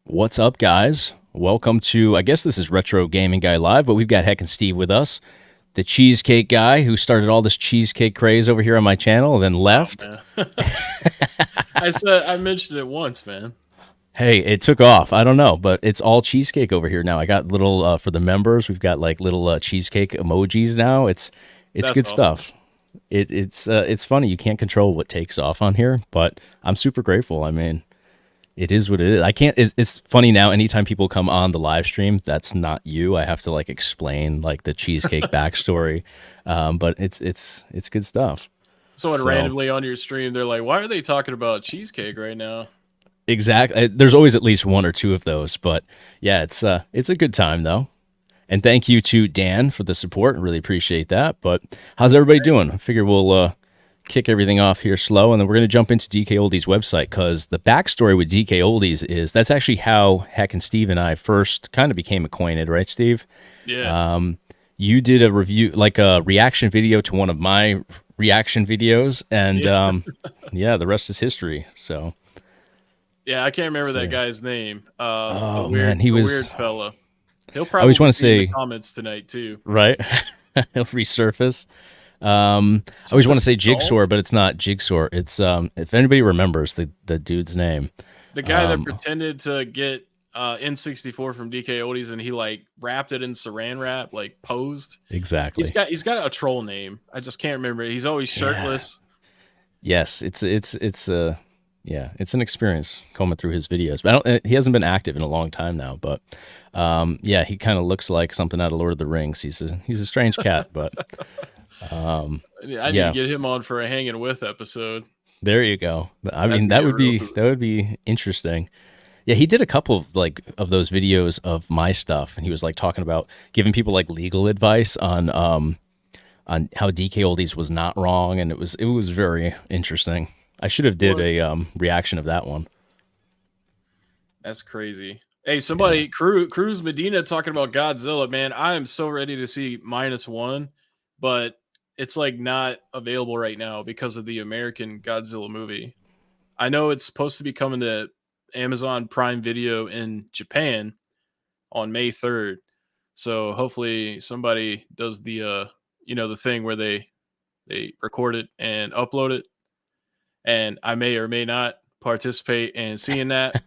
What's up, guys? Welcome to, I guess this is Retro Gaming Guy Live, but we've got Heckin Steve with us, the cheesecake guy who started all this cheesecake craze over here on my channel and then left. Oh, man. I mentioned it once, man. Hey, it took off. I don't know, but it's all cheesecake over here now. I got little for the members. We've got like little cheesecake emojis now. It's That's good awesome. stuff. It's funny. You can't control what takes off on here, but I'm super grateful. I mean, it is what it is. I can't. It's funny now. Anytime people come on the live stream, that's not you. I have to like explain like the cheesecake backstory, but it's good stuff. Someone So randomly on your stream, they're like, "Why are they talking about cheesecake right now?" exactly. There's always at least one or two of those, but yeah, it's a good time though. And thank you to Dan for the support. Really appreciate that. But how's everybody doing? I figure we'll kick everything off here slow, and then we're going to jump into DKOldies website because the backstory with DKOldies is that's actually how Heckin Steve and I first kind of became acquainted, right, Steve? Yeah, You did a review, like a reaction video to one of my reaction videos, and yeah, yeah, the rest is history. So, yeah. I can't remember that so guy's name. oh man, he The was. weird fella. He'll I always probably want to be in the say comments tonight too. right. He'll resurface. I always want to Swift say Salt, Jigsaw, but it's not Jigsaw. It's if anybody remembers the dude's name. the guy that Um, pretended to get N64 from DKOldies, and he like wrapped it in Saran wrap, like posed. exactly. He's got a troll name. I just can't remember. He's always Yeah. shirtless. Yes, it's yeah, it's an experience combing through his videos. But he hasn't been active in a long time now, but yeah, he kind of looks like something out of Lord of the Rings. He's a strange cat, but um I need to yeah, get him on for a hanging with episode. there you go. I That'd mean, be a real hoot. that would be interesting. Yeah, he did a couple of like of those videos of my stuff, and he was like talking about giving people like legal advice on how DK Oldies was not wrong, and it was very interesting. I should have did What? a reaction of that one. That's crazy. Hey, Yeah. somebody, Cruz Medina talking about Godzilla, man. I am so ready to see -1, but it's like not available right now because of the American Godzilla movie. I know it's supposed to be coming to Amazon Prime Video in Japan on May 3rd. So hopefully somebody does the the thing where they record it and upload it, and I may or may not participate in seeing that.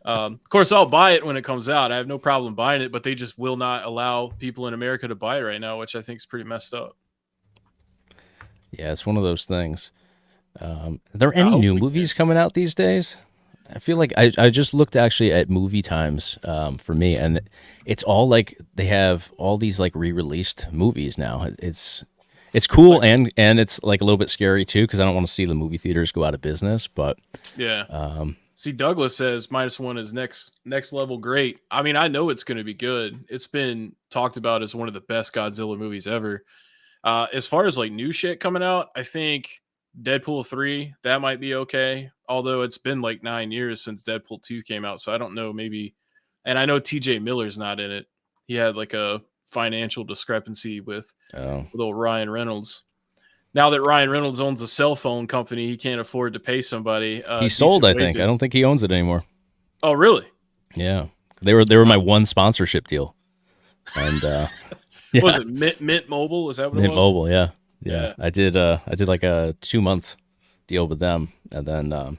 Of course, I'll buy it when it comes out. I have no problem buying it, but they just will not allow people in America to buy it right now, which I think is pretty messed up. Yeah, it's one of those things. Are there I any hope new we can. movies coming out these days? I feel like I just looked actually at movie times for me, and it's all like they have all these like re-released movies now. It's It's cool like, and it's like a little bit scary too because I don't want to see the movie theaters go out of business. But yeah. um, See, Douglas says -1 is next level great. I mean, I know it's going to be good. It's been talked about as one of the best Godzilla movies ever. As far as like new shit coming out, I think Deadpool 3 that might be okay. Although it's been like 9 years since Deadpool 2 came out, so I don't know. Maybe, and I know T.J. Miller's not in it. He had like a financial discrepancy oh, with old Ryan Reynolds. Now that Ryan Reynolds owns a cell phone company, he can't afford to pay somebody he sold. decent I think I wages. don't think he owns it anymore. Oh, really? Yeah, they were my Wow. one sponsorship deal, and What was yeah, it? Mint Mobile? Was that what it Mint was? Mobile. Yeah, yeah. Yeah. I did like a 2 month deal with them, and then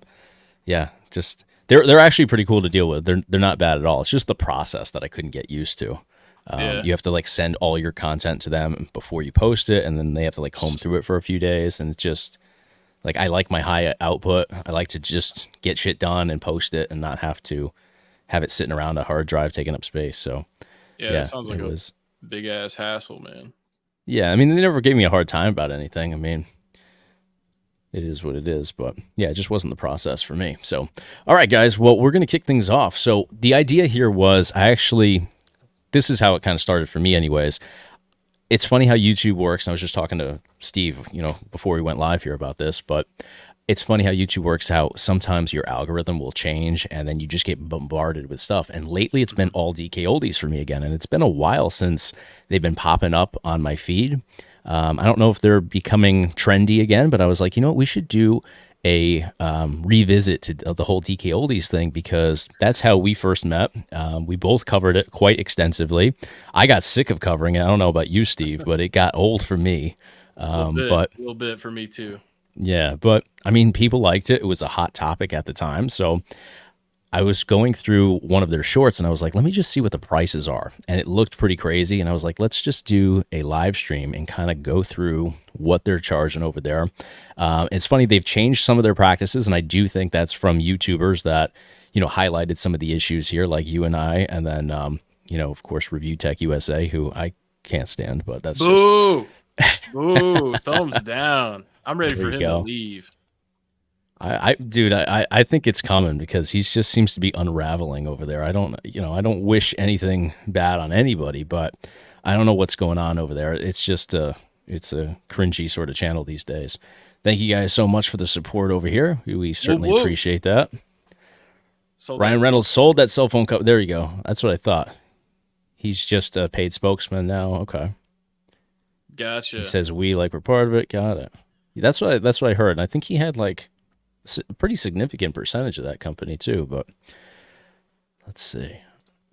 yeah, just they're actually pretty cool to deal with. They're not bad at all. It's just the process that I couldn't get used to. Yeah. You have to like send all your content to them before you post it, and then they have to like comb through it for a few days, and it's just like I like my high output. I like to just get shit done and post it, and not have to have it sitting around a hard drive taking up space. So Yeah. That yeah, sounds like it a was. big ass hassle, man. Yeah, I mean they never gave me a hard time about anything. I mean it is what it is, but yeah, it just wasn't the process for me. So all right, guys. Well, we're gonna kick things off. So the idea here was I actually this is how it kind of started for me, anyways. It's funny how YouTube works. I was just talking to Steve, before we went live here about this, but it's funny how YouTube works. How sometimes your algorithm will change, and then you just get bombarded with stuff. And lately, it's been Mhm. all DK oldies for me again, and it's been a while since they've been popping up on my feed. I don't know if they're becoming trendy again, but I was like, you know what, we should do a revisit to the whole DKOldies thing, because that's how we first met. We both covered it quite extensively. I got sick of covering it. I don't know about you, Steve, but it got old for me. A But little bit for me too. yeah, but I mean, people liked it. It was a hot topic at the time. So I was going through one of their shorts and I was like, let me just see what the prices are. And it looked pretty crazy. And I was like, let's just do a live stream and kind of go through what they're charging over there. It's funny, they've changed some of their practices. And I do think that's from YouTubers that, highlighted some of the issues here, like you and I. And then, of course, Review Tech USA, who I can't stand, but that's Boo! Boo! Thumbs down. I'm ready for him to leave. Dude, I think it's coming, because he just seems to be unraveling over there. I don't wish anything bad on anybody, but I don't know what's going on over there. It's just it's a cringy sort of channel these days. Thank you guys so much for the support over here. We certainly appreciate that. Ryan Reynolds sold that cell phone cover. There you go. That's what I thought. He's just a paid spokesman now. Okay. Gotcha. He says we like we're part of it. Got it. That's what I heard. And I think he had like a pretty significant percentage of that company too, but let's see.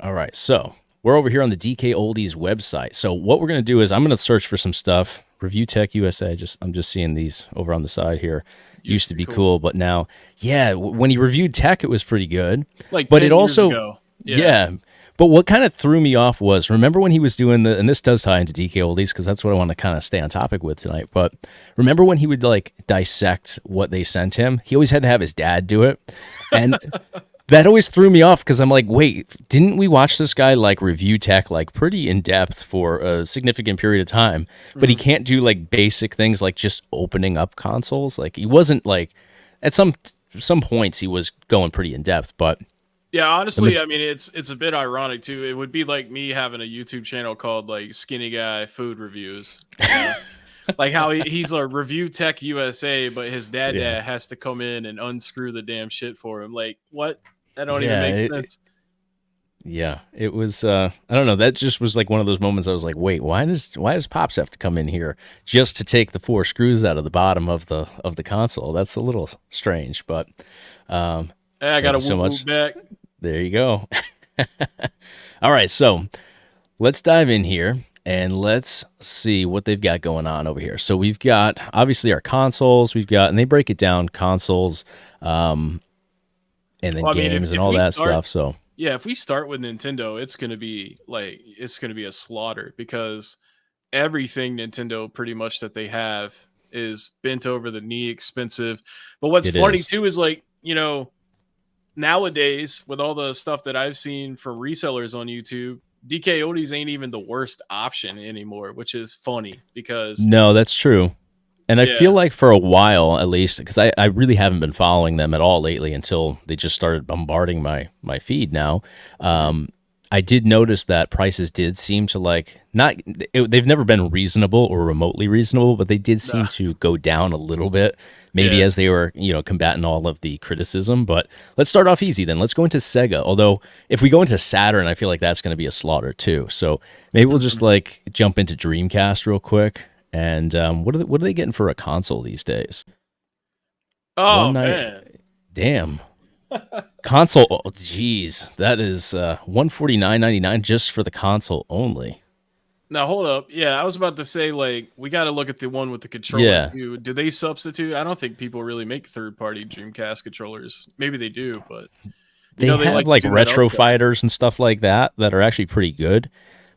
All right, so we're over here on the DKOldies website. So what we're going to do is I'm going to search for some stuff. Review Tech USA, I'm just seeing these over on the side here. Used to be cool, but now, yeah, when he reviewed tech, it was pretty good. Like, but it also, years ago. Yeah. But what kind of threw me off was, remember when he was doing and this does tie into DKOldies, because that's what I want to kind of stay on topic with tonight, but remember when he would like dissect what they sent him? He always had to have his dad do it. And that always threw me off, because I'm like, wait, didn't we watch this guy like review tech like pretty in depth for a significant period of time? But he can't do like basic things like just opening up consoles. Like he wasn't like, at some points he was going pretty in depth, but yeah, honestly, I mean, it's a bit ironic too. It would be like me having a YouTube channel called like Skinny Guy Food Reviews. Like how he's a Review Tech USA, but his dad has to come in and unscrew the damn shit for him. Like, what? That don't even make sense. Yeah, it was. I don't know. That just was like one of those moments. I was like, wait, why does Pops have to come in here just to take the 4 screws out of the bottom of the console? That's a little strange, but hey, I got a woo back. There you go. All right, so let's dive in here and let's see what they've got going on over here. So we've got obviously our consoles. And they break it down, consoles, and then games and all that stuff. So yeah, if we start with Nintendo, it's gonna be a slaughter, because everything Nintendo pretty much that they have is bent over the knee expensive. But what's funny too is like, nowadays, with all the stuff that I've seen from resellers on YouTube, DKOldies ain't even the worst option anymore, which is funny, because no, that's true. And I feel like for a while, at least, because I really haven't been following them at all lately until they just started bombarding my feed now. I did notice that prices did seem to they've never been reasonable or remotely reasonable, but they did seem to go down a little bit. Maybe as they were, combating all of the criticism. But let's start off easy then. Let's go into Sega. Although if we go into Saturn, I feel like that's going to be a slaughter too. So maybe we'll just jump into Dreamcast real quick. And what are they getting for a console these days? Oh, man. Damn. Console. Oh, geez. That is $149.99 just for the console only. Now, hold up. Yeah, I was about to say, we got to look at the one with the controller, too. Do they substitute? I don't think people really make third-party Dreamcast controllers. Maybe they do, but... They have, retro fighters and stuff like that are actually pretty good.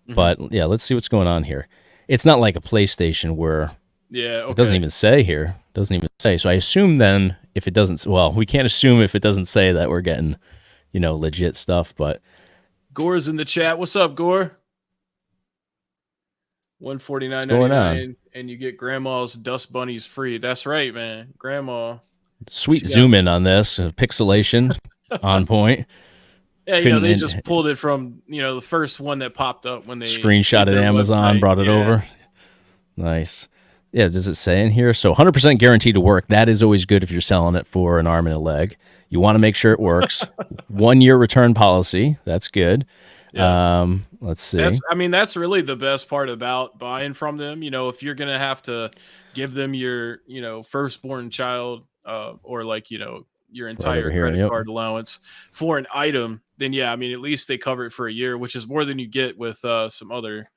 Mm-hmm. But, yeah, let's see what's going on here. It's not like a PlayStation where... Yeah, okay. It doesn't even say here. It doesn't even say. So I assume then, if it doesn't... Well, we can't assume if it doesn't say that we're getting, legit stuff, but... Gore's in the chat. What's up, Gore? $149.99, and you get Grandma's Dust Bunnies free. That's right, man. Grandma. Sweet zoom in on this. Pixelation on point. Yeah, they just pulled it from, the first one that popped up when they... Screenshotted Amazon, website. Brought it over. Nice. Yeah, does it say in here? So 100% guaranteed to work. That is always good if you're selling it for an arm and a leg. You want to make sure it works. 1 year return policy. That's good. Yeah. Let's see. That's really the best part about buying from them. If you're going to have to give them your, firstborn child or like, your Right entire over here. credit Yep. card allowance for an item, then yeah, I mean, at least they cover it for a year, which is more than you get with some other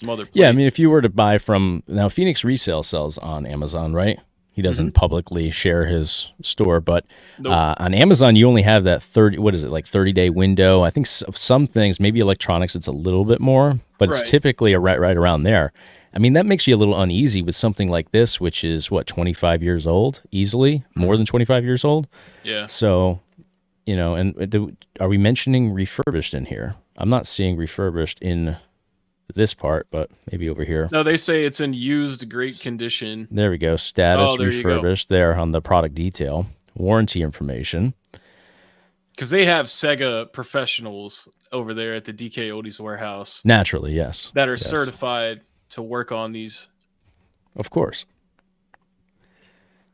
Yeah, I places. mean, if you were to buy from now, Phoenix Resale sells on Amazon, right? He doesn't publicly share his store, but Nope. on Amazon, you only have that 30. What is it, like 30-day window? I think some things, maybe electronics, it's a little bit more, but it's Right. typically right around there. I mean, that makes you a little uneasy with something like this, which is what, 25 years old, easily more than 25 years old. Yeah. So, and are we mentioning refurbished in here? I'm not seeing refurbished in this part, but maybe over here. No, they say it's in used great condition. There we go. Status Oh, there you go. refurbished there on the product detail. Warranty information. Because they have Sega professionals over there at the DKOldies warehouse Naturally, yes. that are Yes. certified to work on these. Of course.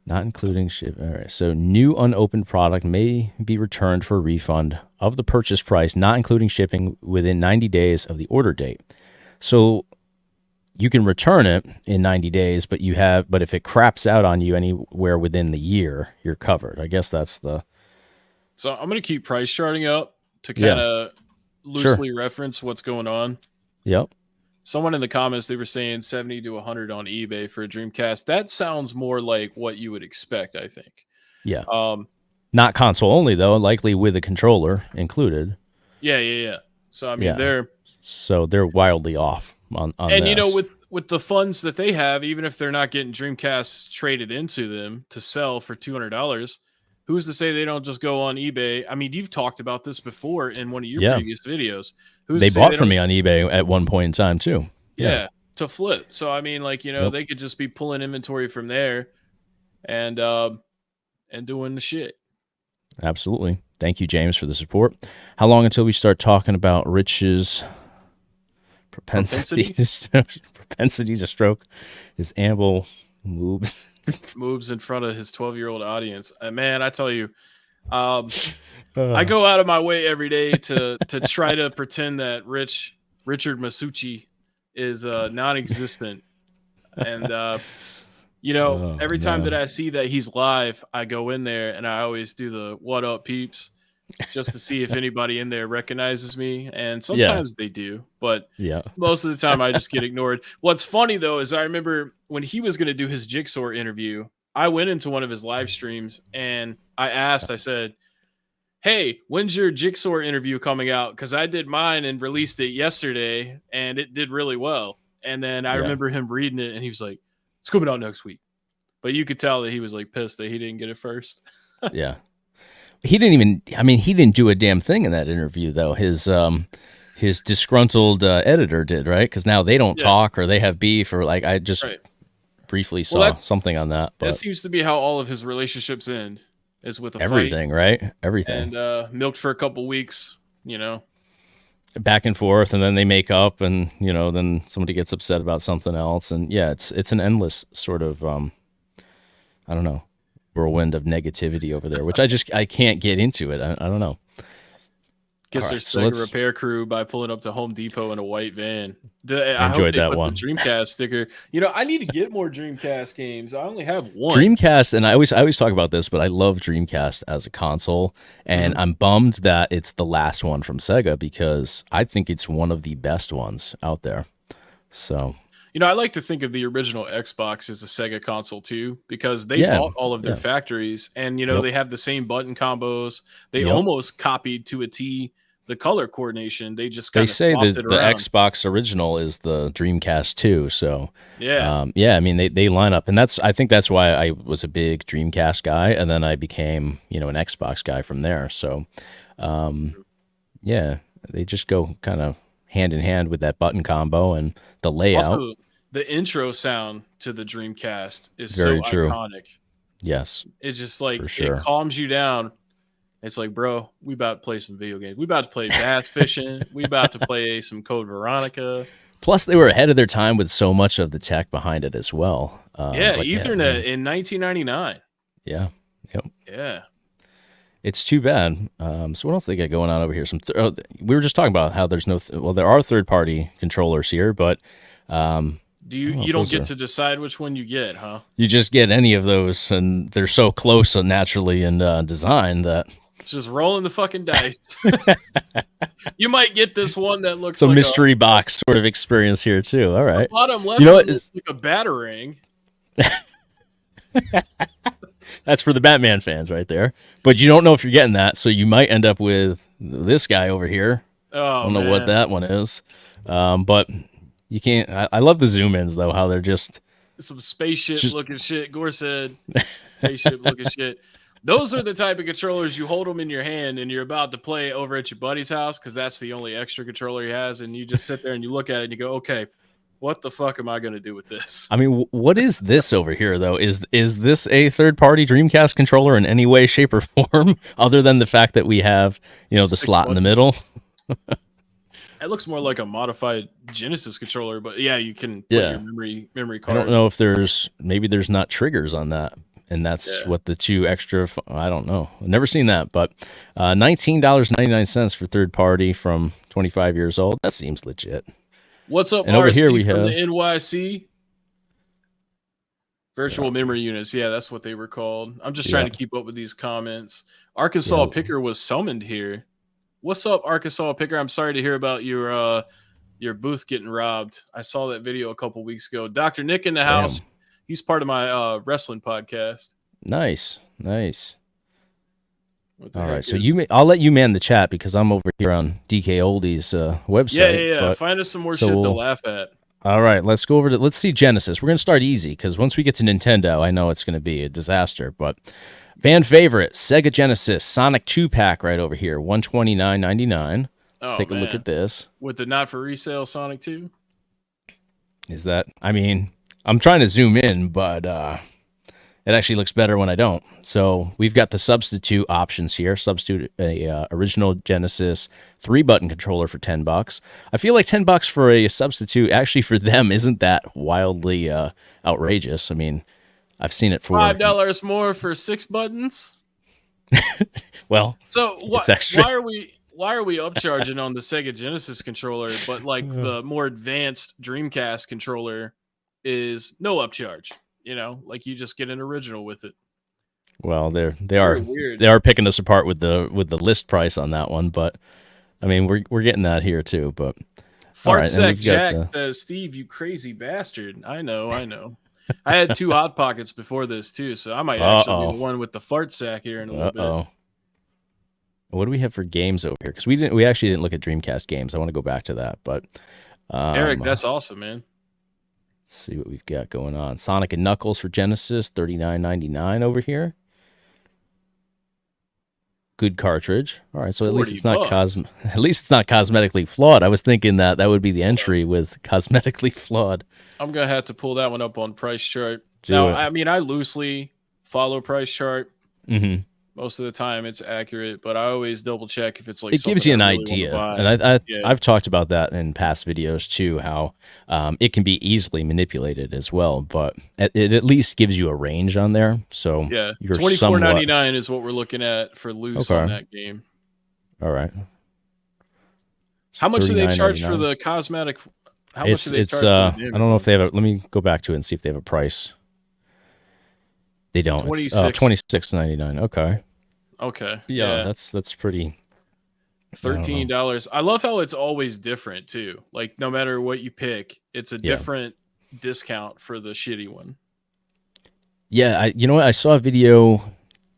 Not including ship. All right. So new unopened product may be returned for a refund of the purchase price, not including shipping, within 90 days of the order date. So you can return it in 90 days, but if it craps out on you anywhere within the year, you're covered. I guess that's the. So I'm going to keep price charting up to Yeah. kind of loosely reference what's going on. Yep. Someone in the comments, they were saying 70 to 100 on eBay for a Dreamcast. That sounds more like what you would expect, I think. Yeah. Not console only though, likely with a controller included. Yeah. So I mean, they're wildly off on and this. with the funds that they have, even if they're not getting Dreamcasts traded into them to sell for $200, who's to say they don't just go on eBay? I mean, you've talked about this before in one of your previous videos. They bought from me on eBay at one point in time too. Yeah, to flip. So I mean, like, they could just be pulling inventory from there and doing the shit. Absolutely. Thank you, James, for the support. How long until we start talking about Rich's propensity to stroke his amble moves in front of his 12-year-old audience? Man, I tell you, I go out of my way every day to try to pretend that Richard Masucci is non-existent, and every time that I see that he's live, I go in there and I always do the "What up, peeps," just to see if anybody in there recognizes me, and sometimes they do, but most of the time I just get ignored. What's funny though is I remember when he was going to do his Jigsaw interview, I went into one of his live streams and I said, "Hey, when's your Jigsaw interview coming out? Because I did mine and released it yesterday, and it did really well." And then I remember him reading it, and he was like, "It's coming out next week." But you could tell that he was like pissed that he didn't get it first. Yeah. He didn't do a damn thing in that interview, though. His disgruntled editor did, right? Because now they don't talk or they have beef, or like I just briefly saw something on that. But that seems to be how all of his relationships end, is with a everything, fight, right? Everything. And milked for a couple weeks, back and forth, and then they make up, and then somebody gets upset about something else, and it's an endless sort of I don't know, whirlwind of negativity over there, which I can't get into it. I don't know. Gets their Sega repair crew by pulling up to Home Depot in a white van. I enjoyed that one. The Dreamcast sticker. I need to get more Dreamcast games. I only have one. Dreamcast, and I always talk about this, but I love Dreamcast as a console, and I'm bummed that it's the last one from Sega because I think it's one of the best ones out there. So, I like to think of the original Xbox as a Sega console too, because they bought all of their factories, and they have the same button combos. They almost copied to a T the color coordination. They just kind of say the Xbox original is the Dreamcast too. So I mean they line up, and I think that's why I was a big Dreamcast guy, and then I became an Xbox guy from there. So they just go kind of hand in hand with that button combo and the layout. Also, the intro sound to the Dreamcast is very so true. Iconic. Yes, it's just like it calms you down. It's like, bro, we about to play some video games. We about to play bass fishing. We about to play some Code Veronica. Plus, they were ahead of their time with so much of the tech behind it as well. Ethernet in 1999. Yeah. Yep. Yeah. It's too bad. So what else they got going on over here? We were just talking about how there's there are third-party controllers here, but You don't get to decide which one you get, huh? You just get any of those, and they're so close and naturally in design that just rolling the fucking dice. You might get this one that looks it's a like mystery box sort of experience here too. All right, the bottom left, you know what? looks like a batarang. That's for the Batman fans right there. But you don't know if you're getting that, so you might end up with this guy over here. Oh, I don't know what that one is, but you can't. I love the zoom ins though. How they're just some spaceship looking shit. Gore said, spaceship looking shit. Those are the type of controllers you hold them in your hand and you're about to play over at your buddy's house because that's the only extra controller he has, and you just sit there and you look at it and you go, okay, what the fuck am I going to do with this? I mean, what is this over here though? Is this a third-party Dreamcast controller in any way, shape, or form, other than the fact that we have the slot in the middle? It looks more like a modified Genesis controller, but yeah, you can put your memory card. I don't know if there's not triggers on that, and that's what the two extra. I don't know. I've never seen that, but $19.99 for third party from 25 years old. That seems legit. What's up? And over here we have the NYC virtual memory units. Yeah, that's what they were called. I'm just trying to keep up with these comments. Arkansas Picker was summoned here. What's up, Arkansas Picker? I'm sorry to hear about your booth getting robbed. I saw that video a couple weeks ago. Dr. Nick in the house. He's part of my wrestling podcast. Nice. All right, so I'll let you man the chat because I'm over here on DKOldies website. Yeah. Find us some more shit to laugh at. All right, let's go over to let's see Genesis. We're gonna start easy because once we get to Nintendo, I know it's gonna be a disaster. But fan favorite Sega Genesis Sonic 2-pack right over here, $129.99. Let's take a look at this with the not for resale Sonic 2. Is that? I mean, I'm trying to zoom in, but it actually looks better when I don't. So we've got the substitute options here. Substitute a original Genesis 3-button controller for $10. I feel like $10 for a substitute actually for them isn't that wildly outrageous. I mean, I've seen it for $5 more for 6 buttons. Well, so why are we upcharging on the Sega Genesis controller, but like the more advanced Dreamcast controller is no upcharge? Like you just get an original with it. Well, they are picking us apart with the list price on that one, but I mean we're getting that here too. But Fartsack Jack says, "Steve, you crazy bastard." I know. I had 2 Hot Pockets before this too, so I might actually be the one with the fart sack here in a little bit. What do we have for games over here? Because we actually didn't look at Dreamcast games. I want to go back to that, but Eric, that's awesome, man. See what we've got going on. Sonic and Knuckles for Genesis, $39.99 over here. Good cartridge. All right, so at least it's not cosmetically flawed. I was thinking that would be the entry with cosmetically flawed. I'm gonna have to pull that one up on Price Chart. I mean, I loosely follow Price Chart. Mm-hmm. Most of the time it's accurate, but I always double check if it's like it gives you an idea. And I've talked about that in past videos too, how it can be easily manipulated as well, but it at least gives you a range on there. So yeah, $24.99 is what we're looking at for loose on that game. All right. How much do they charge for the cosmetic? How much do they charge? I don't know if they have let me go back to it and see if they have a price. They don't. It's $26.99. Okay. Yeah, that's pretty. $13. I love how it's always different too. Like no matter what you pick, it's a different discount for the shitty one. Yeah, you know what? I saw a video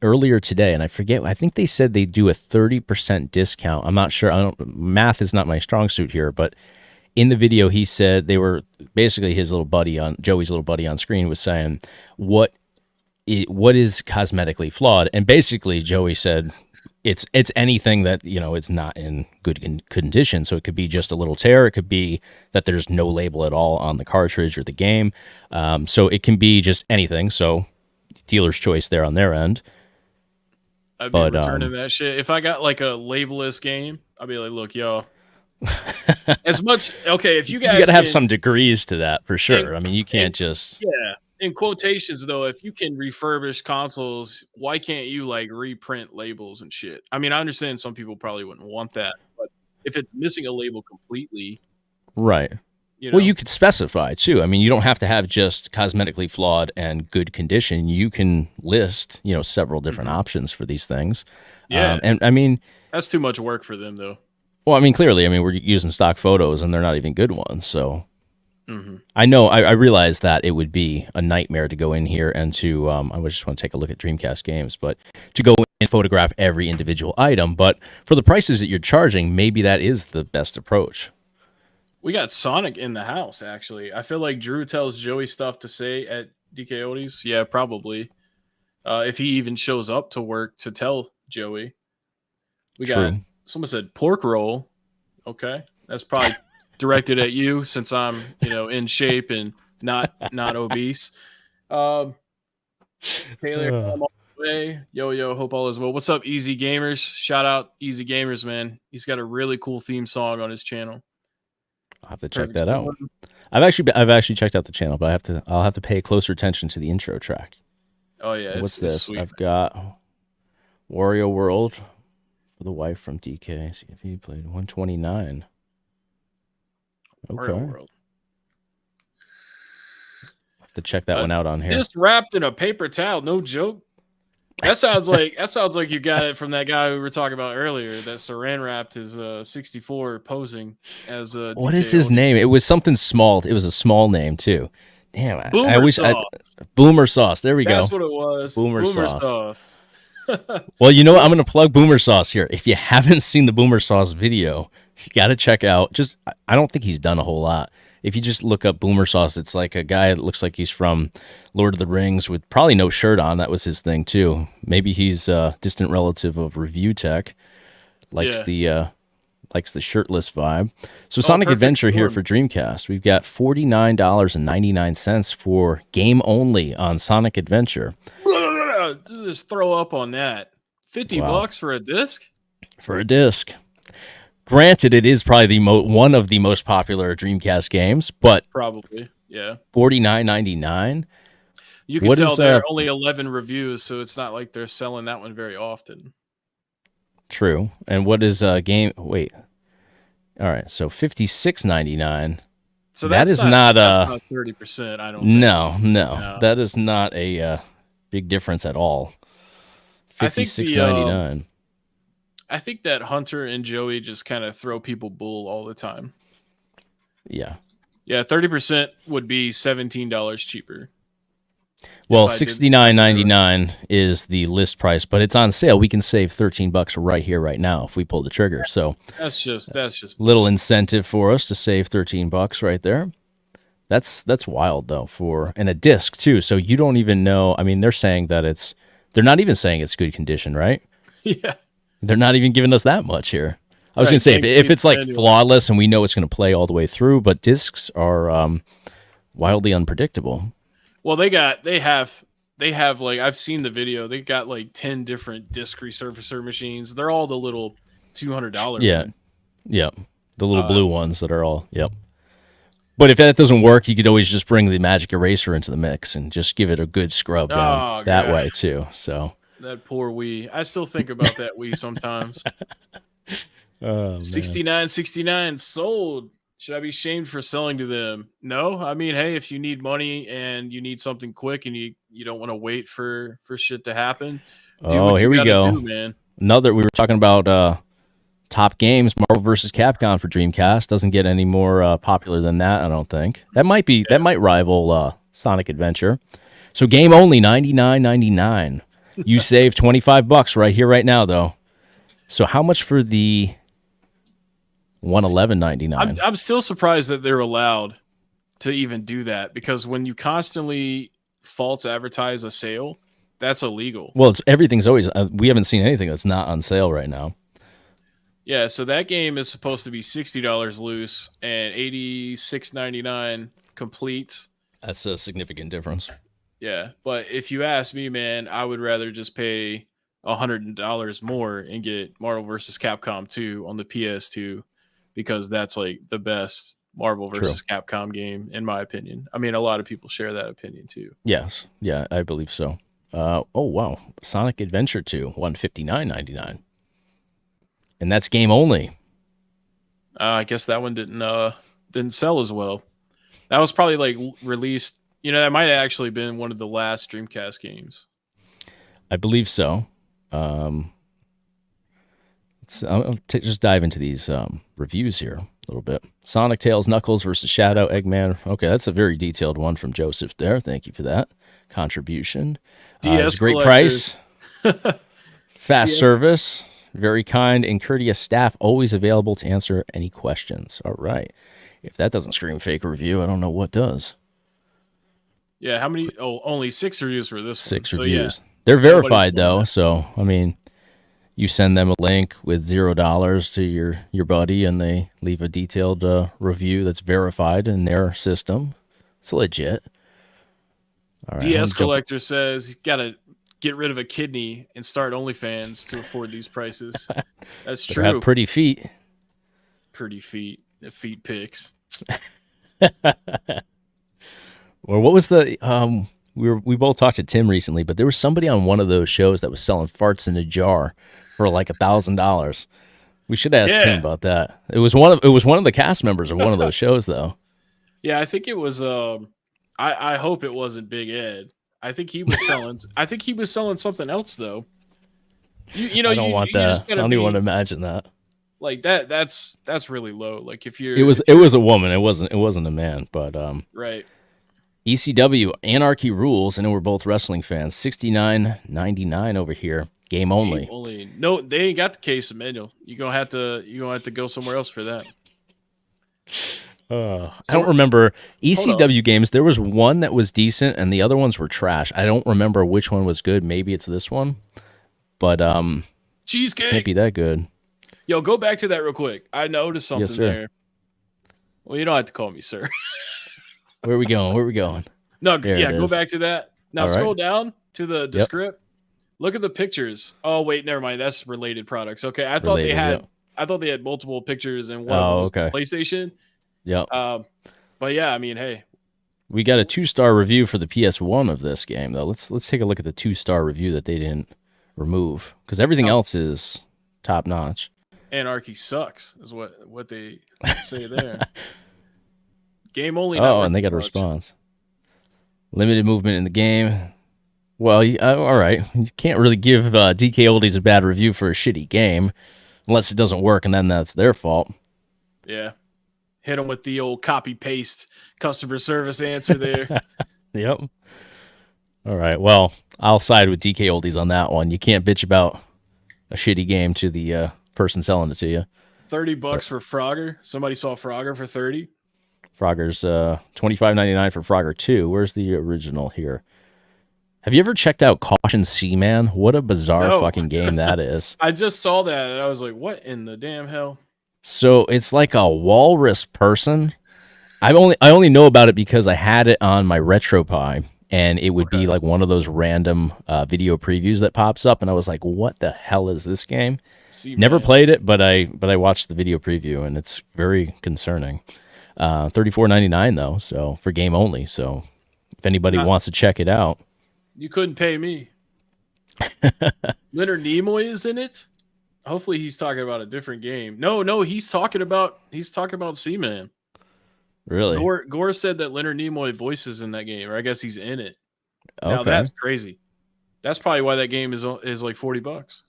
earlier today, and I forget. I think they said they do a 30% discount. I'm not sure. Math is not my strong suit here, but in the video, he said they were basically Joey's little buddy on screen was saying what is cosmetically flawed, and basically Joey said it's anything that it's not in good condition. So it could be just a little tear, it could be that there's no label at all on the cartridge or the game, so it can be just anything. So dealer's choice there on their end. I'd be returning that shit if I got like a labelless game. I'd be like, look, y'all. If you guys gotta have some degrees to that for sure. I mean, you can't just in quotations though, if you can refurbish consoles, why can't you like reprint labels and shit? I mean, I understand some people probably wouldn't want that, but if it's missing a label completely, right? You know? Well, you could specify too. I mean, you don't have to have just cosmetically flawed and good condition. You can list, several different options for these things. Yeah. And I mean, That's too much work for them, though. well, I mean, clearly, we're using stock photos and they're not even good ones. So Mm-hmm. I know, I realize that it would be a nightmare to go in here and to, I would just want to take a look at Dreamcast games, but to go in and photograph every individual item. But for the prices that you're charging, maybe that is the best approach. We got Sonic in the house, actually. I feel like Drew tells Joey stuff to say at DKOldies. Yeah, probably. If he even shows up to work to tell Joey. We True. got, someone said pork roll. Okay. That's probably directed at you since I'm, in shape and not obese. Taylor, I'm all the way. Yo, hope all is well. What's up, Easy Gamers? Shout out Easy Gamers, man. He's got a really cool theme song on his channel. I'll have to check that out. I've actually checked out the channel, but I'll have to pay closer attention to the intro track. Oh yeah, What's this? Sweet, I've got Wario World for the wife from DK. See if he played 129. Okay. Wario World. I'll have to check that one out on here. Just wrapped in a paper towel, no joke. That sounds like you got it from that guy we were talking about earlier that saran wrapped his 64 posing as a. What is his name? It was something small. It was a small name too. Damn, Boomer Sauce. Boomer Sauce. There we go. That's what it was. Boomer Sauce. Well, you know what? I'm going to plug Boomer Sauce here. If you haven't seen the Boomer Sauce video, you got to check out. I don't think he's done a whole lot. If you just look up Boomer Sauce, it's like a guy that looks like he's from Lord of the Rings with probably no shirt on. That was his thing too. Maybe he's a distant relative of Review Tech. Likes the shirtless vibe. So Sonic Adventure here for Dreamcast. We've got $49.99 for game only on Sonic Adventure. Just throw up on that. $50 for a disc? For a disc. Granted, it is probably one of the most popular Dreamcast games, but probably, yeah. $49.99. You can tell there are only 11 reviews, so it's not like they're selling that one very often. True. And what is game? Wait. All right. So $56.99. So that's not 30%. I don't think. No. That is not a big difference at all. $56.99. I think that Hunter and Joey just kind of throw people bull all the time. Yeah. Yeah, 30% would be $17 cheaper. Well, $69.99 is the list price, but it's on sale. We can save $13 right here, right now, if we pull the trigger. So that's just little incentive for us to save $13 right there. That's wild though, and a disc too. So you don't even know. I mean, they're saying that they're not even saying it's good condition, right? Yeah. They're not even giving us that much here. I was going to say, if it's like flawless and we know it's going to play all the way through, but discs are wildly unpredictable. Well, they have like, I've seen the video. They got like 10 different disc resurfacer machines. They're all the little $200. Yeah. Yep. The little blue ones that are all, yep. But if that doesn't work, you could always just bring the magic eraser into the mix and just give it a good scrub down that way too. So that poor Wii. I still think about that Wii sometimes. $69.69 sold. Should I be shamed for selling to them? No. I mean, hey, if you need money and you need something quick and you don't want to wait for shit to happen. Here we go. Man. We were talking about top games, Marvel vs. Capcom for Dreamcast. Doesn't get any more popular than that, I don't think. That might rival Sonic Adventure. So game only, $99.99. You save $25 right here, right now, though. So how much for the $111.99? I'm still surprised that they're allowed to even do that, because when you constantly false advertise a sale, that's illegal. Well, everything's always. We haven't seen anything that's not on sale right now. Yeah, so that game is supposed to be $60 loose and $86.99 complete. That's a significant difference. Yeah, but if you ask me, man, I would rather just pay $100 more and get Marvel vs. Capcom 2 on the PS2, because that's like the best Marvel vs. Capcom game, in my opinion. I mean, a lot of people share that opinion too. Yes, yeah, I believe so. Oh wow, Sonic Adventure 2, $159.99, and that's game only. I guess that one didn't sell as well. That was probably like released. That might have actually been one of the last Dreamcast games. I believe so. I'll just dive into these reviews here a little bit. Sonic, Tails, Knuckles versus Shadow, Eggman. Okay, that's a very detailed one from Joseph there. Thank you for that contribution. DS it's a great collectors. price, fast DS. service, very kind and courteous staff, always available to answer any questions. All right. If that doesn't scream fake review, I don't know what does. Yeah, how many? Oh, only 6 reviews for this 6 one. reviews. So, yeah. They're Nobody's verified playing though, that. so I mean, you send them a link with $0 to your buddy, and they leave a detailed review that's verified in their system. It's legit. All right, DS collector says he's got to get rid of a kidney and start OnlyFans to afford these prices. That's Better have true. pretty feet. Pretty feet pics. Or what was the we both talked to Tim recently, but there was somebody on one of those shows that was selling farts in a jar for like $1,000. We should ask Tim about that. It was one of the cast members of one of those shows though. Yeah, I think it was I hope it wasn't Big Ed. I think he was selling something else though. I don't want that. I don't even want to imagine that. Like that's really low. Like if you're It was a woman. It wasn't a man, but right. ECW Anarchy Rules. I know we're both wrestling fans. $69.99 over here. Game only. No, they ain't got the case of manual. You're gonna have to go somewhere else for that. I don't remember ECW games. There was one that was decent, and the other ones were trash. I don't remember which one was good. Maybe it's this one, but Cheesecake can't be that good. Yo, go back to that real quick. I noticed something there. Well, you don't have to call me sir. Where are we going? No, go back to that. Now scroll down to the script. Look at the pictures. Oh wait, never mind. That's related products. Okay, I thought they had multiple pictures and one of them was the PlayStation. Yep. But yeah, I mean, hey, we got a 2-star review for the PS1 of this game though. Let's take a look at the 2-star review that they didn't remove because everything else is top notch. Anarchy sucks is what they say there. Game only. And they got a response. Limited movement in the game. Well, all right. You can't really give DKOldies a bad review for a shitty game unless it doesn't work, and then that's their fault. Yeah. Hit them with the old copy-paste customer service answer there. Yep. All right. Well, I'll side with DKOldies on that one. You can't bitch about a shitty game to the person selling it to you. $30 for Frogger. Somebody saw Frogger for 30. Frogger's $25.99 for Frogger 2. Where's the original here? Have you ever checked out Caution Seaman? What a bizarre fucking game that is. I just saw that and I was like, what in the damn hell? So it's like a walrus person. I only know about it because I had it on my RetroPie, and it would be like one of those random video previews that pops up, and I was like, what the hell is this game? Never played it, but I watched the video preview, and it's very concerning. $34.99 though, so for game only. So if anybody wants to check it out, you couldn't pay me. Leonard Nimoy is in it. Hopefully, he's talking about a different game. No, he's talking about Seaman. Really? Gore said that Leonard Nimoy voices in that game, or I guess he's in it. Okay. Now that's crazy. That's probably why that game is like $40.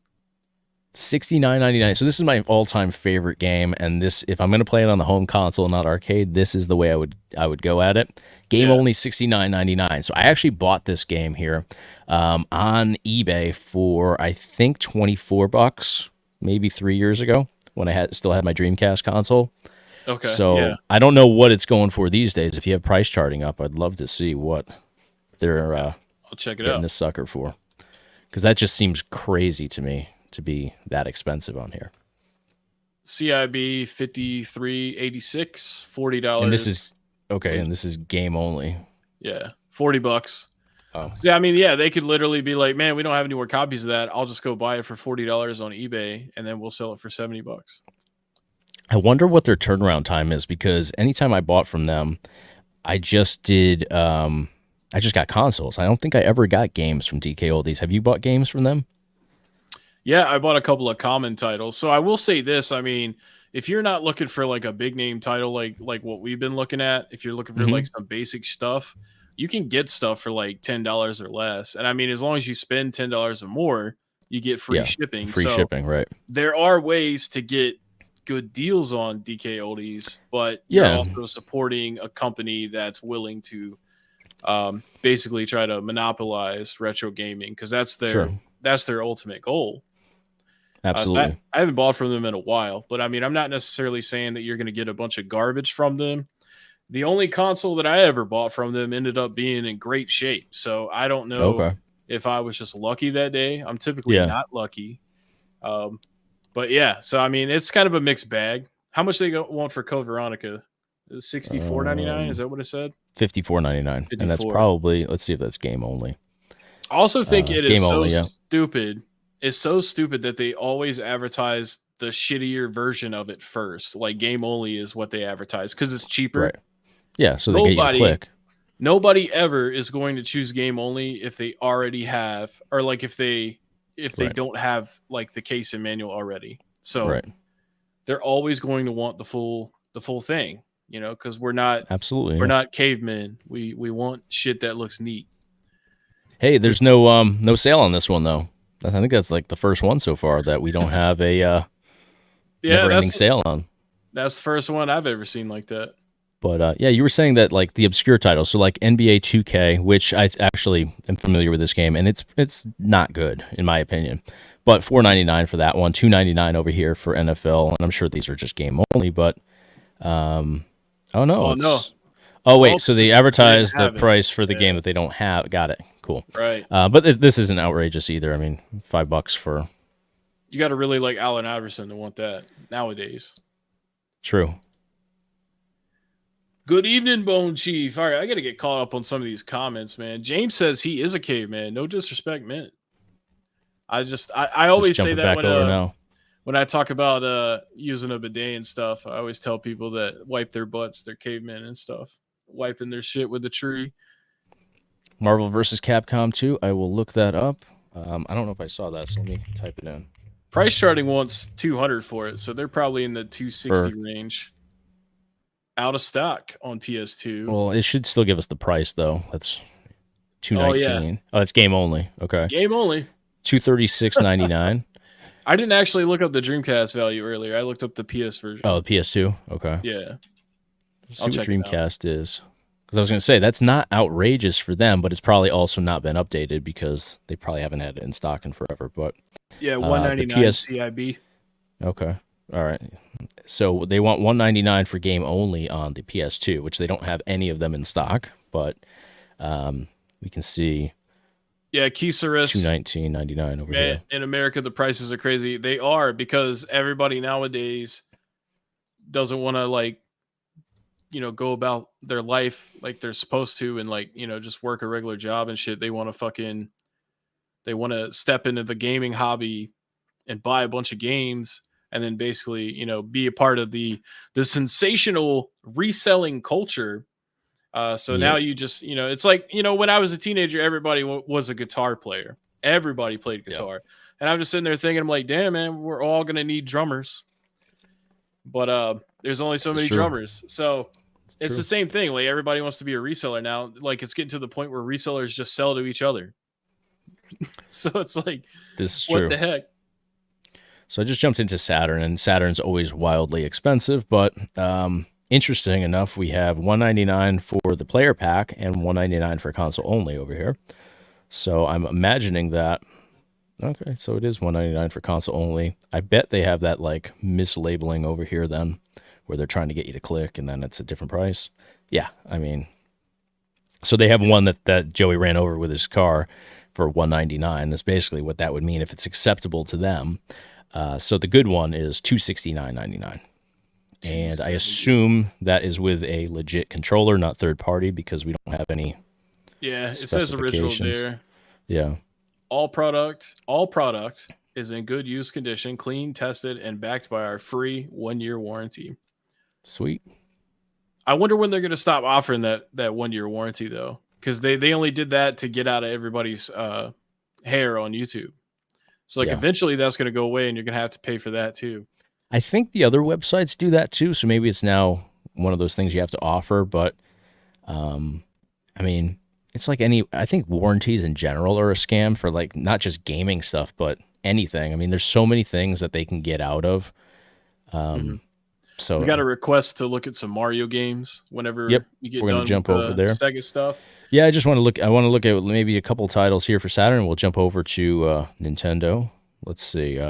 $69.99. So this is my all-time favorite game, and this, if I'm going to play it on the home console, not arcade, this is the way I would go at it. Game only $69.99. So I actually bought this game here on eBay for I think $24, maybe 3 years ago when I still had my Dreamcast console. Okay. So I don't know what it's going for these days. If you have price charting up, I'd love to see what they're I'll check it getting out. this sucker for, because that just seems crazy to me to be that expensive on here. CIB 5386, $40. And this is and this is game only. Yeah, $40. Oh. So, I mean, yeah, they could literally be like, man, we don't have any more copies of that. I'll just go buy it for $40 on eBay, and then we'll sell it for $70. I wonder what their turnaround time is, because anytime I bought from them, I just did. I just got consoles. I don't think I ever got games from DKOldies. Have you bought games from them? Yeah, I bought a couple of common titles. So I will say this. I mean, if you're not looking for like a big name title like what we've been looking at, if you're looking for Hmm. like some basic stuff, you can get stuff for like $10 or less. And I mean, as long as you spend $10 or more, you get free Yeah, shipping. free So shipping, right? there are ways to get good deals on DK Oldies, but you're Yeah, also supporting a company that's willing to basically try to monopolize retro gaming because sure, that's their ultimate goal. absolutely. I haven't bought from them in a while, but I mean, I'm not necessarily saying that you're going to get a bunch of garbage from them. The only console that I ever bought from them ended up being in great shape. So I don't know Okay, if I was just lucky that day. I'm typically yeah. not lucky. Um, but yeah, so I mean, it's kind of a mixed bag. How much they want for Code Veronica? $64.99? Is that what it said? 54.99, and that's 54. probably, let's see if that's game only. I also think it is Game so only, yeah. stupid. It's so stupid that they always advertise the shittier version of it first. Like game only is what they advertise because it's cheaper. Right. Yeah, so they get you to Nobody, click. nobody ever is going to choose game only if they already have, or like if they Right. don't have like the case and manual already. So Right. they're always going to want the full thing, you know, because Absolutely. we're Yeah. not cavemen. We want shit that looks neat. Hey, there's no sale on this one though. I think that's like the first one so far that we don't have a Yeah, never ending sale on. that's the first one I've ever seen like that. But yeah, you were saying that like the obscure titles, so like NBA 2K, which I actually am familiar with this game, and it's not good in my opinion. But $4.99 for that one, $2.99 over here for NFL, and I'm sure these are just game only. But oh no, Oh no. it's oh Well, wait, so they they didn't advertise the have it. price for the game Yeah, that they don't have. Got it, cool. right. But this isn't outrageous either. I mean, $5 for You got to really like Allen Iverson to want that nowadays. true. Good evening, Bone Chief. All right, I got to get caught up on some of these comments, man. James says he is a caveman. No disrespect meant. I Just always say jumping that back over now. when I talk about using a bidet and stuff. I always tell people that wipe their butts, they're cavemen and stuff, wiping their shit with the tree. Marvel versus Capcom 2. I will look that up. I don't know if I saw that, so let me type it in. Price charting wants 200 for it, so they're probably in the 260 For range. Out of stock on PS2. well, it should still give us the price though. That's Oh yeah, 219. Oh, it's game only. Okay, game only. 236.99. I didn't actually look up the Dreamcast value earlier. I looked up the PS version. Oh, PS2. Okay, Yeah, let's I'll see what check it out. Dreamcast is. Because I was going to say that's not outrageous for them, but it's probably also not been updated because they probably haven't had it in stock in forever. But Yeah, the 199 PS. CIB. Okay, all right. So they want 199 for game only on the PS2, which they don't have any of them in stock, but we can see Yeah, Keysarus. 219.99 over Man, here. in America, the prices are crazy. They are because everybody nowadays doesn't want to like go about their life like they're supposed to and like just work a regular job and shit. They want to step into the gaming hobby and buy a bunch of games and then basically be a part of the sensational reselling culture. So now Yep. you just it's like when I was a teenager, everybody was a guitar player. Everybody played Yep. guitar, and I'm just sitting there thinking, I'm like, damn man, we're all gonna need drummers, but there's only so This is many true. drummers. So it's True. the same thing. Like everybody wants to be a reseller now. Like it's getting to the point where resellers just sell to each other. So it's like, This is what true. the heck? So I just jumped into Saturn, and Saturn's always wildly expensive, but interesting enough, we have 199 for the player pack and 199 for console only over here. So I'm imagining that. Okay, so it is 199 for console only. I bet they have that like mislabeling over here then, where they're trying to get you to click, and then it's a different price. Yeah, I mean, so they have one that Joey ran over with his car for 199. That's basically what that would mean if it's acceptable to them. So the good one is 269.99. And I 270. assume that is with a legit controller, not third party, because we don't have any Yeah, it says original specifications. there. Yeah, All product is in good use condition, clean, tested, and backed by our free 1-year warranty. sweet. I wonder when they're going to stop offering that 1-year warranty though, because they only did that to get out of everybody's hair on YouTube. So like Yeah, eventually that's going to go away, and you're going to have to pay for that too. I think the other websites do that too. So maybe it's now one of those things you have to offer. But I mean, it's like I think warranties in general are a scam for like not just gaming stuff, but anything. I mean, there's so many things that they can get out of. So we got a request to look at some Mario games whenever yep, you get we're gonna done jump with over the there. Sega stuff. Yeah, I want to look at maybe a couple titles here for Saturn. We'll jump over to Nintendo. Let's see.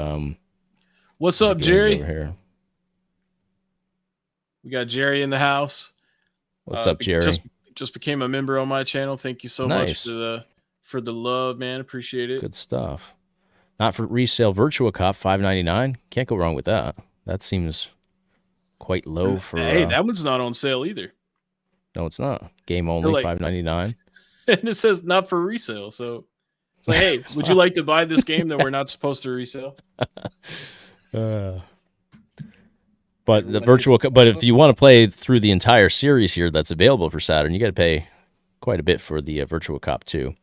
What's up, games Jerry? over here. We got Jerry in the house. What's up, Jerry? Just became a member on my channel. Thank you so much for the love, man. Appreciate it. Good stuff. Not for resale. Virtua Cop $5.99. Can't go wrong with that. That seems quite low for. Hey, that one's not on sale either. No, it's not. Game only, $5.99. And it says not for resale. So it's like, hey, would you like to buy this game that we're not supposed to resell? But if you want to play through the entire series here that's available for Saturn, you got to pay quite a bit for the Virtua Cop 2.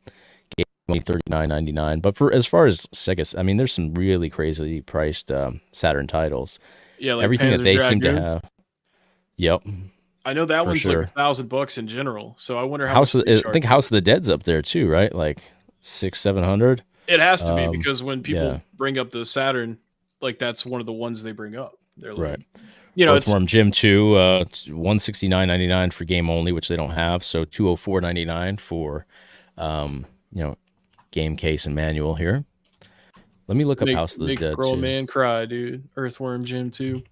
Game only $39.99. But as far as Sega, I mean, there's some really crazily priced Saturn titles. Yeah, like everything Panzer that they Dragoon. seem to have. Yep. I know that one's like $1,000 in general. So I wonder how I think House of the Dead's up there too, right? Like $600-700. It has to be because when people bring up the Saturn, like that's one of the ones they bring up. They're like, right. You know, Earthworm Jim 2, $169.99 for game only, which they don't have. So $204.99 for, game case and manual here. Let me look up House of the Dead. Make a grown man cry, dude. Earthworm Jim 2.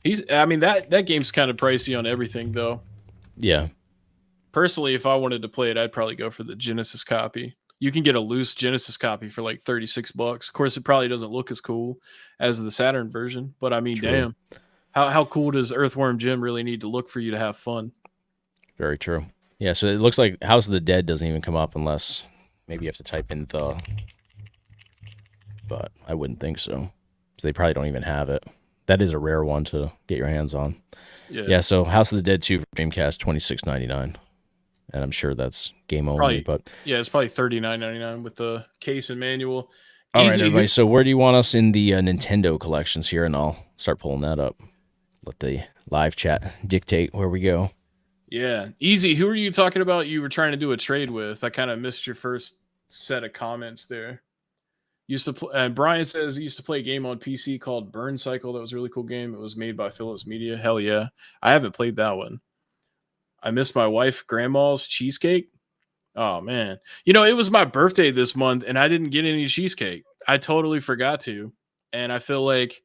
That game's kind of pricey on everything, though. Yeah. Personally, if I wanted to play it, I'd probably go for the Genesis copy. You can get a loose Genesis copy for like $36. Of course, it probably doesn't look as cool as the Saturn version, but I mean, damn. How cool does Earthworm Jim really need to look for you to have fun? Very true. Yeah, so it looks like House of the Dead doesn't even come up unless maybe you have to type in the, but I wouldn't think so. So they probably don't even have it. That is a rare one to get your hands on. Yeah, so House of the Dead 2 for Dreamcast, $26.99. And I'm sure that's game only. But yeah, it's probably $39.99 with the case and manual. All right, everybody. So where do you want us in the Nintendo collections here? And I'll start pulling that up. Let the live chat dictate where we go. Yeah, easy. Who are you talking about? You were trying to do a trade with. I kind of missed your first set of comments there. Used to play, and Brian says he used to play a game on PC called Burn Cycle. That was a really cool game. It was made by Philips Media. Hell yeah. I haven't played that one. I missed my wife grandma's cheesecake. Oh man. You know, it was my birthday this month and I didn't get any cheesecake. I totally forgot to. And I feel like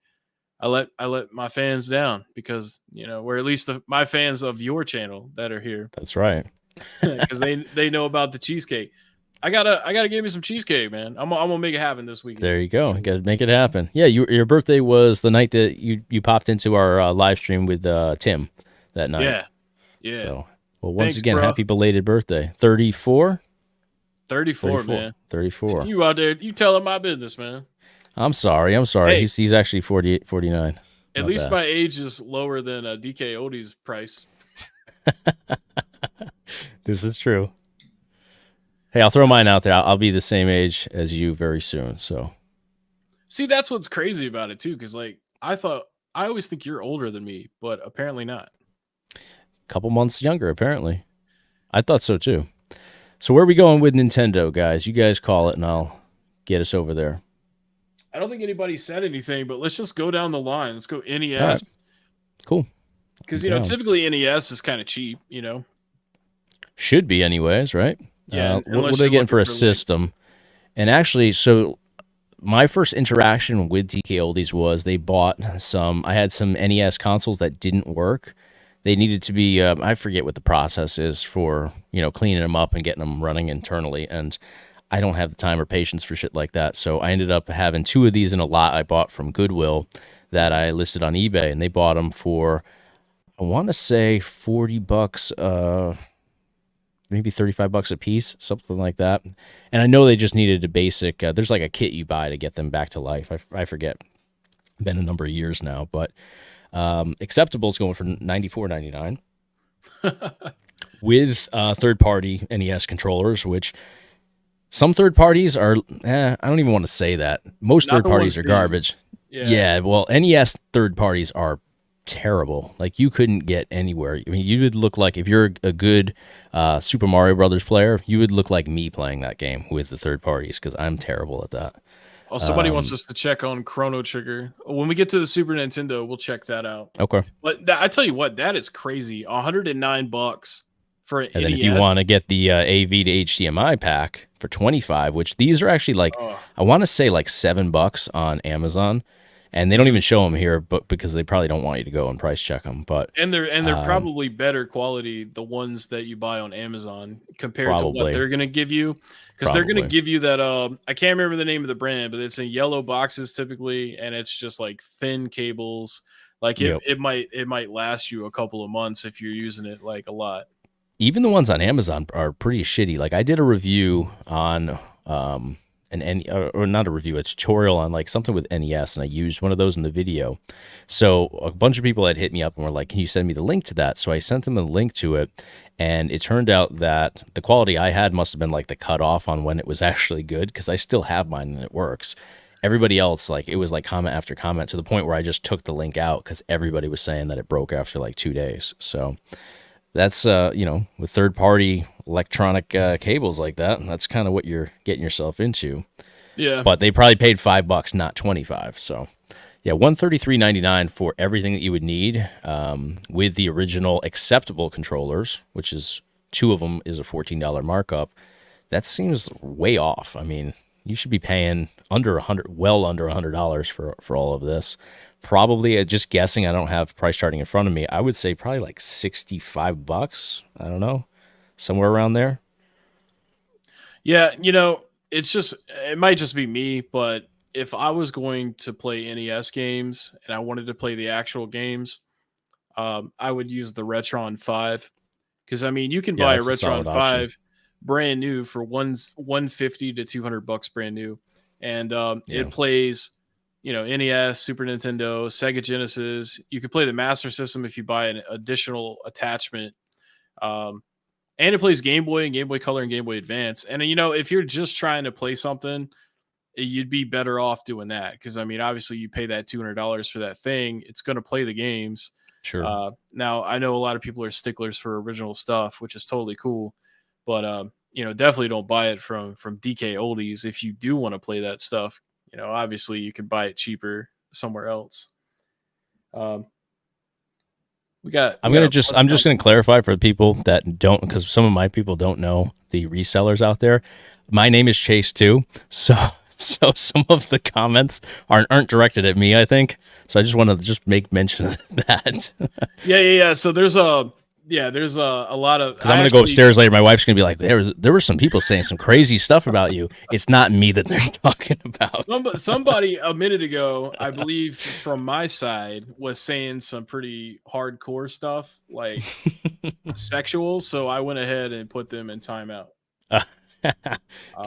I let my fans down because, you know, we're at least my fans of your channel that are here. That's right. Because they know about the cheesecake. I gotta give me some cheesecake, man. I'm gonna make it happen this weekend. There you go. You gotta make it happen. Yeah, your birthday was the night that you popped into our live stream with Tim that night. Yeah. So, well, once again, happy belated birthday. 34? 34, man. 34. You out there, you telling my business, man. I'm sorry. Hey, he's actually 48, 49. At least my age is lower than DKOldies price. This is true. Hey, I'll throw mine out there. I'll be the same age as you very soon. So, see, that's what's crazy about it too, because like I always think you're older than me, but apparently not. A couple months younger, apparently. I thought so too. So where are we going with Nintendo, guys? You guys call it, and I'll get us over there. I don't think anybody said anything, but let's just go down the line. Let's go NES. Right. Cool. Because typically NES is kind of cheap. Should be, anyways, right? Yeah. What are they getting for a system? And actually, so my first interaction with DKOldies was they bought some. I had some NES consoles that didn't work. They needed to be. I forget what the process is for cleaning them up and getting them running internally. And I don't have the time or patience for shit like that. So I ended up having 2 of these in a lot I bought from Goodwill that I listed on eBay, and they bought them for, I want to say $40. Maybe $35 a piece, something like that. And I know they just needed a basic, there's like a kit you buy to get them back to life. I forget. Been a number of years now, but Acceptable's going for $94.99 with third-party NES controllers, which some third parties are, I don't even want to say that. Most third parties are garbage. Yeah. Yeah, well, NES third parties are terrible. Like you couldn't get anywhere. I mean, you would look like if you're a good Super Mario Brothers player, you would look like me playing that game with the third parties because I'm terrible at that. Oh, somebody wants us to check on Chrono Trigger. When we get to the Super Nintendo, we'll check that out. Okay. But I tell you what, that is crazy. $109 for an And then if you NES. want to get the AV to HDMI pack for 25, which these are actually like Oh, I want to say like $7 on Amazon, and they don't even show them here, but because they probably don't want you to go and price check them. But and they're probably better quality, the ones that you buy on Amazon compared to what probably, they're gonna give you. Because they're gonna probably, give you that I can't remember the name of the brand, but it's in yellow boxes typically, and it's just like thin cables. Like it, yep. it might last you a couple of months if you're using it like a lot. Even the ones on Amazon are pretty shitty. Like I did a review on or not a review, a tutorial on like something with NES, and I used one of those in the video. So a bunch of people had hit me up and were like, "Can you send me the link to that?" So I sent them a link to it, and it turned out that the quality I had must have been like the cutoff on when it was actually good because I still have mine and it works. Everybody else, like it was like comment after comment to the point where I just took the link out because everybody was saying that it broke after like 2 days. So that's with third party electronic cables like that, that's kind of what you're getting yourself into. Yeah. But they probably paid $5, not 25. So yeah, 133.99 for everything that you would need, with the original acceptable controllers, which is two of them is a $14 markup. That seems way off. I mean, you should be paying under well under $100 for all of this. Probably, just guessing, I don't have price charting in front of me. I would say probably like $65. I don't know, somewhere around there. Yeah, it might just be me, but if I was going to play NES games and I wanted to play the actual games, I would use the Retron 5 because I mean you can Yeah, buy a that's a solid Retron option. 5 brand new for 150 to $200 brand new, and Yeah, it plays NES, Super Nintendo, Sega Genesis. You could play the Master System if you buy an additional attachment. Um, and it plays Game Boy and Game Boy Color and Game Boy Advance. And if you're just trying to play something, you'd be better off doing that because I mean, obviously, you pay that $200 for that thing, it's going to play the games. sure. Now, I know a lot of people are sticklers for original stuff, which is totally cool, but definitely don't buy it from DKOldies if you do want to play that stuff. Obviously, you could buy it cheaper somewhere else. Um, we got a bunch I'm just on. gonna clarify for the people that don't, because some of my people don't know the resellers out there. My name is Chase too, so so some of the comments aren't directed at me, I think. So I just want to just make mention of that. Yeah. So there's a lot of. Because I'm gonna go upstairs later. My wife's gonna be like, there were some people saying some crazy stuff about you. It's not me that they're talking about. Somebody a minute ago, I believe, from my side, was saying some pretty hardcore stuff, like sexual. So I went ahead and put them in timeout. Give him a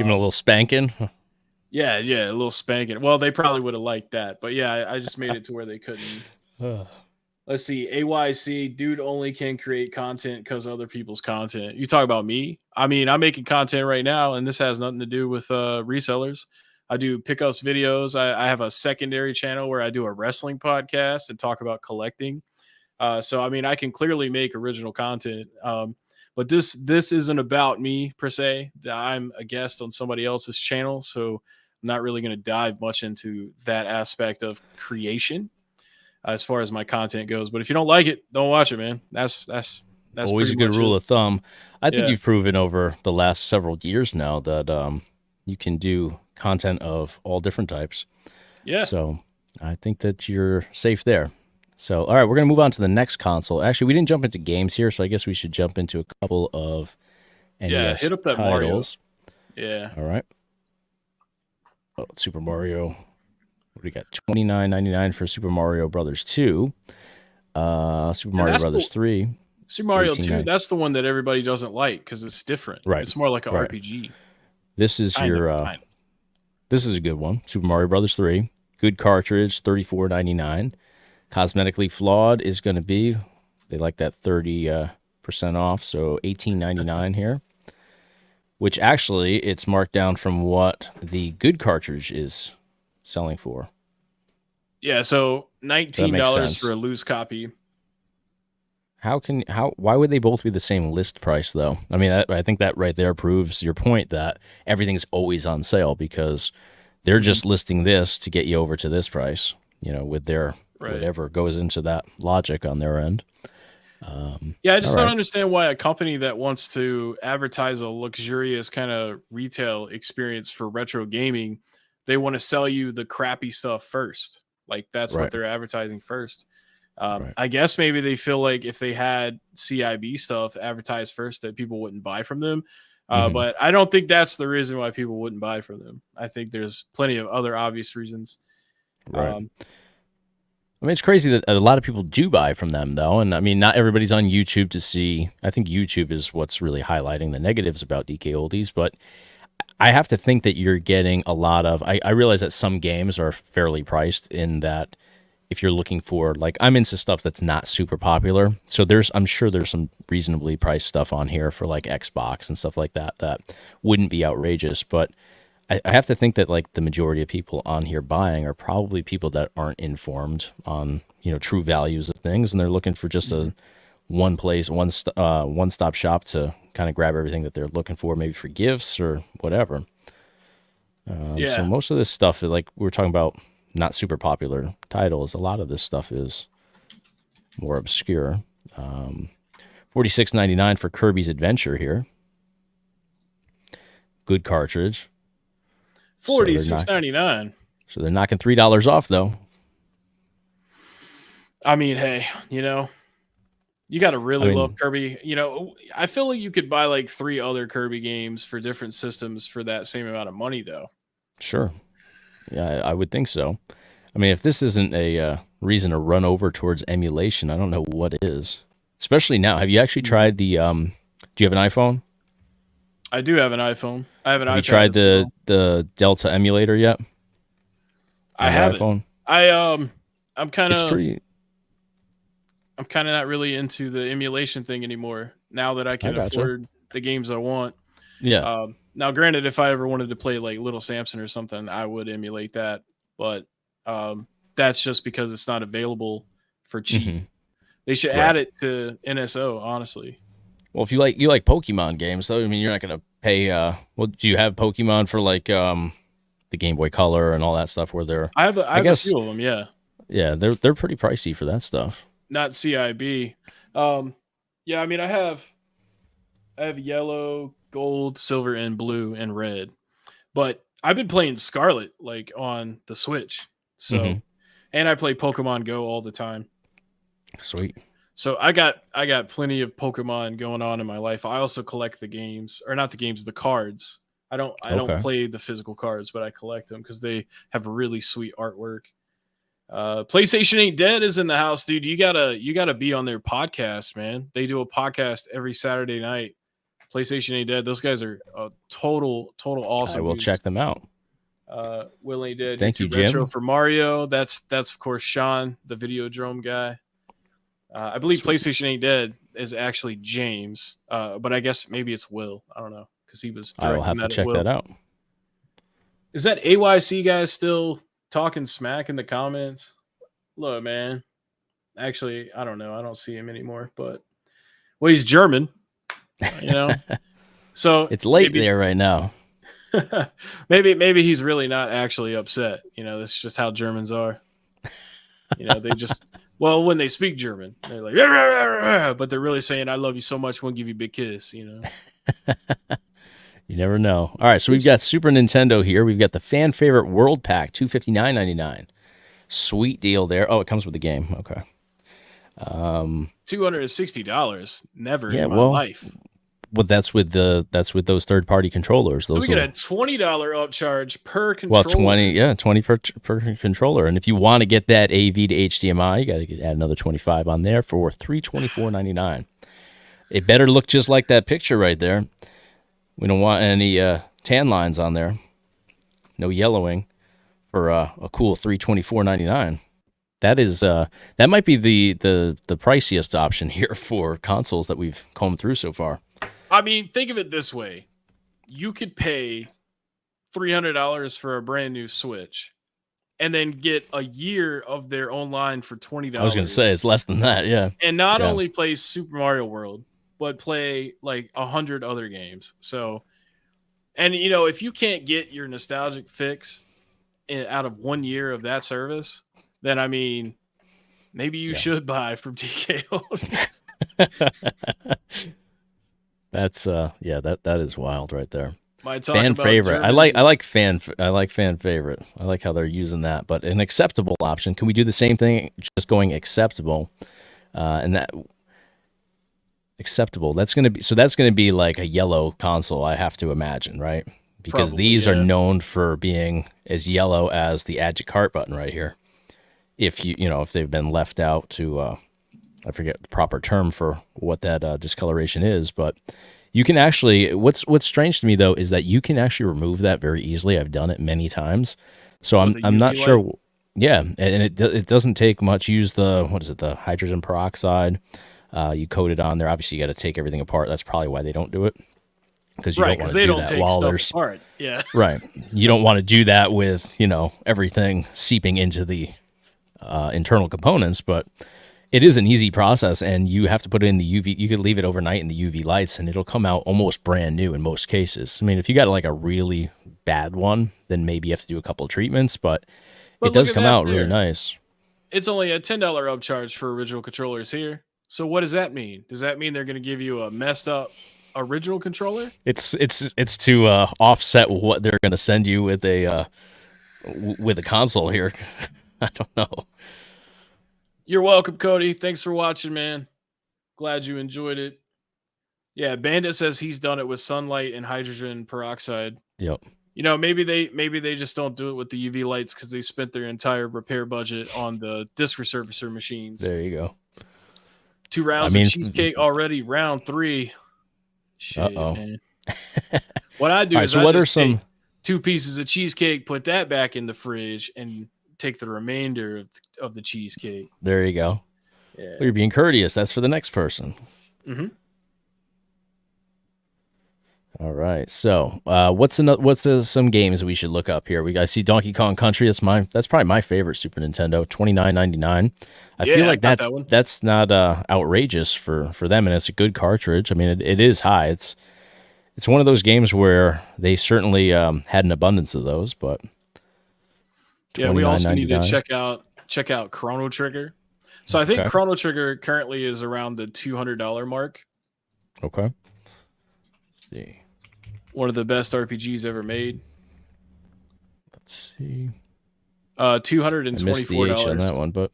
Um, little spanking. yeah, a little spanking. Well, they probably would have liked that, but yeah, I just made it to where they couldn't. Let's see, AYC, dude only can create content because other people's content. You talk about me? I mean, I'm making content right now, and this has nothing to do with resellers. I do pickups videos. I have a secondary channel where I do a wrestling podcast and talk about collecting. So I mean, I can clearly make original content. But this isn't about me per se. I'm a guest on somebody else's channel, so I'm not really going to dive much into that aspect of creation as far as my content goes. But if you don't like it, don't watch it, man. That's Always pretty a good much it. rule of thumb. I think Yeah, you've proven over the last several years now that you can do content of all different types. yeah, So I think that you're safe there. So, all right, we're going to move on to the next console. Actually, we didn't jump into games here, so I guess we should jump into a couple of yeah. NES Hit up that Mario. titles. Yeah, All right. Oh, Super Mario. What do we got? $29.99 for Super Mario Brothers 2. Super and Mario that's the Brothers 3. Super Mario 2. 18.9. That's the one that everybody doesn't like because it's different. Right. It's more like an Right. RPG. This is Kind of, your kind of. this is a good one. Super Mario Brothers 3. Good cartridge, $34.99. Cosmetically flawed is going to be, they like that 30% off, so $18.99 here. Which actually it's marked down from what the good cartridge is selling for. Yeah, so So that makes $19 for sense. a loose copy. Why would they both be the same list price though? I mean, I think that right there proves your point that everything's always on sale because they're Mhm. just listing this to get you over to this price, with their Right. whatever goes into that logic on their end. Yeah, I All just don't right. understand why a company that wants to advertise a luxurious kind of retail experience for retro gaming, they want to sell you the crappy stuff first. Like that's what Right. they're advertising first. Right. I guess maybe they feel like if they had CIB stuff advertised first, that people wouldn't buy from them. Hmm. But I don't think that's the reason why people wouldn't buy from them. I think there's plenty of other obvious reasons. Right. Um, I mean, it's crazy that a lot of people do buy from them, though. And I mean, not everybody's on YouTube to see. I think YouTube is what's really highlighting the negatives about DKOldies. But I have to think that you're getting a lot of. I realize that some games are fairly priced in that if you're looking for, like, I'm into stuff that's not super popular. So I'm sure there's some reasonably priced stuff on here for like Xbox and stuff like that that wouldn't be outrageous. But I have to think that like the majority of people on here buying are probably people that aren't informed on true values of things, and they're looking for just a one place, one stop shop to kind of grab everything that they're looking for, maybe for gifts or whatever. So yeah, most of this stuff, like we were talking about, not super popular titles. A lot of this stuff is more obscure. 46.99 for Kirby's Adventure here. Good cartridge. So forty they're six not. ninety nine. So they're knocking $3 off though. I mean, hey, you got to I really love mean, Kirby. I feel like you could buy like three other Kirby games for different systems for that same amount of money, though. sure. Yeah, I would think so. I mean, if this isn't a reason to run over towards emulation, I don't know what is. Especially now. Have you actually Mhm. tried the? Do you have an iPhone? I do have an iPhone. I have an Have you iPad tried as well. the Delta emulator yet I on your haven't. iPhone? I I'm kind It's of pretty. I'm kind of not really into the emulation thing anymore. Now that I I can gotcha. afford the games I want. Yeah. Now, granted, if I ever wanted to play like Little Samson or something, I would emulate that. But that's just because it's not available for cheap. Hmm. They should Right. add it to NSO, honestly. Well, if you like Pokemon games, though, I mean, you're not gonna pay. Well, do you have Pokemon for like the Game Boy Color and all that stuff? Where they're, I I have a guess, few of them, yeah. yeah, they're pretty pricey for that stuff. Not CIB. Um, yeah, I mean, I have yellow, gold, silver, and blue and red. But I've been playing Scarlet like on the Switch. Hmm. So, and I play Pokemon Go all the time. Sweet. So I got plenty of Pokemon going on in my life. I also collect the games, or not the games, the cards. I don't Okay. play the physical cards, but I collect them because they have really sweet artwork. PlayStation Ain't Dead is in the house, dude. You gotta be on their podcast, man. They do a podcast every Saturday night. PlayStation Ain't Dead. Those guys are total I awesome will check dudes. them out. Will Ain't Dead, Thank you, YouTube Retro Jim. for Mario. That's of course Sean, the Videodrome guy. I believe Sweet. PlayStation Ain't Dead is actually James, but I guess maybe it's Will. I don't know because he was I will directing have to that at check that Will. out. Is that AYC guy still talking smack in the comments? Look, man. Actually, I don't know. I don't see him anymore, but well, he's German, you know. So It's late maybe there right now. maybe he's really not actually upset. That's just how Germans are. They just when they speak German, they're like, "Rah, rah, rah, rah," but they're really saying, "I love you so much, won't give you a big kiss." You never know. All right, so we've It's got Super Nintendo here. We've got the fan favorite World Pack, 259.99. Sweet deal there. Oh, it comes with the game. Okay. $260. Never Yeah, in my well, life. that's with those third party controllers. So we Those get a will $20 upcharge per well controller. 20, yeah, 20 per controller. And if you want to get that AV to HDMI, you got to add another 25 on there for 324.99. It better look just like that picture right there. We don't want any tan lines on there. No yellowing for a cool 324.99. That might be the priciest option here for consoles that we've combed through so far. I mean, think of it this way: you could pay $300 for a brand new Switch, and then get a year of their online for $20. I was gonna say it's less than that. Yeah, and not yeah. only play Super Mario World, but play like 100 other games. So, and you know, if you can't get your nostalgic fix out of 1 year of that service, then I mean, maybe you should buy from DKOldies. That's yeah, that is wild right there. My talk Fan about favorite. Germans I like fan favorite. I like how they're using that. But an acceptable option. Can we do the same thing? Just going acceptable, and that acceptable. That's gonna be like a yellow console. I have to imagine, right? Because Probably, these are yeah. known for being as yellow as the add to cart button right here. If if they've been left out to, I forget the proper term for what that discoloration is, but you can actually. What's strange to me though is that you can actually remove that very easily. I've done it many times, so With the I'm not UV sure. light. Yeah, and it doesn't take much. Use the what is it? The hydrogen peroxide. You coat it on there. Obviously, you got to take everything apart. That's probably why they don't do it, because you Right, don't want because to they do don't that take while stuff there's apart. Yeah. right. You don't want to do that with everything seeping into the internal components, but it is an easy process, and you have to put it in the UV. You could leave it overnight in the UV lights, and it'll come out almost brand new in most cases. I mean, if you got like a really bad one, then maybe you have to do a couple of treatments, but it But look does at come that out really there. nice. It's only a $10 upcharge for original controllers here. So what does that mean? Does that mean they're going to give you a messed up original controller? It's to offset what they're going to send you with a console here. I don't know. You're welcome, Cody. Thanks for watching, man. Glad you enjoyed it. Yeah, Bandit says he's done it with sunlight and hydrogen peroxide. Yep. You know, maybe they just don't do it with the UV lights because they spent their entire repair budget on the disc resurfacer machines. There you go. 2 I rounds of mean, cheesecake already. Round 3. uh Shit, oh. man. What I do All right. is So I what are just take some? 2 pieces of cheesecake, put that back in the fridge, and take the remainder of the cheesecake. There you go. Well, Yeah. you're being courteous. That's for the next person. Mm-hmm. All right. So, what's some games we should look up here? I see Donkey Kong Country. That's probably my favorite Super Nintendo. $29.99. I Yeah, feel I like got that one. that's not outrageous for them, and it's a good cartridge. I mean, it is high. It's one of those games where they certainly had an abundance of those, but Yeah, we also need to 29.99. check out Chrono Trigger. So I think Okay. Chrono Trigger currently is around the $200 mark. Okay. Let's see. One of the best RPGs ever made. Let's see. $224. I missed the H on that one, but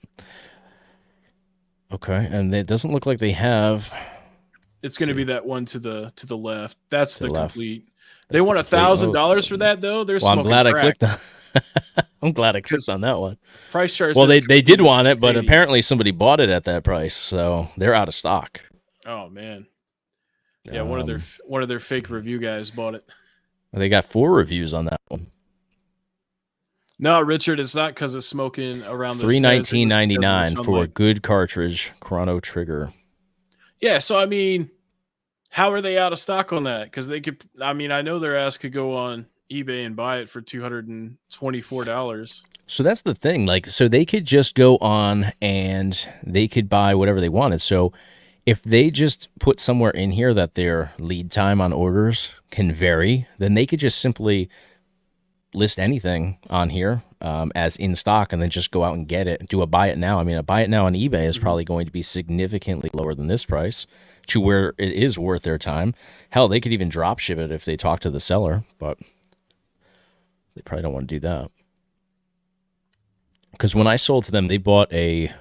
okay. And it doesn't look like they have. It's going to be that one to the left. That's To the the left. complete. That's They want the complete- $1,000 for that though. They're Well, I'm smoking glad I crack. clicked on. I'm glad I clicked Just- on that one. Price chart. Well, says they did complete is want it, but 680. apparently somebody bought it at that price, so they're out of stock. Oh man. Yeah, one of their fake review guys bought it. They got 4 reviews on that one. No, Richard, it's not because of smoking around the $319.99 for a sunlight. good cartridge, Chrono Trigger. Yeah, so I mean, how are they out of stock on that? Because they could. I mean, I know their ass could go on eBay and buy it for $224. So that's the thing. Like, so they could just go on and they could buy whatever they wanted. So if they just put somewhere in here that their lead time on orders can vary, then they could just simply list anything on here as in stock and then just go out and get it. Do a buy it now. I mean, a buy it now on eBay is probably going to be significantly lower than this price to where it is worth their time. Hell, they could even drop ship it if they talk to the seller, but they probably don't want to do that. Because when I sold to them, they bought a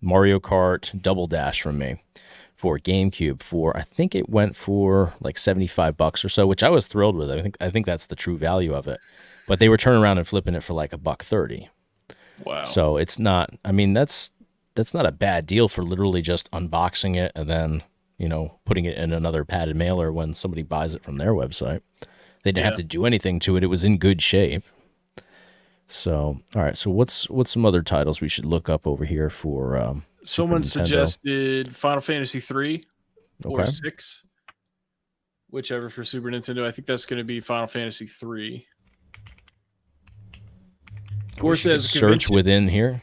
Mario Kart Double Dash from me for GameCube I think it went for like $75 or so, which I was thrilled with. I think that's the true value of it. But they were turning around and flipping it for like $130. Wow. So it's not. I mean, that's not a bad deal for literally just unboxing it and then putting it in another padded mailer when somebody buys it from their website. They didn't have to do anything to it. It was in good shape. So, all right. So what's some other titles we should look up over here for? Someone Super Nintendo? suggested Final Fantasy 3 or Okay. 6, whichever for Super Nintendo. I think that's going to be Final Fantasy 3. Gore says search within here.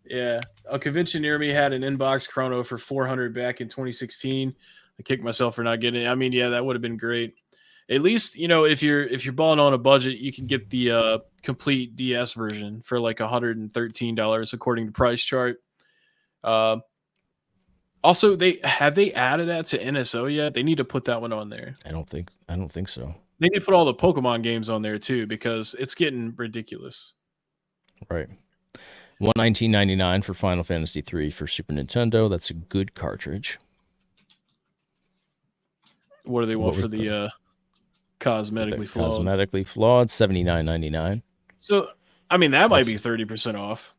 Yeah, a convention near me had an inbox chrono for $400 back in 2016. I kicked myself for not getting it. I mean, yeah, that would have been great. At least, you know, if you're balling on a budget, you can get the complete DS version for like $113 according to Price Chart. Also, they added that to NSO yet? They need to put that one on there. I don't think so. They need to put all the Pokemon games on there too, because it's getting ridiculous. Right. $119.99 for Final Fantasy III for Super Nintendo. That's a good cartridge. What do they want for the cosmetically flawed? Cosmetically flawed, $79.99. So, I mean, that might be 30% off.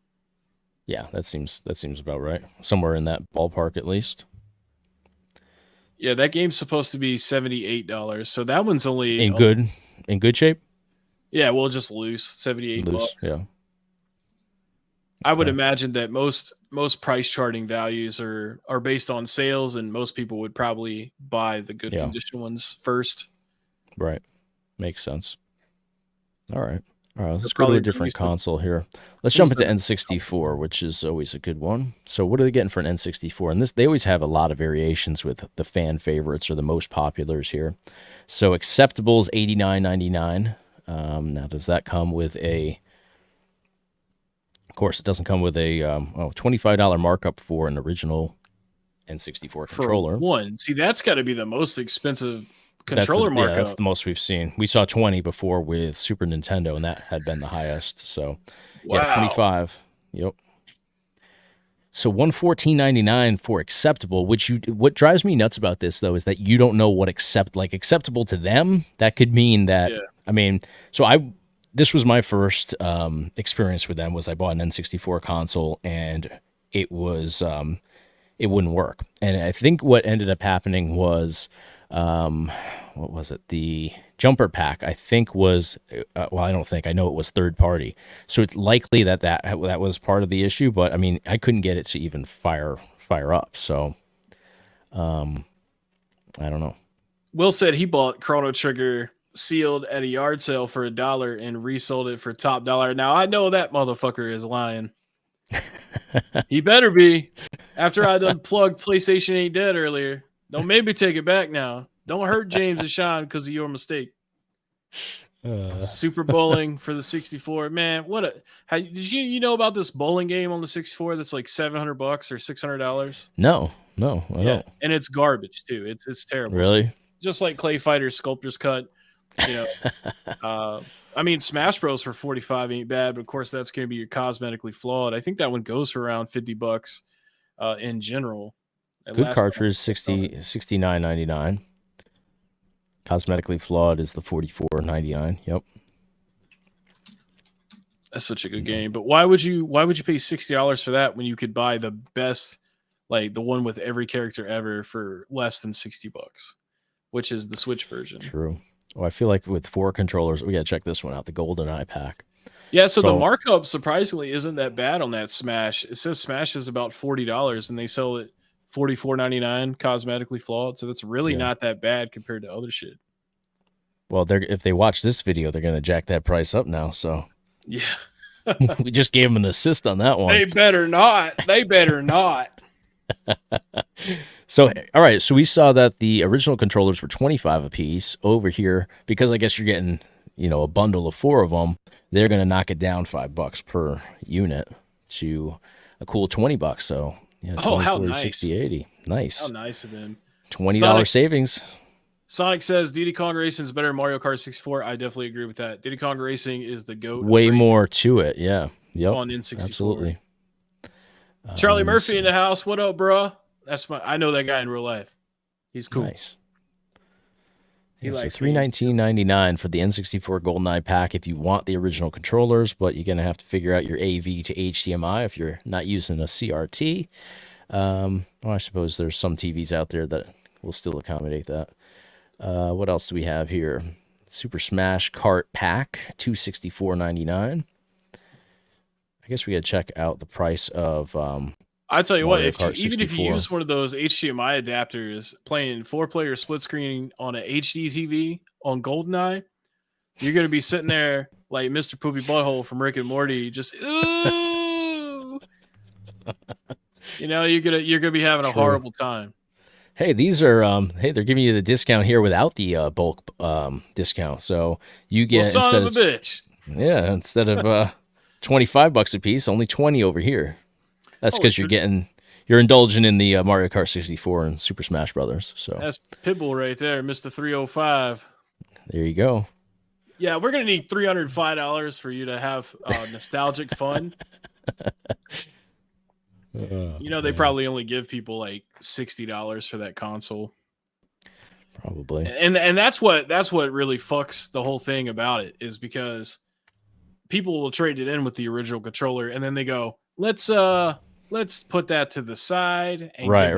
Yeah, that seems about right. Somewhere in that ballpark, at least. Yeah, that game's supposed to be $78. So that one's only in good shape. Yeah, well, just loose, $78. Yeah. I would imagine that most price charting values are based on sales, and most people would probably buy the good condition ones first. Right. Makes sense. All right. Let's go to a different console here. Let's jump into N64, which is always a good one. So what are they getting for an N64? And they always have a lot of variations with the fan favorites or the most populars here. So Acceptable's $89.99. Now, does that come with a... Of course, it doesn't come with a $25 markup for an original N64 controller. For one. See, that's got to be the most expensive controller markup. Yeah, that's the most we've seen. We saw 20 before with Super Nintendo, and that had been the highest. So, yeah, 25. Yep. So $114.99 for Acceptable, what drives me nuts about this, though, is that you don't know what acceptable to them. That could mean that, I mean, this was my first experience with them. Was I bought an N64 console, and it was it wouldn't work. And I think what ended up happening was, what was it? The jumper pack, I think, was I know it was third party. So it's likely that was part of the issue. But I mean, I couldn't get it to even fire up. So I don't know. Will said he bought Chrono Trigger sealed at a yard sale for $1 and resold it for top dollar. Now I know that motherfucker is lying. He better be. After I done plugged PlayStation Ain't Dead earlier, don't maybe take it back now. Don't hurt James and Sean because of your mistake. Super Bowling for the 64, man. Did you know about this bowling game on the 64 that's like $700 or $600? No, I don't. And it's garbage too. It's terrible. Really? Just like Clay Fighter Sculptor's Cut. You know, I mean, Smash Bros for 45 ain't bad, but of course that's going to be your cosmetically flawed. I think that one goes for around $50 in general. Good cartridge, $69.99. Cosmetically flawed is the $44.99. Yep. That's such a good game. But why would you pay $60 for that when you could buy the best, like the one with every character ever, for less than $60, which is the Switch version? True. Well, I feel like with 4 controllers, we got to check this one out, the GoldenEye pack. Yeah, so the markup surprisingly isn't that bad on that Smash. It says Smash is about $40, and they sell it $44.99 cosmetically flawed. So that's really not that bad compared to other shit. Well, if they watch this video, they're going to jack that price up now. So yeah, we just gave them an assist on that one. They better not. So, all right. So we saw that the original controllers were $25 a piece. Over here, because I guess you're getting, a bundle of 4 of them, they're going to knock it down $5 per unit to a cool $20. So, yeah, how nice. 60, 80. Nice. How nice of them. $20 savings. Sonic says Diddy Kong Racing is better than Mario Kart 64. I definitely agree with that. Diddy Kong Racing is the GOAT. Way more to it. Yeah. Yep. On N64. Absolutely. Charlie Murphy in the house. What up, bro? I know that guy in real life. He's cool. Nice. He likes $319.99 for the N64 GoldenEye pack if you want the original controllers, but you're going to have to figure out your AV to HDMI if you're not using a CRT. I suppose there's some TVs out there that will still accommodate that. What else do we have here? Super Smash Kart pack, $264.99. I guess we got to check out the price of I tell you what, even if you use one of those HDMI adapters playing 4-player split screen on an HD TV on GoldenEye, you're going to be sitting there like Mr. Poopy Butthole from Rick and Morty. Just ooh, you're gonna be having a True. horrible time. Hey, these are they're giving you the discount here without the bulk discount. So you Well, get son of a bitch. instead of $25 a piece, only 20 over here. That's because you're indulging in the Mario Kart 64 and Super Smash Brothers. So That's Pitbull right there, Mr. 305. there you go. Yeah, we're gonna need $305 for you to have nostalgic fun. They probably only give people like $60 for that console. Probably. And that's what really fucks the whole thing about it, is because people will trade it in with the original controller and then they go, let's put that to the side and Right.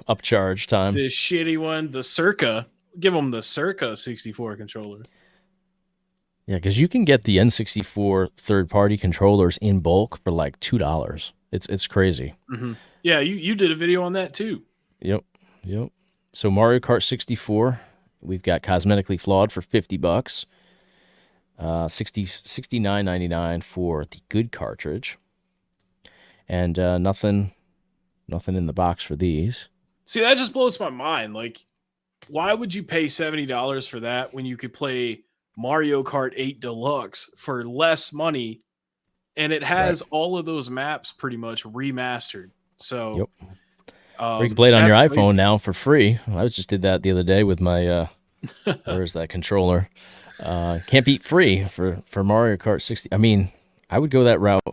Upcharge time. This shitty one, the Circa. Give them the Circa 64 controller. Yeah, because you can get the N64 third-party controllers in bulk for like $2. It's crazy. Mm-hmm. Yeah, you did a video on that too. Yep. So Mario Kart 64, we've got cosmetically flawed for $50, $69.99 for the good cartridge, and nothing in the box for these. See, that just blows my mind. Like, why would you pay $70 for that when you could play Mario Kart 8 Deluxe for less money? And it has all of those maps pretty much remastered. So, yep. Or you can play it on your iPhone now for free. I just did that the other day with my where's that controller? Can't beat free for Mario Kart 60. I mean, I would go that route.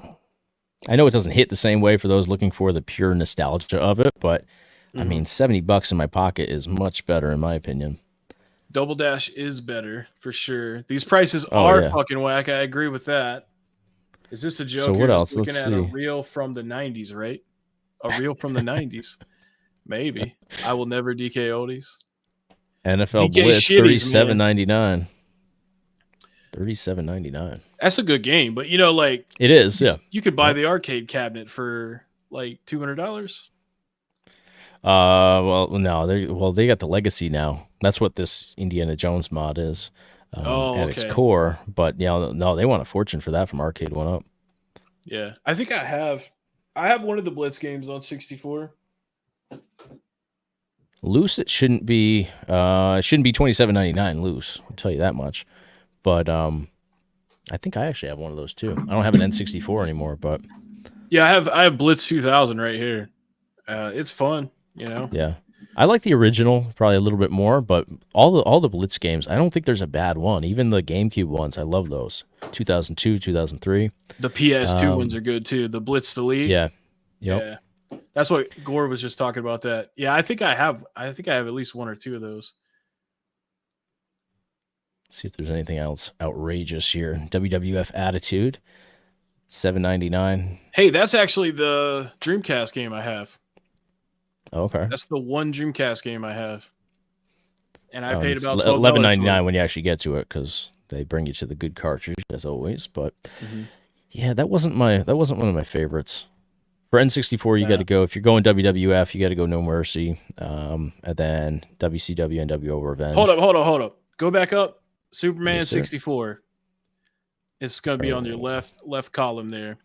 I know it doesn't hit the same way for those looking for the pure nostalgia of it, but I mean, $70 in my pocket is much better in my opinion. Double Dash is better for sure. These prices are fucking whack. I agree with that. Is this a joke? So what else? Looking at a reel from the 90s, right? A reel from the 90s. Maybe. I will never DK Oldies. NFL DK Blitz, $37.99. $37.99. That's a good game, but like it is, yeah. You could buy the arcade cabinet for like $200. Well, no, they got the Legacy now. That's what this Indiana Jones mod is. At its core, but no, they want a fortune for that from Arcade 1-Up. Yeah, I think I have one of the Blitz games on 64. Loose, it shouldn't be $27.99 loose. I'll tell you that much. But I think I actually have one of those too. I don't have an N64 anymore, but yeah, I have Blitz 2000 right here. It's fun, Yeah. I like the original probably a little bit more, but all the Blitz games, I don't think there's a bad one. Even the GameCube ones, I love those. 2002, 2003. The PS2 ones are good too. The Blitz Delete. Yeah. Yep. Yeah. That's what Gore was just talking about that. Yeah, I think I have at least one or two of those. Let's see if there's anything else outrageous here. WWF Attitude, $7.99. Hey, that's actually the Dreamcast game I have. Okay. That's the one Dreamcast game I have. And I paid about $11.99 when you actually get to it, because they bring you to the good cartridge as always. But yeah, that wasn't one of my favorites. For N64, you got to go, if you're going WWF, you got to go No Mercy, and then WCW NWO Revenge. Hold up. Go back up. Superman 64. It's gonna be on your left column there.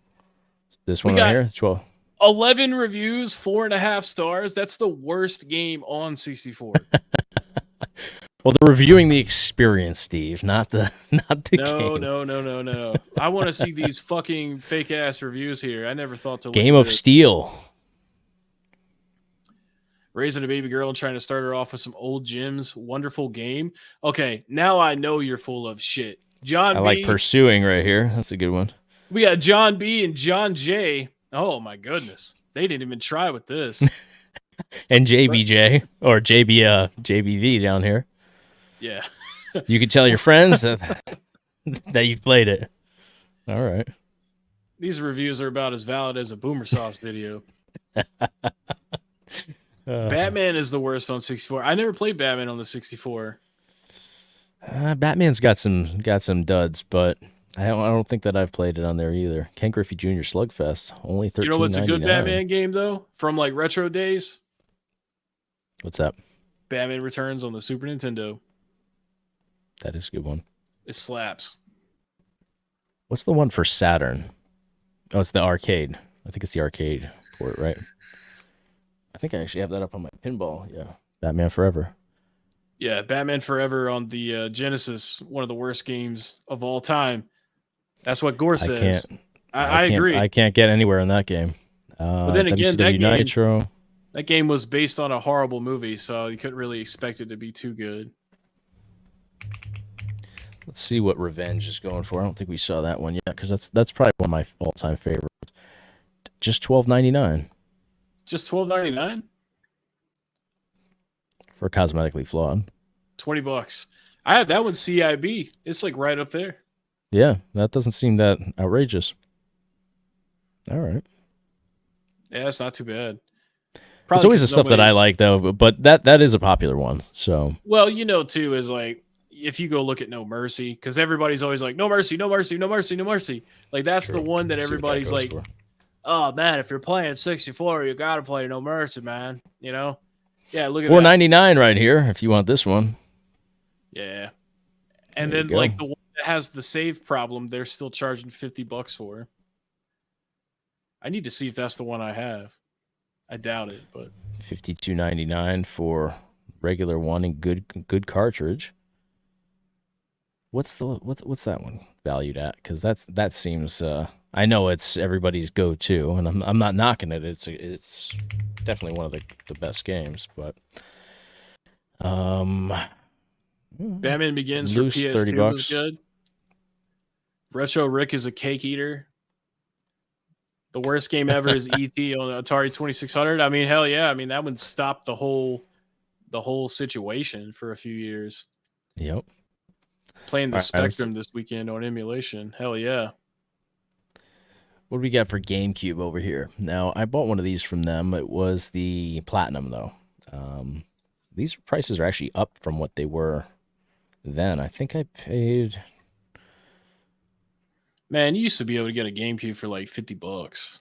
This one right here, 12. 11 reviews, 4.5 stars. That's the worst game on 64. Well, they're reviewing the experience, Steve, not the game. No. I want to see these fucking fake ass reviews here. I never thought to Game of Steel. Raising a baby girl and trying to start her off with some old gyms. Wonderful game. Okay, now I know you're full of shit. John B. I like Pursuing right here. That's a good one. We got John B and John J. Oh my goodness. They didn't even try with this. And JBJ or JBV down here. Yeah. You can tell your friends that you've played it. All right. These reviews are about as valid as a Boomer Sauce video. Batman is the worst on 64. I never played Batman on the 64. Batman's got some duds, but I don't think that I've played it on there either. Ken Griffey Jr. Slugfest, only $13.99. You know what's a good Batman game though? From like retro days? What's that? Batman Returns on the Super Nintendo. That is a good one. It slaps. What's the one for Saturn? Oh, it's the arcade. I think it's the arcade port, right? I think I actually have that up on my pinball. Yeah, Batman Forever. Yeah, Batman Forever on the Genesis, one of the worst games of all time. That's what Gore I can't. says. I agree. I can't get anywhere in that game. But then again, WCW Nitro. that game was based on a horrible movie, so you couldn't really expect it to be too good. Let's see what Revenge is going for. I don't think we saw that one yet because that's probably one of my all-time favorites. Just $12.99 Just $12.99, for cosmetically flawed. $20. I have that one CIB. It's like right up there. Yeah, that doesn't seem that outrageous. All right. Yeah, it's not too bad. It's always the stuff that I like though, but that is a popular one. So well, too, is like if you go look at No Mercy, because everybody's always like, No Mercy, No Mercy, No Mercy, No Mercy. Like that's True. the one that Let's see what everybody's that goes like, for. oh man, if you're playing 64, you gotta play No Mercy, man. Yeah, look at $4.99 right here if you want this one. Yeah. And There then you go. like the one that has the save problem, they're still charging $50 for. I need to see if that's the one I have. I doubt it, but $52.99 for regular one and good cartridge. What's that one valued at? Because that seems I know it's everybody's go-to, and I'm not knocking it. It's definitely one of the best games, but Batman Begins for loose PS2 was $30. good. Retro Rick is a cake eater. The worst game ever is E.T. on the Atari 2600. I mean, hell yeah. I mean, that one stopped the whole situation for a few years. Yep. Playing the All right, Spectrum this weekend on emulation. Hell yeah. what do we got for GameCube over here? Now, I bought one of these from them. It was the Platinum, though. These prices are actually up from what they were then. I think I paid... Man, you used to be able to get a GameCube for like $50.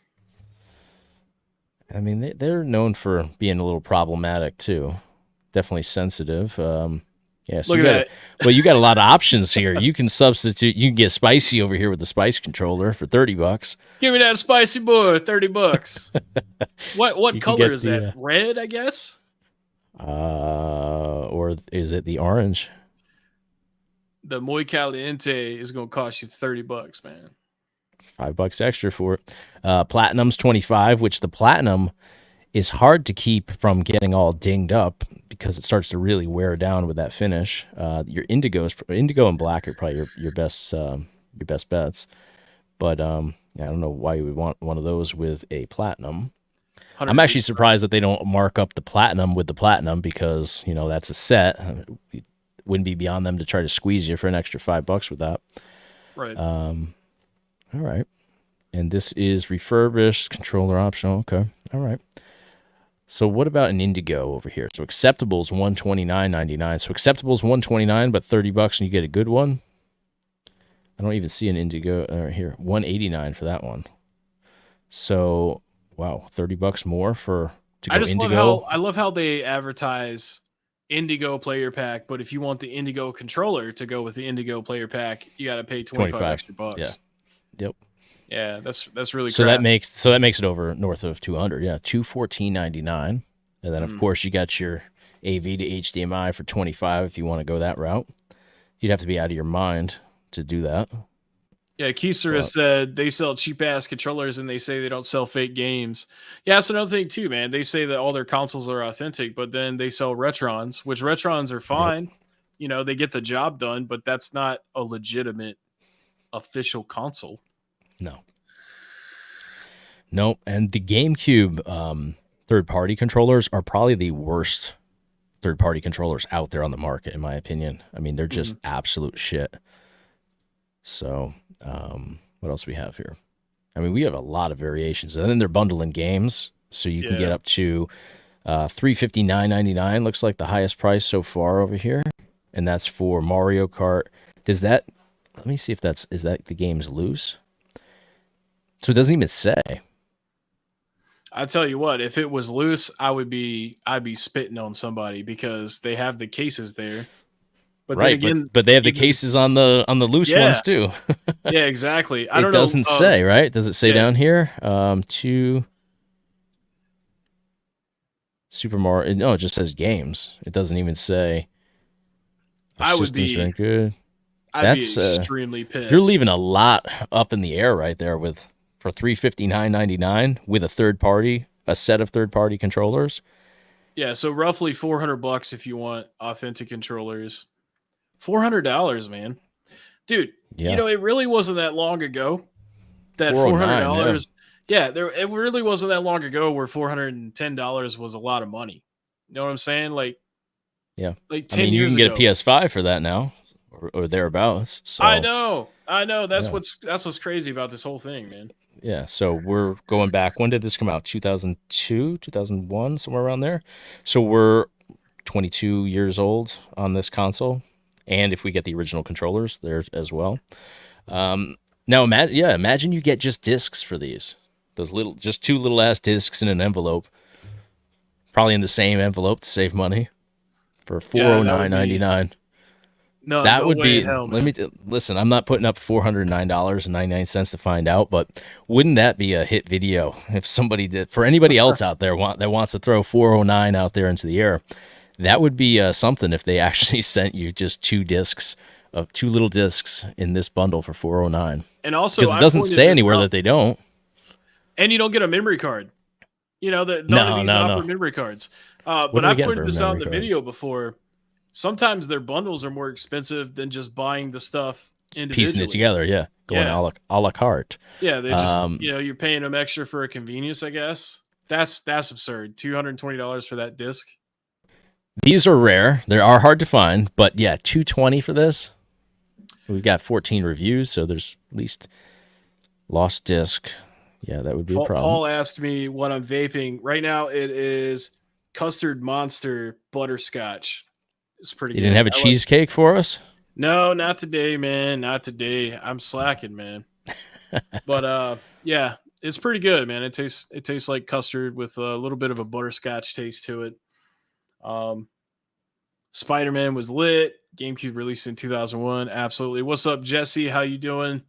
I mean, they're known for being a little problematic, too. Definitely sensitive. Yeah, so Look at that. You got a lot of options here. You can substitute. You can get spicy over here with the spice controller for $30. Give me that spicy boy, $30. What color is that? The, Red, I guess. Or is it the orange? The Muy Caliente is gonna cost you $30, man. $5 extra for it. Platinum's 25, which the platinum is hard to keep from getting all dinged up because it starts to really wear down with that finish. Your indigo and black are probably your best bets. But yeah, I don't know why you would want one of those with a platinum. I'm actually surprised that they don't mark up the platinum with the platinum because that's a set. It wouldn't be beyond them to try to squeeze you for an extra $5 with that. Right. All right. And this is refurbished, controller optional. Okay. All right. So what about an Indigo over here? So acceptable is $129.99. So acceptable is $129, but $30 and you get a good one. I don't even see an Indigo here. $189 for that one. So wow, $30 more to go Indigo. I love how they advertise Indigo player pack, but if you want the Indigo controller to go with the Indigo player pack, you got to pay 25 extra bucks. Yeah. Yep. Yeah, that's really so crap. that makes it over north of 200. Yeah, $214.99, and then of course you got your AV to HDMI for 25 if you want to go that route. You'd have to be out of your mind to do that. Yeah, Kisara said they sell cheap ass controllers and they say they don't sell fake games. Yeah, that's another thing too, man. They say that all their consoles are authentic, but then they sell Retrons, which Retrons are fine. Yep. They get the job done, but that's not a legitimate official console. No, and the GameCube third-party controllers are probably the worst third-party controllers out there on the market, in my opinion. I mean, they're just absolute shit. So, what else we have here? I mean, we have a lot of variations, and then they're bundling games, so you can get up to $359.99. Looks like the highest price so far over here, and that's for Mario Kart. Let me see if is that the game's loose. So it doesn't even say. I tell you what, if it was loose, I'd be spitting on somebody because they have the cases there. But then Right, again, but they have the even cases on the loose yeah, ones too. yeah, exactly. I It don't know. doesn't say, right? Does it say Yeah, down here? To Super Mario. No, it just says games. It doesn't even say our I would systems are be, in good. I'd be That's extremely you're pissed. leaving a lot up in the air right there with for $359.99 with a set of third party controllers. Yeah, so roughly $400 if you want authentic controllers. $400, man, dude. Yeah, It really wasn't that long ago that 409. Yeah, $400. Yeah, it really wasn't that long ago where $410 was a lot of money. You know what I'm saying? yeah. Like I 10 mean, you can years get a ago. PS5 for that now, or thereabouts. I So know. I know. That's yeah. what's crazy about this whole thing, man. Yeah, so we're going back. When did this come out? 2002, 2001, somewhere around there. So we're 22 years old on this console, and if we get the original controllers there as well. Now imagine you get just discs for those little, just two little ass discs in an envelope, probably in the same envelope to save money for Yeah, that would be 409.99. no, That no would way in be. hell, Let man. me listen. I'm not putting up $409.99 to find out, but wouldn't that be a hit video if somebody did? For anybody else out there that wants to throw 409 out there into the air, that would be something if they actually sent you just two little discs in this bundle for 409. And also, Because it I doesn't pointed say this anywhere out, that they don't. and you don't get a memory card. That none of No, these no, offer no. memory cards. What But are we I getting pointed for a this out in memory the card? video before. Sometimes their bundles are more expensive than just buying the stuff Piecing it individually. together, yeah, going Yeah, a la carte. yeah. They just Um, you're paying them extra for a convenience, I guess. That's absurd. $220 for that disc. these are rare. They are hard to find, but yeah, 220 for this. We've got 14 reviews, so there's at least lost disc. Yeah, that would be a problem. Paul asked me what I'm vaping right now. It is Custard Monster Butterscotch. It's pretty You didn't good. have a I like. cheesecake for us? No, not today, man. Not today. I'm slacking, man. But yeah, it's pretty good, man. It tastes like custard with a little bit of a butterscotch taste to it. Um, Spider-Man was lit. GameCube released in 2001. Absolutely. What's up, Jesse? How you doing?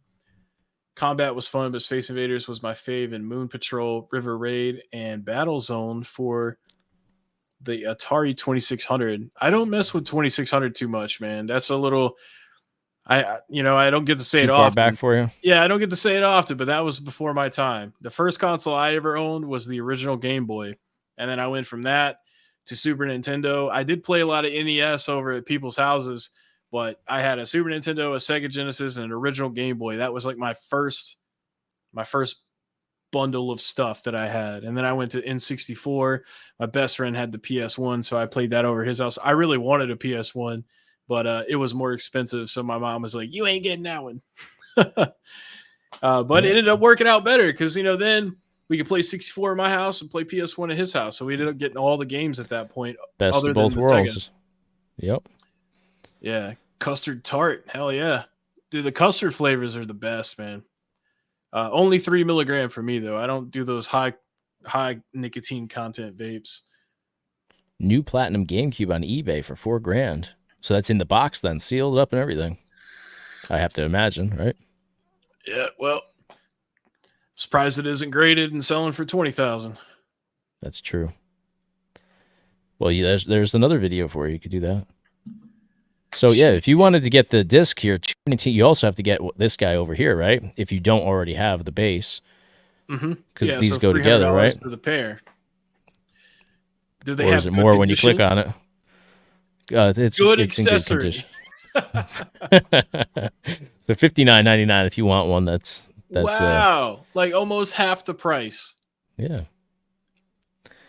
Combat was fun, but Space Invaders was my fave, and Moon Patrol, River Raid, and Battlezone for the Atari 2600. I don't mess with 2600 too much, man. That's a little. I don't get to say Too it far back often. for you? Yeah, I don't get to say it often, but that was before my time. The first console I ever owned was the original Game Boy, and then I went from that to Super Nintendo. I did play a lot of NES over at people's houses, but I had a Super Nintendo, a Sega Genesis, and an original Game Boy. That was like my first bundle of stuff that I had. And then I went to N64. My best friend had the PS1, so I played that over his house. I really wanted a PS1, but it was more expensive. So my mom was like, "You ain't getting that one." But it Yeah. ended up working out better because then we could play 64 in my house and play PS1 at his house. So we ended up getting all the games at that point, Best other of than both the Sega. worlds. Yep. Yeah, custard tart, hell yeah, dude. The custard flavors are the best, man. Only 3 milligram for me though. I don't do those high nicotine content vapes. New platinum GameCube on eBay for $4,000. So that's in the box then, sealed up and everything. I have to imagine, right? Yeah, well, surprised it isn't graded and selling for 20,000. That's true. Well, yeah, there's another video for you. You could do that. So yeah, if you wanted to get the disc here, you also have to get this guy over here, right? If you don't already have the base, Mm-hmm. because Yeah, these so go $300 together, right? for the pair. Do they Or is have it good more when you condition? click on it? Good It's in good condition. accessory. So $59.99 if you want one. That's Wow, like almost half the price. yeah.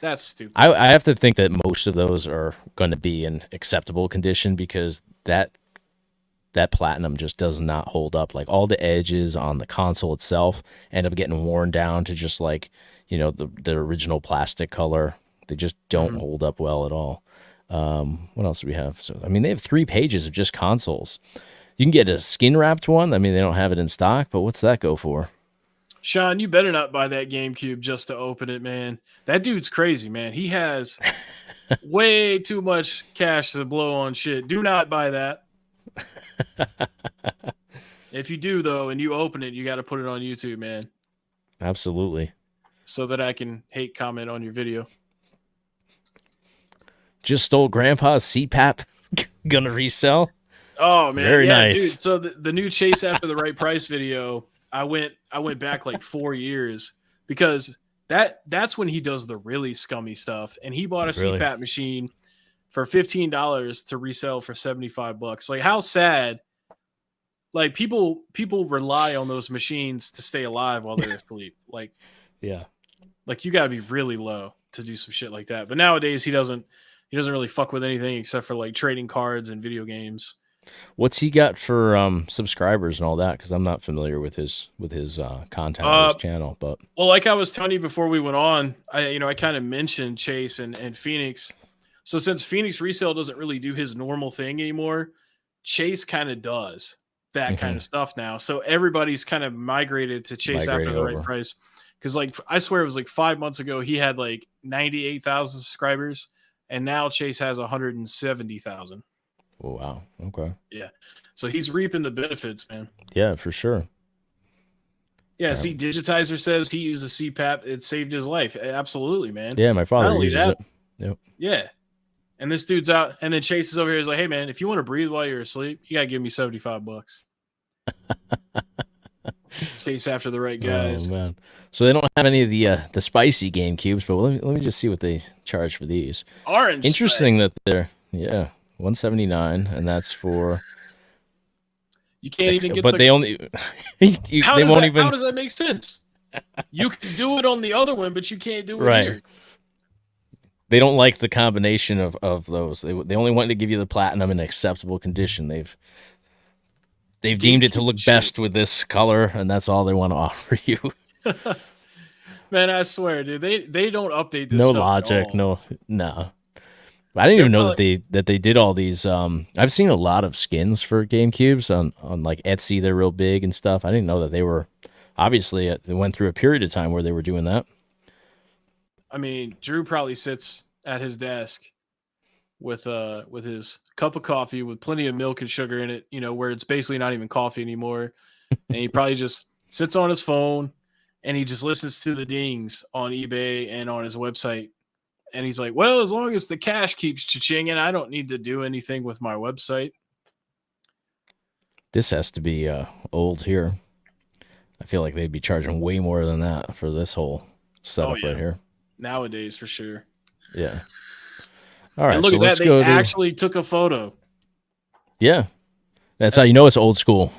That's stupid. I have to think that most of those are going to be in acceptable condition because that platinum just does not hold up. Like all the edges on the console itself end up getting worn down to just like the original plastic color. They just don't Mhm. hold up well at all. What else do we have? So I mean, they have 3 pages of just consoles. You can get a skin wrapped one. I mean, they don't have it in stock, but what's that go for? Sean, you better not buy that GameCube just to open it, man. That dude's crazy, man. He has way too much cash to blow on shit. Do not buy that. If you do though, and you open it, you got to put it on YouTube, man, Absolutely. so that I can hate comment on your video. Just stole Grandpa's CPAP. Gonna resell. Oh man, Very yeah, nice. dude. So the new Chase After the Right Price video, I went back like 4 years because that's when he does the really scummy stuff. And he bought a Really? CPAP machine for $15 to resell for $75. Like, how sad. Like, people rely on those machines to stay alive while they're asleep. Yeah. Like you got to be really low to do some shit like that. But nowadays he doesn't really fuck with anything except for like trading cards and video games. What's he got for subscribers and all that? Because I'm not familiar with his content on his channel. But Well, like I was telling you before we went on, I kind of mentioned Chase and Phoenix. So since Phoenix Resale doesn't really do his normal thing anymore, Chase kind of does that kind of stuff now. So everybody's kind of migrated to Chase After the Right Price. Because like I swear it was like 5 months ago he had like 98,000 subscribers, and now Chase has 170,000. Oh, wow. Okay. Yeah. So he's reaping the benefits, man. Yeah, for sure. Yeah, see, Digitizer says he used a CPAP. It saved his life. Absolutely, man. Yeah, my father uses it. Yep. Yeah. And this dude's out, and then Chase is over here. He's like, hey, man, if you want to breathe while you're asleep, you got to give me $75. Chase After the Right Guys. Oh, man. So they don't have any of the spicy GameCubes, but let me just see what they charge for these. Orange. Interesting stripes. that they're, yeah, $179, and that's for... You can't even get but they only... How they does won't that, even... How does that make sense? You can do it on the other one, but you can't do it Right. here. They don't like the combination of those. They only want to give you the platinum in acceptable condition. They've deemed it to look best with this color, and that's all they want to offer you. Man, I swear, dude, they don't update this. No stuff logic, at all. no. I didn't even know that they did all these. I've seen a lot of skins for GameCubes on like Etsy. They're real big and stuff. I didn't know that they were. Obviously, they went through a period of time where they were doing that. I mean, Drew probably sits at his desk with his cup of coffee with plenty of milk and sugar in it, where it's basically not even coffee anymore. And he probably just sits on his phone and he just listens to the dings on eBay and on his website. And he's like, well, as long as the cash keeps cha-chinging, I don't need to do anything with my website. This has to be old here. I feel like they'd be charging way more than that for this whole setup right here. Nowadays, for sure. Yeah. All right. And look so at let's that. go They actually took a photo. Yeah. That's how you know it's old school.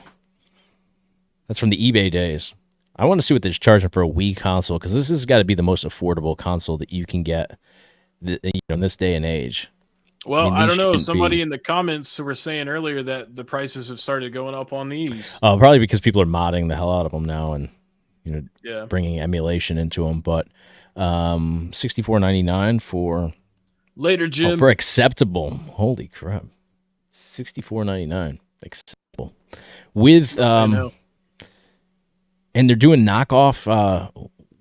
That's from the eBay days. I want to see what they're charging for a Wii console, because this has got to be the most affordable console that you can get in this day and age. Well, I don't know. Somebody in the comments were saying earlier that the prices have started going up on these. Oh, probably because people are modding the hell out of them now and bringing emulation into them. But $64.99 for later, Jim. For acceptable. Holy crap! $64.99 acceptable with and they're doing knockoff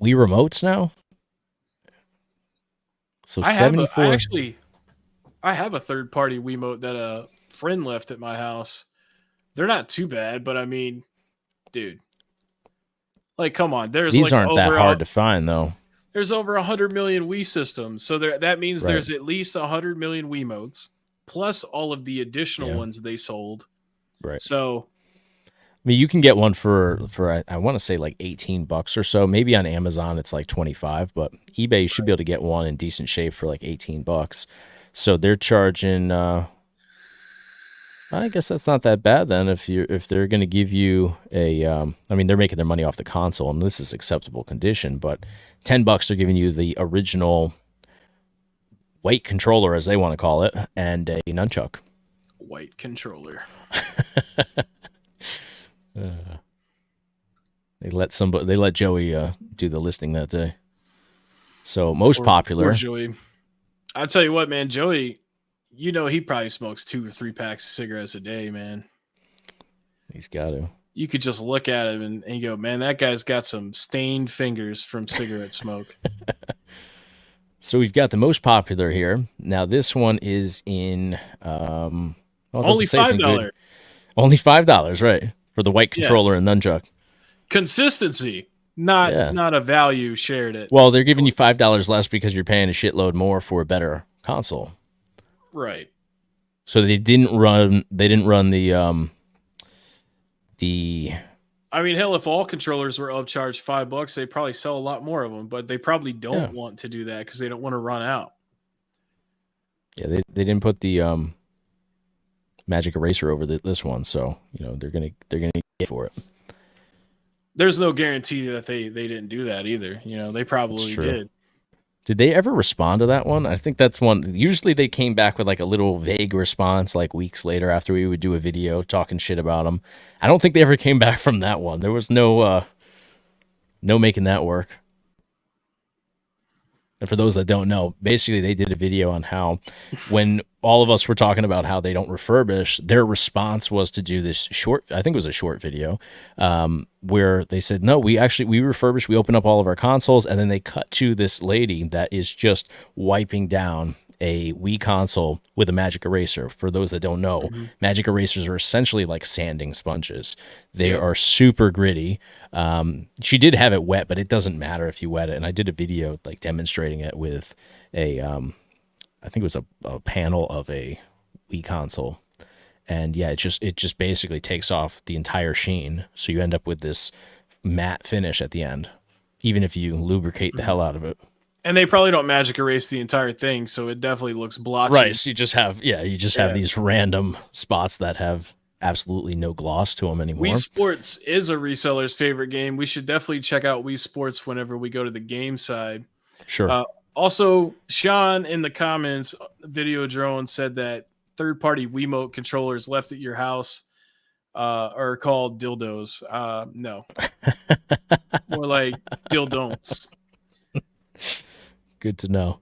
Wii remotes now. So I 74. I have a third-party Wiimote that a friend left at my house. They're not too bad, but I mean, dude, like, come on. These aren't that hard to find, though. There's over 100 million Wii systems, so that means there's at least 100 million Wiimotes, plus all of the additional ones they sold. Right. So, I mean, you can get one for I want to say like $18 or so. Maybe on Amazon it's like 25, but eBay you should be able to get one in decent shape for like $18. So they're charging. I guess that's not that bad then. If they're going to give you a, I mean, they're making their money off the console, and this is acceptable condition. But $10 they're giving you the original white controller, as they want to call it, and a nunchuck. White controller. They let Joey do the listing that day. So most popular. Poor Joey. I'll tell you what, man, Joey, he probably smokes 2 or 3 packs of cigarettes a day, man. He's got to. You could just look at him and you go, man, that guy's got some stained fingers from cigarette smoke. So we've got the most popular here. Now this one is in only $5. Only $5, right? For the white Yeah, controller and nunchuck. consistency, not Yeah. not a value shared at Well, they're giving you choice. $5 less because you're paying a shitload more for a better console. Right. So they didn't run the I mean, hell, if all controllers were upcharged $5, they probably sell a lot more of them. But they probably yeah. don't want to do that because they don't want to run out. Yeah, they didn't put the magic eraser over this one, so they're gonna get for it. There's no guarantee that they didn't do that either. They That's probably true. did. Did they ever respond to that one? I think that's one. Usually they came back with like a little vague response, like weeks later after we would do a video talking shit about them. I don't think they ever came back from that one. There was no making that work. And for those that don't know, basically they did a video on how when all of us were talking about how they don't refurbish, their response was to do this short, I think it was a short video, where they said, no, we refurbish, we open up all of our consoles, and then they cut to this lady that is just wiping down a Wii console with a magic eraser. For those that don't know, Hmm. magic erasers are essentially like sanding sponges. They Yep. are super gritty. She did have it wet, but it doesn't matter if you wet it. And I did a video like demonstrating it with I think it was a panel of a Wii console. And yeah, it just basically takes off the entire sheen. So you end up with this matte finish at the end, even if you lubricate the Hmm. hell out of it. And they probably don't magic erase the entire thing, so it definitely looks Right. blotchy. So you just have Yeah. these random spots that have absolutely no gloss to them Wii anymore. Sports is a reseller's favorite game. We should definitely check out Wii Sports whenever we go to the game side. Sure. Uh, Also, Sean in the comments, Video Drone said that third-party Wiimote controllers left at your house are called dildos. No, more like dildon'ts. Good to know.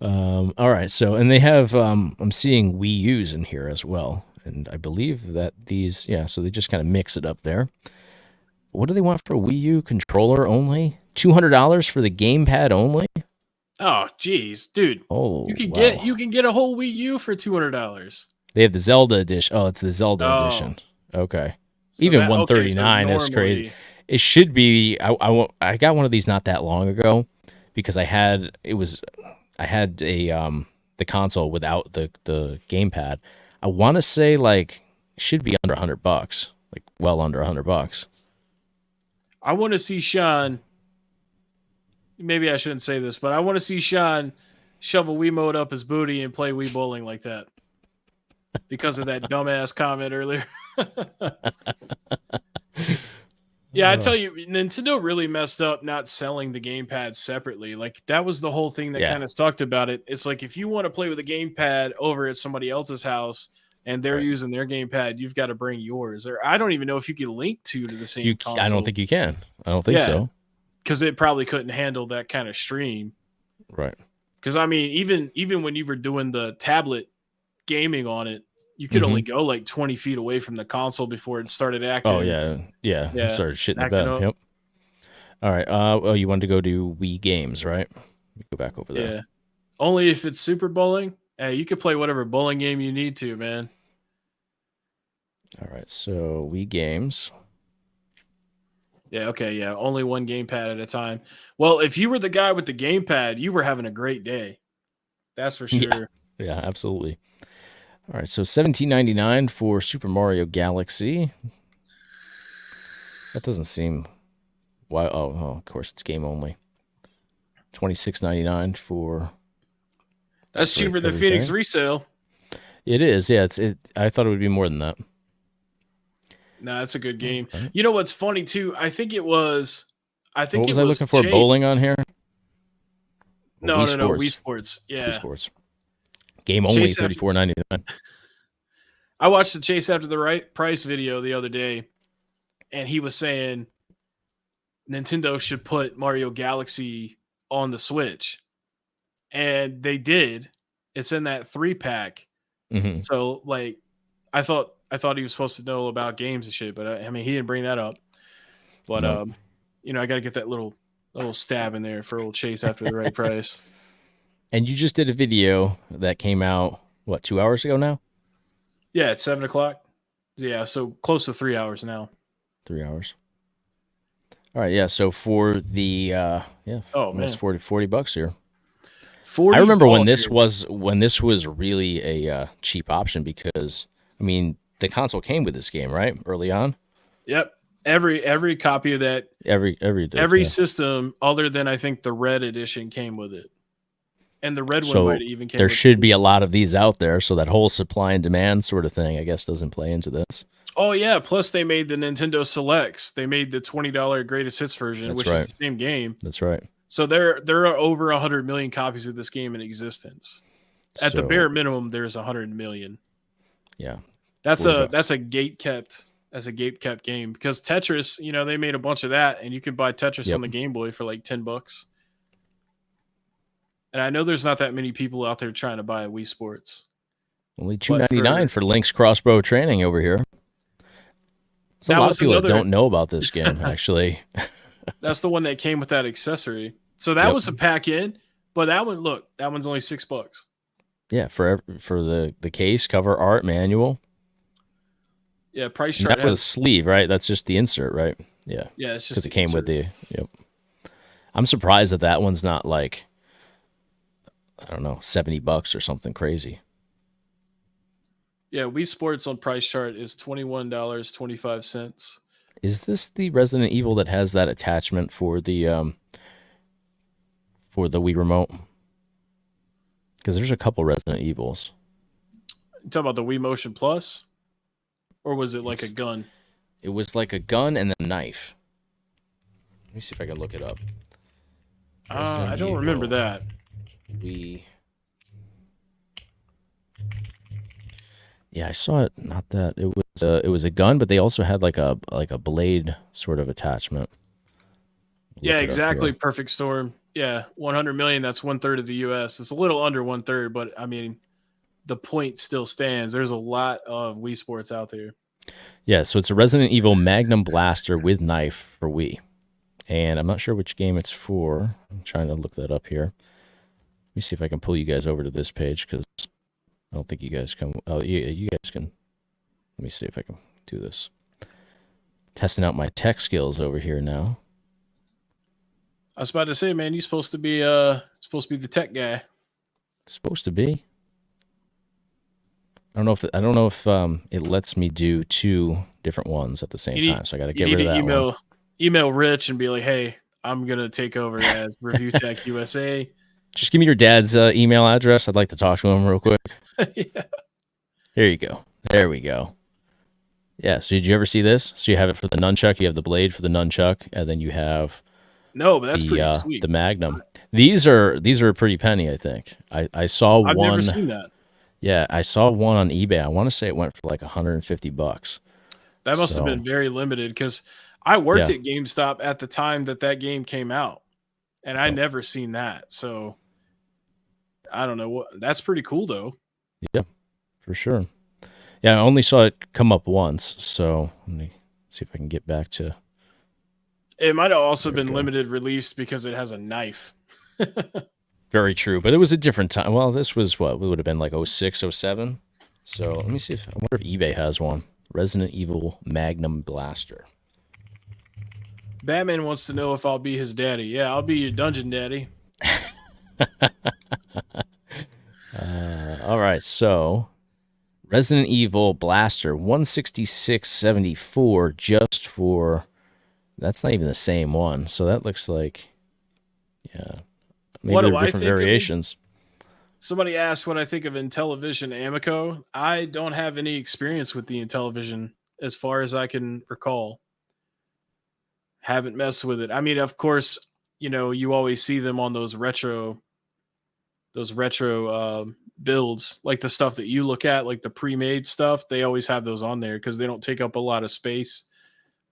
All right. So, and they have, I'm seeing Wii U's in here as well. And I believe that these, yeah, so they just kind of mix it up there. What do they want for a Wii U controller only? $200 for the gamepad only? Oh, geez, dude, Oh, you wow. can get a whole Wii U for $200. They have the Zelda edition. Oh, it's the Zelda Oh, edition. Okay. so Even that okay. So 139 is crazy. normally, It should be, I got one of these not that long ago because I had a the console without the gamepad. I want to say like should be under $100, like well under $100. I want to see Sean. Maybe I shouldn't say this, but I want to see Sean shove a Wiimote up his booty and play Wii bowling like that because of that dumbass comment earlier. Yeah, I Uh, tell you, Nintendo really messed up not selling the gamepad separately. Like that was the whole thing that yeah, kind of sucked about it. It's like if you want to play with a gamepad over at somebody else's house and they're right. using their gamepad, you've got to bring yours. Or I don't even know if you can link two to the same I don't console. think you can. I don't think Yeah, so. because it probably couldn't handle that kind of stream. Right. Because I mean, even when you were doing the tablet gaming on it, you could only Mhm. go like 20 feet away from the console before it started Oh acting. yeah. Yeah, I Yeah, started shitting the acting bed. up. Yep. All right. Oh, you wanted to go to Wii Games, right? Let me go back over there. Yeah. Only if it's Super Bowling. Hey, you can play whatever bowling game you need to, man. All right. So Wii Games. Yeah, okay, yeah. Only one gamepad at a time. Well, if you were the guy with the gamepad, you were having a great day. That's for Yeah. sure. Yeah, absolutely. All right, so 17.99 for Super Mario Galaxy. That doesn't seem why. Oh, of course it's game only. 26.99 That's for cheaper than Phoenix everything. resale. It is, yeah. It. I thought it would be more than that. Nah, that's a good game. Right. You know what's funny too? I think What it was I was looking for? Chase. Bowling on here? Or No, Wii no, no. Wii Sports. Sports. Wii Yeah. Sports. Game only, Chase after 34.99. I watched the Chase After the Right Price video the other day, and he was saying Nintendo should put Mario Galaxy on the Switch. And they did. It's in that 3-pack. Mm-hmm. So like I thought he was supposed to know about games and shit, but I mean he didn't bring that up. But No. I got to get that little stab in there for old Chase After the Right Price. And you just did a video that came out, what, 2 hours ago now? Yeah, it's 7 o'clock. Yeah, so close to 3 hours now. 3 hours. All right, yeah. So for the Oh almost man, 40 bucks here. I 40 remember when this buggers. was really a cheap option because I mean the console came with this game right early on. Yep. Every copy of that, Every did, every yeah. system other than I think the red edition came with it, and the red one might So have even came there with the should blue be a one. lot of these out there. So that whole supply and demand sort of thing, I guess, doesn't play into this. Oh yeah, plus they made the Nintendo Selects. They made the $20 greatest hits version, That's which is right. the same game. That's right. So there are over 100 million copies of this game in existence. At the So bare minimum, there's 100 million. yeah, That's 40 a bucks. gate kept as a gate kept game because Tetris, they made a bunch of that, and you could buy Tetris on Yep. the Game Boy for like $10. And I know there's not that many people out there trying to buy a Wii Sports, Only but $2.99 for Link's crossbow training over here. There's a that lot of was people that another. don't know about this game, actually. That's the one that came with that accessory. So that Yep. was a pack in, but that one, look, that one's only $6. Yeah, for the case, cover art, manual. Yeah, price And chart that was a has. sleeve, right? That's just the insert, right? Yeah, Yeah, it's just because it the came with insert. the. Yep. I'm surprised that that one's not like I don't know, $70 or something crazy. Yeah, Wii Sports on price chart is $21.25. Is this the Resident Evil that has that attachment for the Wii remote? Because there's a couple Resident Evils. You talking about the Wii Motion Plus, or was it like a It's gun? it was like a gun and a knife. Let me see if I can look it up. I Resident don't remember Evil that. Wii. Yeah, I saw it. Not that it was a gun, but they also had like a blade sort of attachment. Yeah, Look it up exactly. here. Perfect Storm. Yeah, 100 million. That's one third of the U.S. It's a little under one third, but I mean, the point still stands. There's a lot of Wii Sports out there. Yeah, so it's a Resident Evil Magnum Blaster with knife for Wii. And I'm not sure which game it's for. I'm trying to look that up here. Let me see if I can pull you guys over to this page because I don't think you guys can. Oh, you guys can. Let me see if I can do this. Testing out my tech skills over here now. I was about to say, man, you're supposed to be the tech guy. Supposed to be. I don't know if it lets me do two different ones at the same time. So I got to You get need rid to of that one. email Rich and be like, hey, I'm gonna take over as Review Tech USA. Just give me your dad's email address. I'd like to talk to him real quick. Yeah. Here you go. There we go. Yeah. So did you ever see this? So you have it for the nunchuck. You have the blade for the nunchuck, and then you have No, but that's pretty the sweet. Magnum. These are a pretty penny. I think I saw I've never one. seen that. Yeah, I saw one on eBay. I want to say it went for like $150. That must have So been very limited because I worked yeah, at GameStop at the time that game came out, and I oh, never seen that. So I don't know what. That's pretty cool though. yeah, for sure. Yeah, I only saw it come up once. So let me see if I can get back to. It might have also There we been go. limited released because it has a knife. Very true, but it was a different time. Well, this was what it would have been like 06, 07. So let me see if I wonder if eBay has one. Resident Evil Magnum Blaster. Batman wants to know if I'll be his daddy. Yeah, I'll be your dungeon daddy. All right, so Resident Evil Blaster 166.74 just for that's not even the same one. So that looks like yeah, maybe What there do are I different think of? variations. Somebody asked what I think of Intellivision Amico. I don't have any experience with the Intellivision as far as I can recall. Haven't messed with it. I mean, of course, you always see them on those retro builds, like the stuff that you look at, like the pre-made stuff. They always have those on there because they don't take up a lot of space.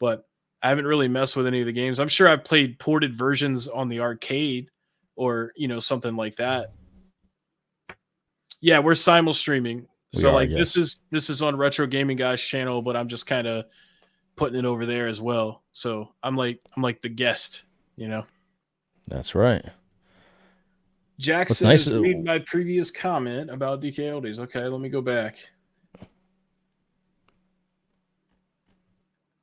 But I haven't really messed with any of the games. I'm sure I've played ported versions on the arcade or something like that. Yeah, we're simul streaming. We So are, like this yes. is this is on Retro Gaming Guys channel, but I'm just kind of putting it over there as well. So I'm like the guest. That's right. Jack What's nice says, read my previous comment about DKOldies. Okay, let me go back.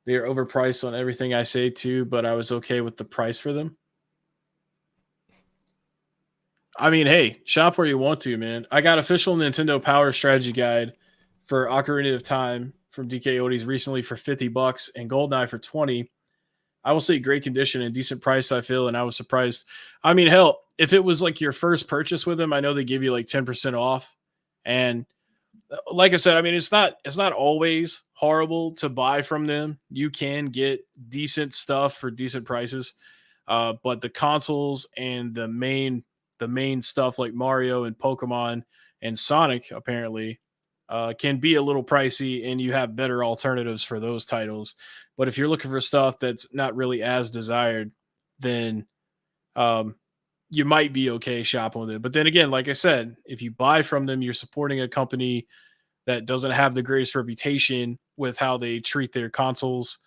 They're overpriced on everything I say too, but I was okay with the price for them. I mean, hey, shop where you want to, man. I got official Nintendo Power Strategy Guide for Ocarina of Time from DKOldies recently for $50 and GoldenEye for 20. I will say great condition and decent price, I feel, and I was surprised. I mean, hell, if it was like your first purchase with them, I know they give you like 10% off. And like I said, I mean, it's not always horrible to buy from them. You can get decent stuff for decent prices. But the consoles and the main stuff like Mario and Pokemon and Sonic apparently can be a little pricey, and you have better alternatives for those titles. But if you're looking for stuff that's not really as desired, then you might be okay shopping with it. But then again, like I said, if you buy from them, you're supporting a company that doesn't have the greatest reputation with how they treat their consoles.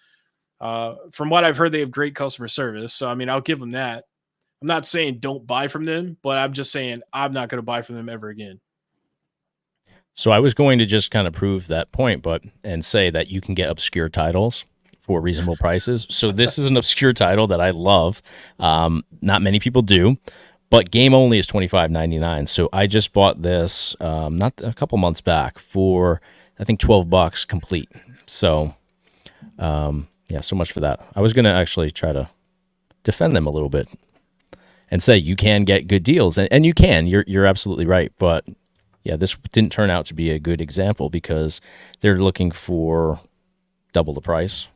From what I've heard, they have great customer service. So, I mean, I'll give them that. I'm not saying don't buy from them, but I'm just saying I'm not going to buy from them ever again. So I was going to just kind of prove that point, and say that you can get obscure titles for reasonable prices. So this is an obscure title that I love. Not many people do, but game only is $25.99. So I just bought this not a couple months back for I think $12 complete. So yeah, so much for that. I was going to actually try to defend them a little bit and say you can get good deals, and you can. You're absolutely right, but yeah, this didn't turn out to be a good example because they're looking for double the price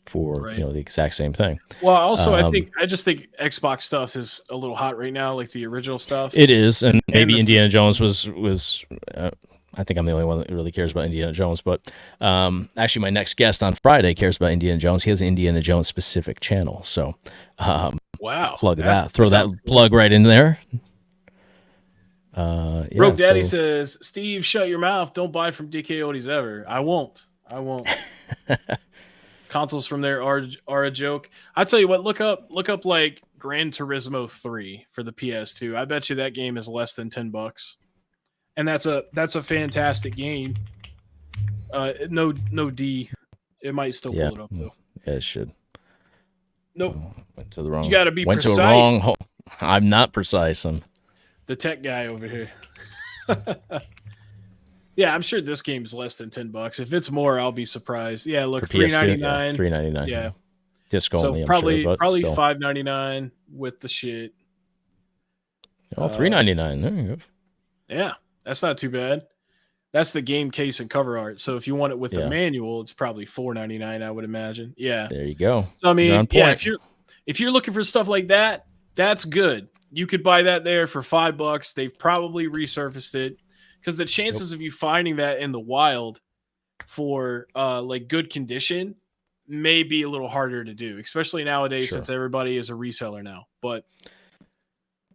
for Right. the exact same thing. Well, also, I just think Xbox stuff is a little hot right now, like the original stuff. It is, and maybe the- Indiana Jones was. I think I'm the only one that really cares about Indiana Jones, but actually, my next guest on Friday cares about Indiana Jones. He has an Indiana Jones specific channel, so Wow. plug that. Throw that plug right in there. Yeah, Rogue Daddy says, Steve, shut your mouth. Don't buy from DKOldies ever. I won't. Consoles from there are a joke. I tell you what, look up like Gran Turismo 3 for the PS2. I bet you that game is less than $10. And that's a fantastic game. No D. It might still pull it up though. Yeah, it should. Nope. Went to the wrong. You got to be went precise. to a wrong hole. I'm not precise. I'm the tech guy over here. Yeah, I'm sure this game's less than $10. If it's more, I'll be surprised. Yeah, look, $3.99. Yeah, $3.99. Yeah, disc only. so probably I'm sure, but still. $5.99 with the shit. Oh, $3.99. There you go. Yeah, that's not too bad. That's the game case and cover art. So if you want it with the manual, it's probably $4.99, I would imagine. Yeah. There you go. So I mean, yeah, if you're looking for stuff like that, that's good. You could buy that there for $5. They've probably resurfaced it because the chances of you finding that in the wild for like good condition may be a little harder to do, especially nowadays since everybody is a reseller now. But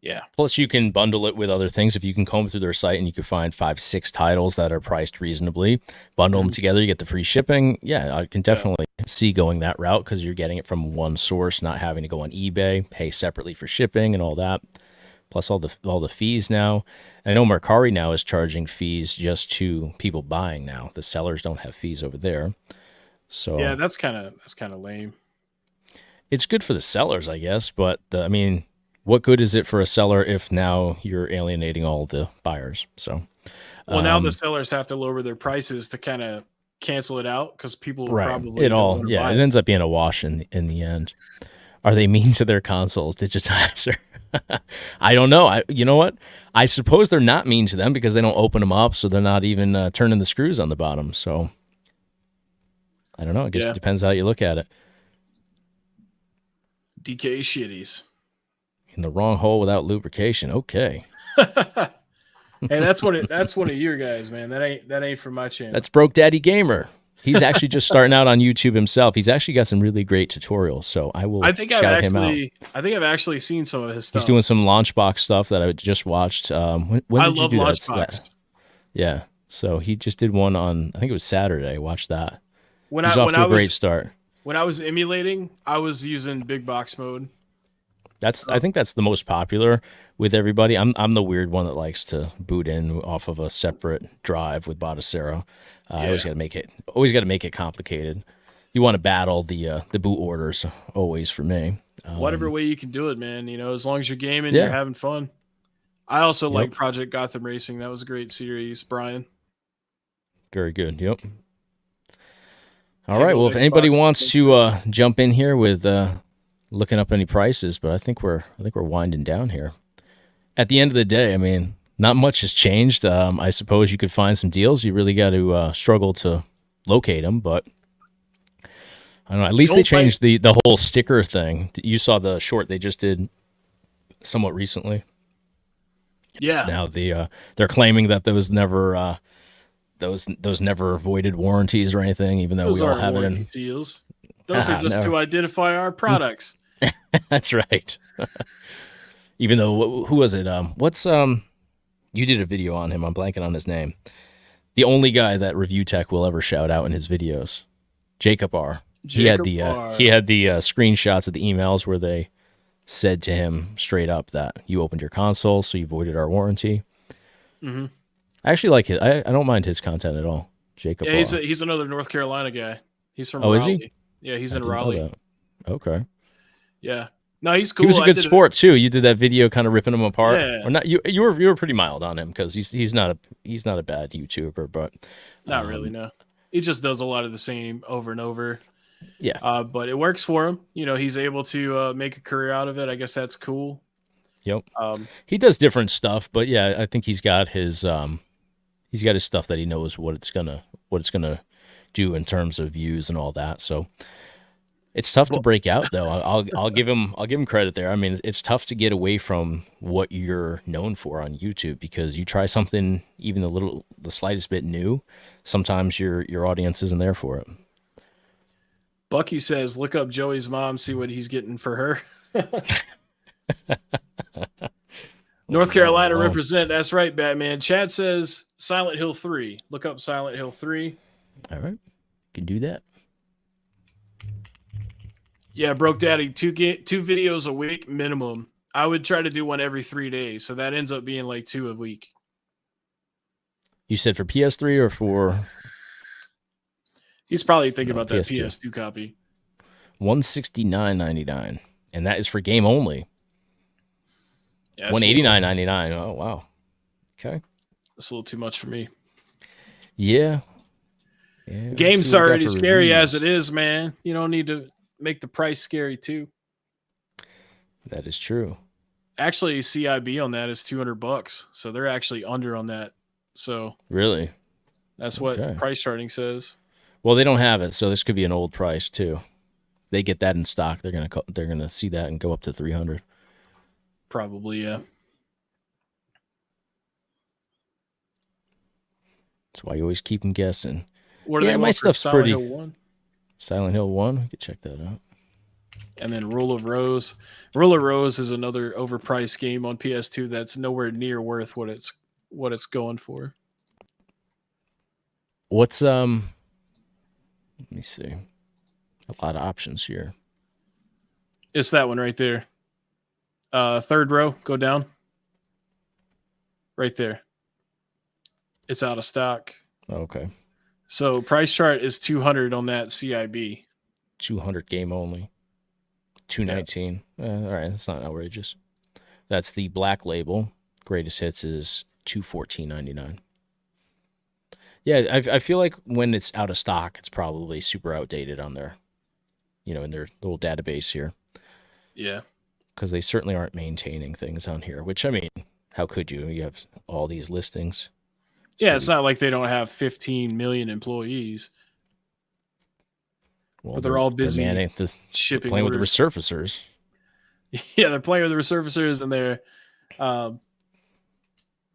yeah. Plus, you can bundle it with other things. If you can comb through their site and you can find 5-6 titles that are priced reasonably, bundle them together, you get the free shipping. Yeah, I can definitely see going that route because you're getting it from one source, not having to go on eBay, pay separately for shipping and all that. Plus all the fees now. And I know Mercari now is charging fees just to people buying now. The sellers don't have fees over there. So yeah, that's kind of lame. It's good for the sellers, I guess, but I mean, what good is it for a seller if now you're alienating all the buyers? So, well, now the sellers have to lower their prices to kind of cancel it out because people will probably it ends up being a wash in the end. Are they mean to their consoles digitizer? I don't know. You know what? I suppose they're not mean to them because they don't open them up, so they're not even turning the screws on the bottom. So I don't know. I guess it depends how you look at it. DK shitties. In the wrong hole without lubrication. Okay. Hey, that's one of your guys, man. That ain't from my channel. That's Broke Daddy Gamer. He's actually just starting out on YouTube himself. He's actually got some really great tutorials, so I will shout him out. I think I've actually seen some of his stuff. He's doing some Launchbox stuff that I just watched. When I did love you do Launchbox. Yeah. So he just did one on, I think it was Saturday. Watch that. When He's off to a great start. When I was emulating, I was using big box mode. I think that's the most popular with everybody. I'm the weird one that likes to boot in off of a separate drive with Botacero. I always got to make it complicated. you want to battle the boot orders always for me. Whatever way you can do it, man. You know, as long as you're gaming, you're Yeah. having fun. I also like Yep. Project Gotham Racing. That was a great series, Brian. Very good. Yep. All right. Handled Well, if anybody Xbox wants systems. to jump in here with looking up any prices, but I think we're winding down here. At the end of the day, I mean, not much has changed. I suppose you could find some deals. You really got to struggle to locate them, but I don't know. At least they Don't buy. changed the whole sticker thing. You saw the short they just did somewhat recently. Yeah, Now they're claiming that those never voided warranties or anything, even though those we all aren't have it warranty in. seals. Those are just No, to identify our products. that's right. Even though who was it? What's You did a video on him. I'm blanking on his name. The only guy that Review Tech will ever shout out in his videos, Jacob R. Jacob He had the screenshots of the emails where they said to him straight up that you opened your console, so you voided our warranty. Mm-hmm. I actually like it. I don't mind his content at all. Jacob Yeah, R. he's another North Carolina guy. He's from Oh, is Raleigh. he? Yeah, he's I in didn't know Raleigh. that. Okay. Yeah. No, he's cool. He was a I good did sport too. You did that video kind of ripping him apart. Yeah. Or not you were pretty mild on him because he's not a bad YouTuber, but Not really, no. He just does a lot of the same over and over. yeah. But it works for him. You know, he's able to make a career out of it. I guess that's cool. Yep. Um, He does different stuff, but yeah, I think he's got his stuff that he knows what it's gonna do in terms of views and all that. So it's tough to break out though. I'll give him credit there. I mean, it's tough to get away from what you're known for on YouTube because you try something even the slightest bit new, sometimes your audience isn't there for it. Bucky says, look up Joey's mom, see what he's getting for her. North Carolina Oh, represent. That's right, Batman. Chad says Silent Hill 3. Look up Silent Hill 3. all right. Can do that. Yeah, Broke Daddy, two videos a week minimum. I would try to do one every 3 days, so that ends up being like 2 a week. You said for PS3 or for He's probably thinking about that PS2? PS2 copy. $169.99, and that is for game only. Yeah, $189.99. Oh wow. Okay. That's a little too much for me. Yeah. Yeah. Game's already scary as it is, man. You don't need to make the price scary too. That is true. Actually, CIB on that is $200, so they're actually under on that. So Really? that's what Okay. price charting says. Well, they don't have it, so this could be an old price too. They get that in stock. They're gonna see that and go up to 300. Probably, yeah. That's why you always keep them guessing. What do Yeah, they my want for stuff's Silent pretty- Hill 1? Silent Hill 1. We could check that out. And then Rule of Rose. Rule of Rose is another overpriced game on PS2 that's nowhere near worth what it's going for. What's let me see. A lot of options here. It's that one right there. Third row, go down. Right there. It's out of stock. Okay. So price chart is 200 on that CIB. 200 game only. 219. All right, that's not outrageous. That's the black label. Greatest hits is 214.99. Yeah, I feel like when it's out of stock, it's probably super outdated on their, in their little database here, Yeah. because they certainly aren't maintaining things on here. Which I mean, how could you? You have all these listings. Yeah, it's not like they don't have 15 million employees, Well, but they're all busy manning shipping playing orders. with the resurfacers. Yeah, they're playing with the resurfacers and they're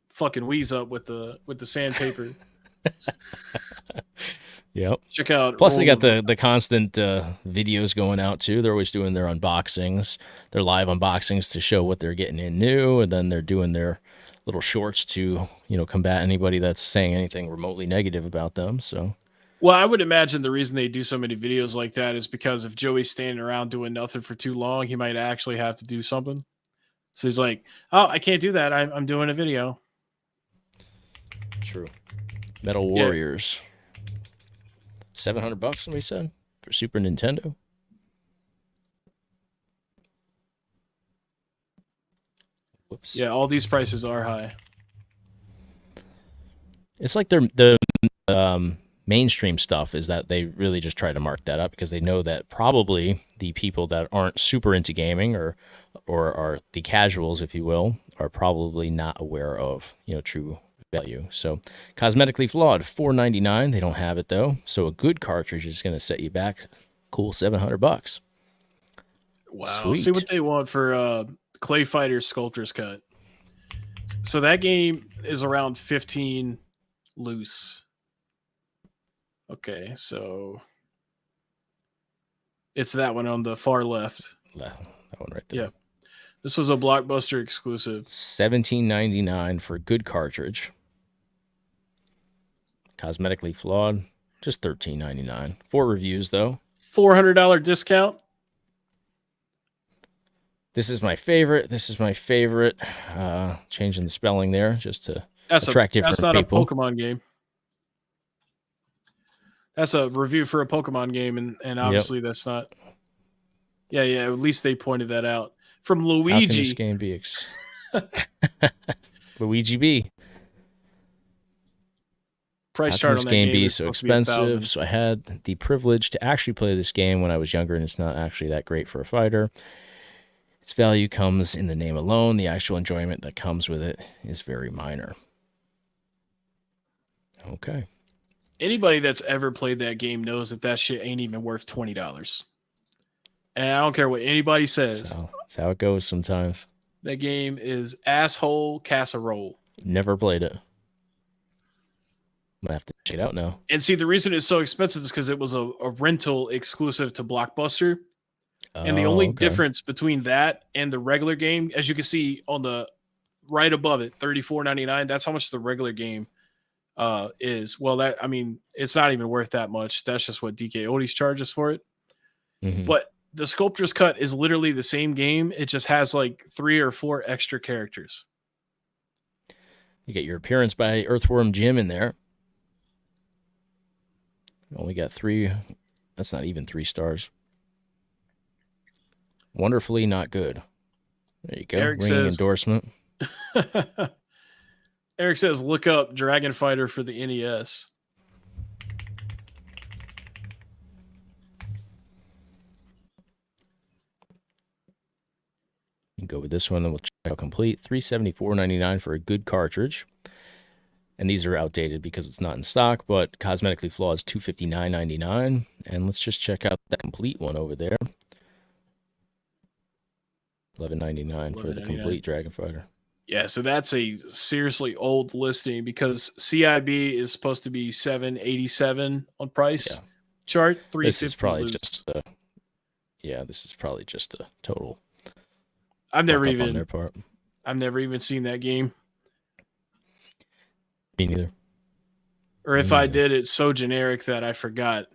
fucking wheeze up with the sandpaper. Yep. Check out. Plus, they got the constant videos going out too. They're always doing their unboxings, their live unboxings to show what they're getting in new, and then they're doing their little shorts to combat anybody that's saying anything remotely negative about them. So, Well, I would imagine the reason they do so many videos like that is because if Joey's standing around doing nothing for too long, he might actually have to do something. So he's like, "Oh, I can't do that. I'm doing a video." true. Metal Warriors. $700. Somebody said. for Super Nintendo. Whoops. Yeah, all these prices are high. It's like the mainstream stuff is that they really just try to mark that up because they know that probably the people that aren't super into gaming or are the casuals, if you will, are probably not aware of, true value. So cosmetically flawed, $4.99. They don't have it though. So a good cartridge is going to set you back cool $700. Wow. Sweet. See what they want for Clay Fighter Sculptor's Cut. So that game is around 15 loose. Okay, so it's that one on the far left. That one right there. Yeah. This was a Blockbuster exclusive. $17.99 for a good cartridge. Cosmetically flawed, just $13.99. 4 reviews though. $400 discount. This is my favorite. Changing the spelling there just to attract different people. That's not a Pokemon game. That's a review for a Pokemon game, and obviously that's not. Yeah. At least they pointed that out. From Luigi. How can this game be Luigi B? Price chart on that game be so expensive? So I had the privilege to actually play this game when I was younger, and it's not actually that great for a fighter. Its value comes in the name alone. The actual enjoyment that comes with it is very minor. Okay. Anybody that's ever played that game knows that shit ain't even worth $20. And I don't care what anybody says. That's how it goes sometimes. That game is asshole casserole. Never played it. I'm going to have to check it out now. And see, the reason it's so expensive is because it was a rental exclusive to Blockbuster. And the only difference between that and the regular game, as you can see on the right above it, $34.99, that's how much the regular game is. Well, it's not even worth that much. That's just what DKOldies charges for it. Mm-hmm. But the Sculptor's Cut is literally the same game. It just has like 3 or 4 extra characters. You get your appearance by Earthworm Jim in there. Only got 3. That's not even 3 stars. Wonderfully not good. There you go. Eric Ringing says, endorsement. Eric says, look up Dragon Fighter for the NES. You can go with this one, and we'll check out complete. $374.99 for a good cartridge. And these are outdated because it's not in stock, but cosmetically flawed is $259.99. And let's just check out that complete one over there. $11.99 for the complete Dragon Fighter. Yeah, so that's a seriously old listing because CIB is supposed to be $787 on price chart. $350. This is probably just this is probably just a total. I've never even seen that game. Me neither. Or if I did, it's so generic that I forgot.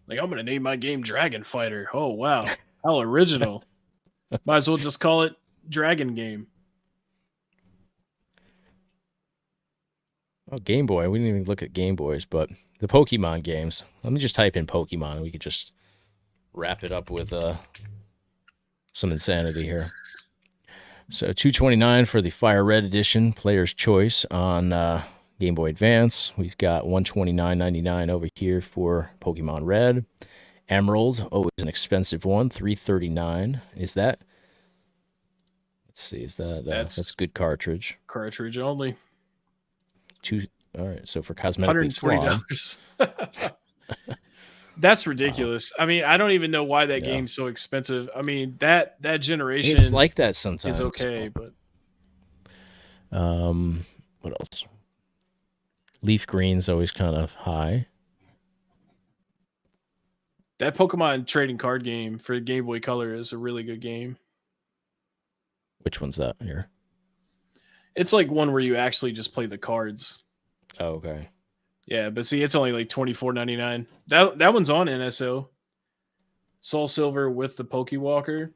Like, I'm going to name my game Dragon Fighter. Oh, wow. How original. Might as well just call it Dragon Game. Oh, Game Boy. We didn't even look at Game Boys, but the Pokemon games. Let me just type in Pokemon and we could just wrap it up with some insanity here. So $229 for the Fire Red Edition, Player's Choice on Game Boy Advance. We've got $129.99 over here for Pokemon Red. Emerald, always an expensive one, $339. Is that? Let's see. Is that that's a good cartridge? Cartridge only. All right. So for cosmetic, $120. That's ridiculous. Wow. I mean, I don't even know why that game's so expensive. I mean, that generation. It's like that sometimes. Is okay, but what else? Leaf green's always kind of high. That Pokemon trading card game for Game Boy Color is a really good game. Which one's that here? It's like one where you actually just play the cards. Oh, okay. Yeah, but see, it's only like $24.99. That one's on NSO. Soul Silver with the Pokewalker.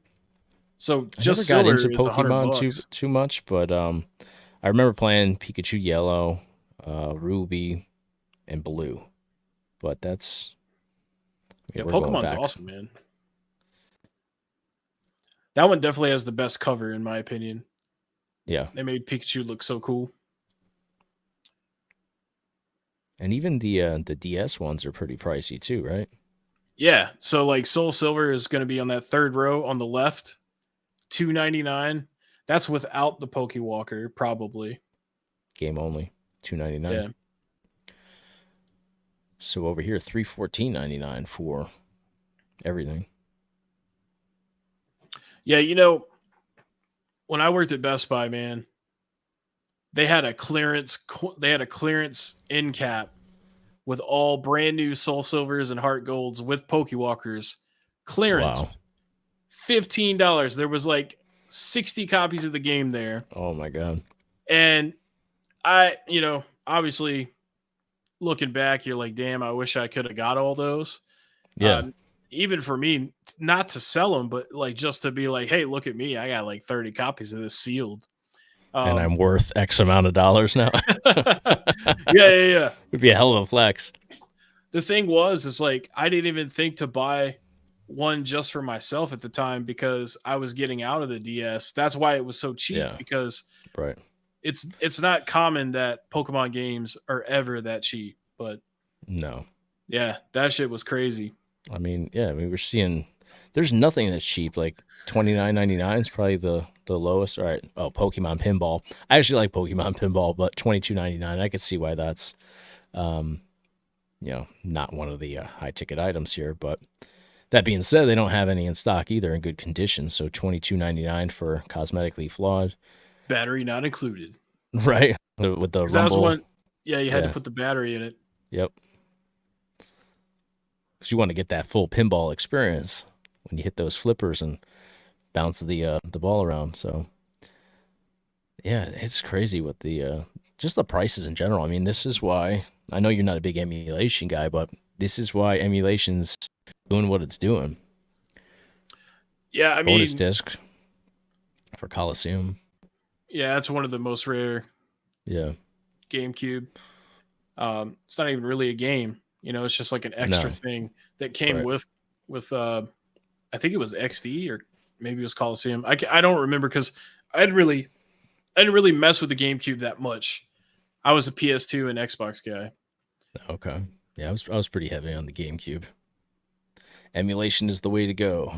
So just I never got Silver into is Pokemon too much, but I remember playing Pikachu Yellow, Ruby, and Blue. but that's Yeah, we're going Pokemon's back. awesome, man. That one definitely has the best cover, in my opinion. Yeah, They made Pikachu look so cool. and even the DS ones are pretty pricey too, right? Yeah, so like Soul Silver is going to be on that third row on the left, $2.99. That's without the Pokewalker, probably. Game only, $2.99. Yeah, So over here, $314.99 for everything. yeah. When I worked at Best Buy, man, they had a clearance end cap with all brand new Soul Silvers and Heart Golds with Pokewalkers Wow. clearanced. $15. There was like 60 copies of the game there. Oh my god. And obviously looking back, you're like, damn, I wish I could have got all those. Yeah. Even for me, not to sell them, but like just to be like, hey, look at me. I got like 30 copies of this sealed. And I'm worth X amount of dollars now. Yeah. Would be a hell of a flex. The thing is like, I didn't even think to buy one just for myself at the time because I was getting out of the DS. That's why it was so cheap, because right. It's not common that Pokemon games are ever that cheap, but no. Yeah, that shit was crazy. I mean, we're seeing there's nothing that's cheap. Like $29.99 is probably the lowest. All right. Oh, Pokemon Pinball. I actually like Pokemon Pinball, but $22.99. I could see why that's not one of the high ticket items here. But that being said, they don't have any in stock either in good condition. So $22.99 for cosmetically flawed. Battery not included. Right. With the rumble. That was one. Yeah, you had to put the battery in it. Yep. Because you want to get that full pinball experience when you hit those flippers and bounce the ball around. So yeah, it's crazy with the just the prices in general. I mean, this is why I know you're not a big emulation guy, but this is why emulation's doing what it's doing. Yeah, I bonus mean, disc for Coliseum. Yeah, that's one of the most rare. Yeah. GameCube. It's not even really a game. It's just like an extra thing that came with I think it was XD or maybe it was Coliseum. I don't remember because I didn't really mess with the GameCube that much. I was a PS2 and Xbox guy. Okay. Yeah, I was pretty heavy on the GameCube. Emulation is the way to go.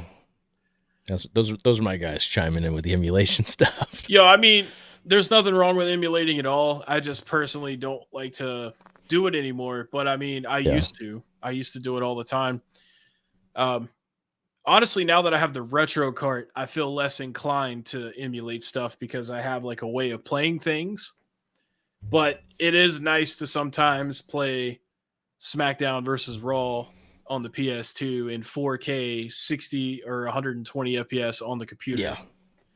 Those are my guys chiming in with the emulation stuff. Yeah, I mean, there's nothing wrong with emulating at all. I just personally don't like to do it anymore. But I mean, I used to do it all the time. Honestly, now that I have the retro cart, I feel less inclined to emulate stuff because I have like a way of playing things. But it is nice to sometimes play SmackDown versus Raw on the PS2 in 4K, 60 or 120 FPS on the computer. Yeah.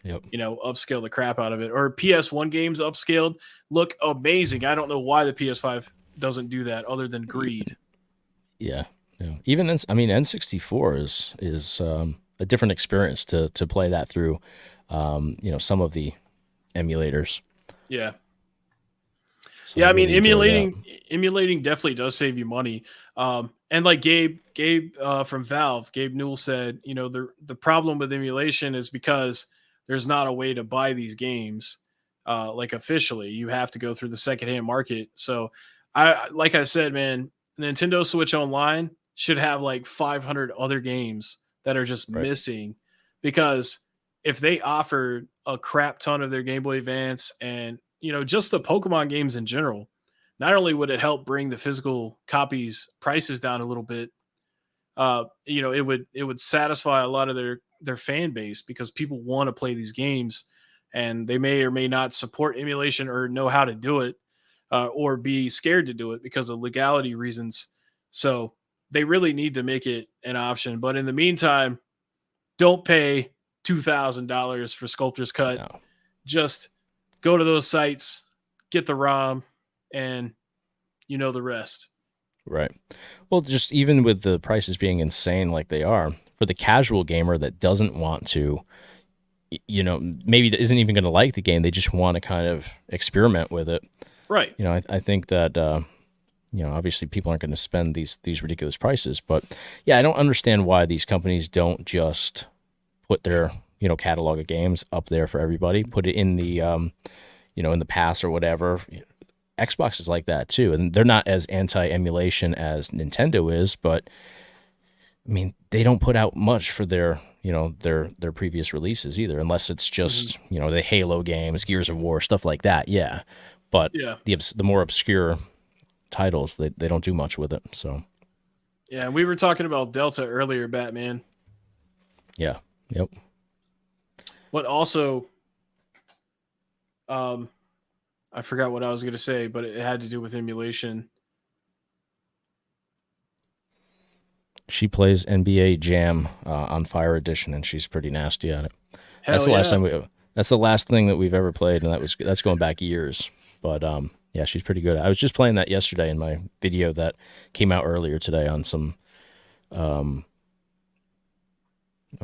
Yep. Upscale the crap out of it. Or PS1 games upscaled look amazing. I don't know why the PS5 doesn't do that other than greed. Yeah. Even N64 is a different experience to play that through. Some of the emulators. Yeah. So I mean, emulating definitely does save you money. And like Gabe from Valve, Gabe Newell said, the problem with emulation is because there's not a way to buy these games like officially. You have to go through the secondhand market. So like I said, man, Nintendo Switch Online should have like 500 other games that are just missing, because if they offered a crap ton of their Game Boy Advance and just the Pokemon games in general, not only would it help bring the physical copies prices down a little bit, it would satisfy a lot of their fan base, because people want to play these games and they may or may not support emulation or know how to do it, or be scared to do it because of legality reasons. So they really need to make it an option. But in the meantime, don't pay $2,000 for Sculptor's Cut. No. Just go to those sites, get the ROM, and the rest. Right. Well, just even with the prices being insane like they are, for the casual gamer that doesn't want to, maybe that isn't even going to like the game, they just want to kind of experiment with it. Right. I think that, obviously people aren't going to spend these ridiculous prices. But yeah, I don't understand why these companies don't just put their catalog of games up there for everybody. Put it in the in the pass or whatever. Xbox is like that too, and they're not as anti-emulation as Nintendo is, but I mean, they don't put out much for their their previous releases either, unless it's just the Halo games, Gears of War, stuff like that. Yeah, but Yeah. the more obscure titles, they don't do much with it. So Yeah, we were talking about Delta earlier, Batman. yeah, yep. But also, I forgot what I was going to say, but it had to do with emulation. She plays NBA Jam on Fire Edition, and she's pretty nasty at it. That's Hell the last yeah. time. That's the last thing that we've ever played, and that's going back years. But yeah, she's pretty good. I was just playing that yesterday in my video that came out earlier today on some what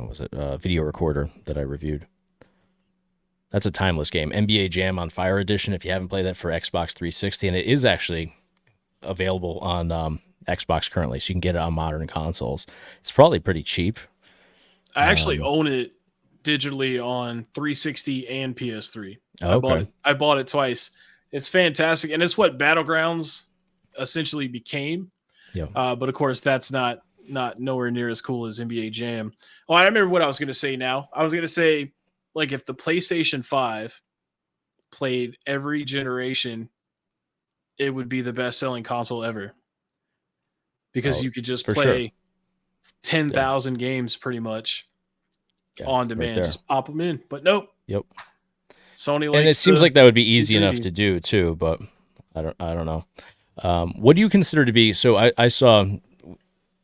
was it? Video recorder that I reviewed. That's a timeless game. NBA Jam on Fire Edition. If you haven't played that for Xbox 360, and it is actually available on Xbox currently, so you can get it on modern consoles. It's probably pretty cheap. I actually own it digitally on 360 and PS3. Okay. I bought it twice. It's fantastic, and it's what Battlegrounds essentially became. Yeah. But of course, that's not nowhere near as cool as NBA Jam. Oh, I remember what I was going to say now. I was going to say, like, if the PlayStation 5 played every generation, it would be the best-selling console ever. Because you could just play 10,000 games pretty much on demand. Right, just pop them in. But nope. Yep. Sony likes and it seems like that would be easy enough greedy. to do too, but I don't know. What do you consider to be? So I saw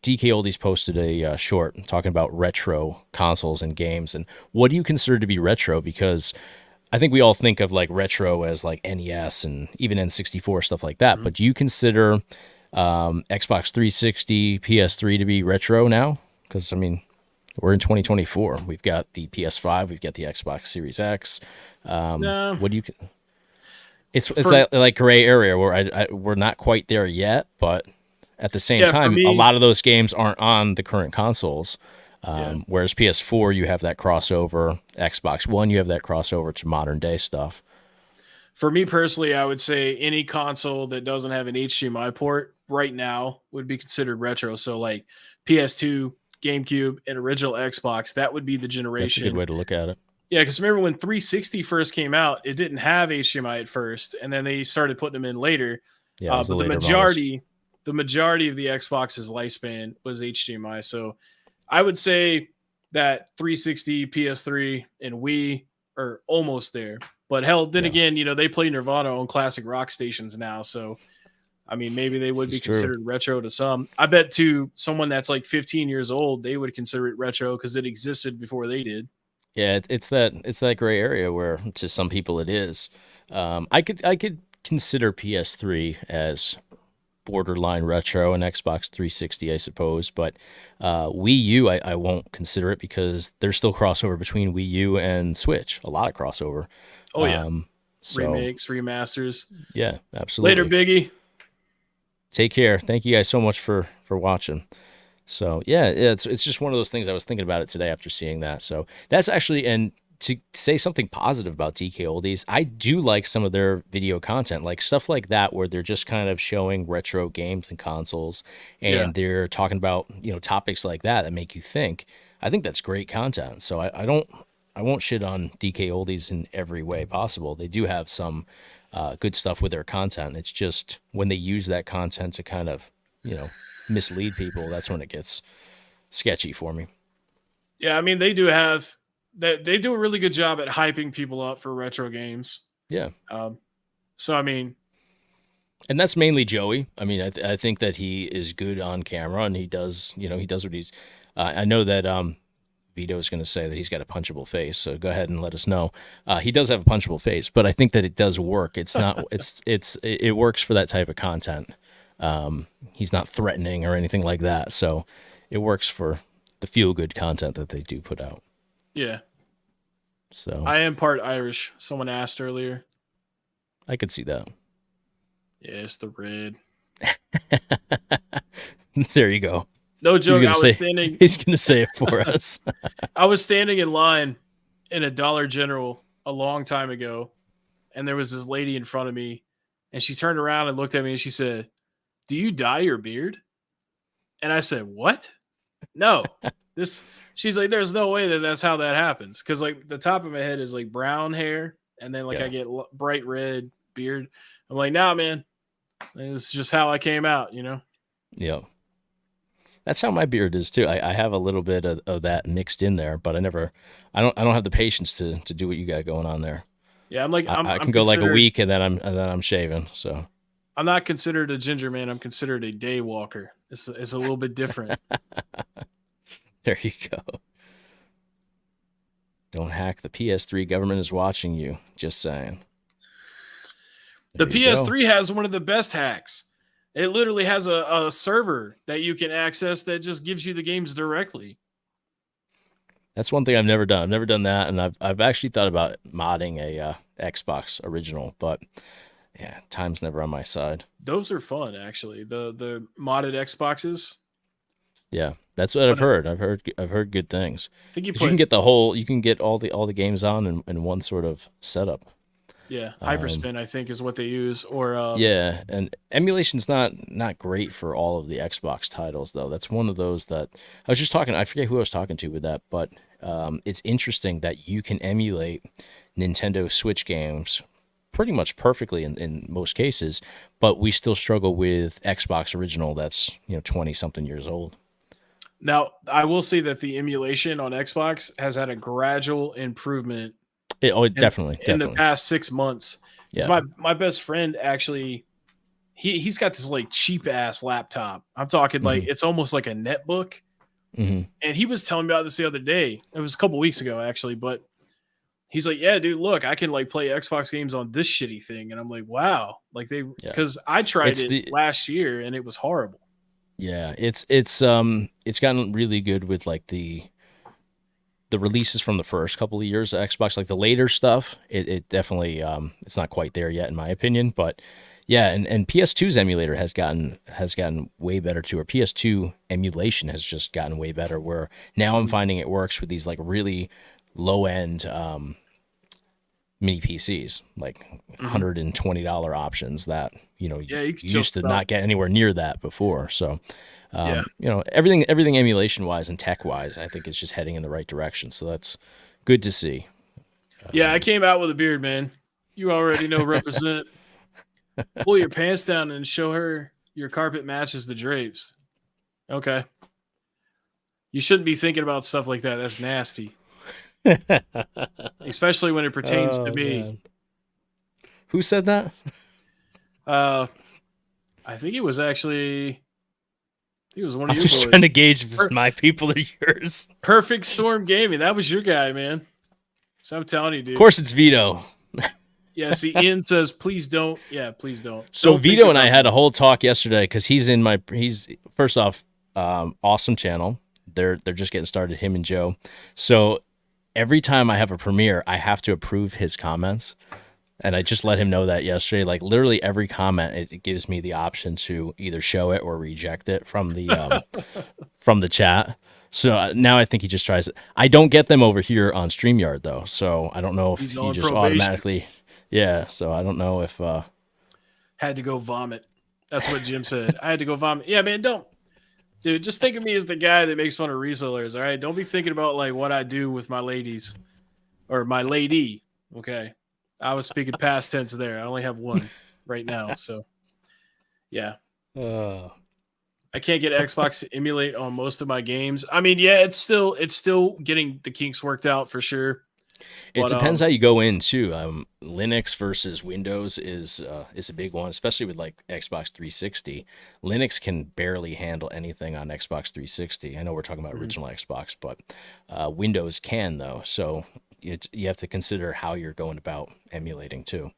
DKOldies posted a short talking about retro consoles and games, and what do you consider to be retro? Because I think we all think of like retro as like NES and even N64 stuff like that. But do you consider Xbox 360, PS3 to be retro now? Because I mean, we're in 2024. We've got the PS5, we've got the Xbox Series X. No. What do you? It's that like gray area where we're not quite there yet, but at the same For time, me, a lot of those games aren't on the current consoles. yeah. Whereas PS4, you have that crossover. Xbox One, you have that crossover to modern day stuff. For me personally, I would say any console that doesn't have an HDMI port right now would be considered retro. So like PS2, GameCube, and original Xbox, that would be the generation. That's a good way to look at it. Yeah, because remember when 360 first came out, it didn't have HDMI at first, and then they started putting them in later. Yeah, it was But the the later majority of the Xbox's lifespan was HDMI. So I would say that 360, PS3, and Wii are almost there. But hell, then again, they play Nirvana on classic rock stations now. So, I mean, maybe they would be considered retro to some. I bet to someone that's like 15 years old, they would consider it retro because it existed before they did. Yeah, it's that gray area where to some people it is. I could consider PS3 as borderline retro and Xbox 360, I suppose, but Wii U I won't consider it because there's still crossover between Wii U and Switch. A lot of crossover. Oh yeah, So, remakes, remasters. yeah, absolutely. Later, Biggie. Take care. Thank you guys so much for watching. So yeah, it's just one of those things. I was thinking about it today after seeing that. So that's actually, and to say something positive about DK Oldies, I do like some of their video content, like stuff like that, where they're just kind of showing retro games and consoles, and they're talking about topics like that make you think. I think that's great content. So I won't shit on DK Oldies in every way possible. They do have some good stuff with their content. It's just when they use that content to kind of mislead people, that's when it gets sketchy for me. Yeah, I mean they do have that. They do a really good job at hyping people up for retro games. Yeah. So I mean, and that's mainly Joey. I mean, I think that he is good on camera, and he does what he's. I know that Vito's going to say that he's got a punchable face, so go ahead and let us know. He does have a punchable face, but I think that it does work. It's not. It works for that type of content. He's not threatening or anything like that, so it works for the feel-good content that they do put out. Yeah. So I am part Irish. Someone asked earlier. I could see that. Yeah, it's the red. There you go. No joke. He's gonna say it for us. I was standing in line in a Dollar General a long time ago, and there was this lady in front of me, and she turned around and looked at me and she said, "Do you dye your beard?" And I said, "What? No." This She's like, "There's no way that that's how that happens." Cuz like the top of my head is like brown hair, and then like Yeah. I get bright red beard. I'm like, "Nah, man. This is just how I came out, you know?" Yeah. That's how my beard is too. I have a little bit of that mixed in there, but I don't have the patience to do what you got going on there. Yeah, I'm like I I'm can go like a considered week and then I'm shaving. So I'm not considered a ginger man. I'm considered a day walker. It's a little bit different. there you go. Don't hack the PS3. Government is watching you. Just saying. The There you go. PS3 has one of the best hacks. It literally has a server that you can access that just gives you the games directly. That's one thing I've never done. I've never done that, and I've actually thought about modding a Xbox original, but yeah, time's never on my side. Those are fun, actually. The modded Xboxes. Yeah, that's what I've But heard. I've heard good things. I think you 'Cause you put can get you can get all the games on in one sort of setup. Hyperspin, I think, is what they use. Or Yeah, and emulation's not great for all of the Xbox titles though. That's one of those that I was just talking. I forget who I was talking to with that, but it's interesting that you can emulate Nintendo Switch games pretty much perfectly in most cases, but we still struggle with Xbox original that's 20 something years old. now, I will say that the emulation on Xbox has had a gradual improvement Definitely, in the definitely. past 6 months. Because Yeah. my best friend actually he's got this like cheap ass laptop. I'm talking like Hmm. it's almost like a netbook. Hmm. And he was telling me about this the other day. It was a couple weeks ago actually, but he's like, "Yeah, dude, look, I can like play Xbox games on this shitty thing." And I'm like, "Wow." Like Yeah. because I tried It's it the last year and it was horrible. Yeah, it's gotten really good with like the releases from the first couple of years of Xbox, like the later stuff. It definitely it's not quite there yet in my opinion, but yeah, and PS2's emulator has gotten way better too. Or PS2 emulation has just gotten way better. Where now I'm Mhm. finding it works with these like really low end mini PCs, like Mhm. $120 options that you Yeah, you could used just to about not get anywhere near that before. So yeah. everything emulation wise and tech wise, I think it's just heading in the right direction. So that's good to see. Yeah, I came out with a beard, man. You already know represent. Pull your pants down and show her your carpet matches the drapes. Okay. You shouldn't be thinking about stuff like that. That's nasty. Especially when it pertains to Oh me. man, who said that? Uh I think it was actually he was one of I'm your just boys. trying to gauge if it's Per- my people or yours. Perfect Storm Gaming. That was your guy, man. So I'm telling you, Of dude. course, it's Vito. Yeah, see, Ian says, please don't. Yeah, please don't. So Don't think Vito and I about had that. a whole talk yesterday because he's first off awesome channel. They're just getting started, him and Joe. So every time I have a premiere, I have to approve his comments. And I just let him know that yesterday. Like literally every comment, it gives me the option to either show it or reject it from the chat. So now I think he just tries it. I don't get them over here on StreamYard though, so I don't know if He's he on just probation. automatically. Yeah, so I don't know if. Had to go vomit. That's what Jim said. I had to go vomit. Yeah, man, don't. Dude, just think of me as the guy that makes fun of resellers, all right? Don't be thinking about like what I do with my ladies or my lady, okay? I was speaking past tense there. I only have one right now, so yeah. Uh, I can't get Xbox to emulate on most of my games. I mean, yeah, it's still getting the kinks worked out for sure. it But depends how you go in too. Linux versus Windows is a big one, especially with like Xbox 360. Linux can barely handle anything on Xbox 360. I know we're talking about mhm. original Xbox, but Windows can though. So you have to consider how you're going about emulating too.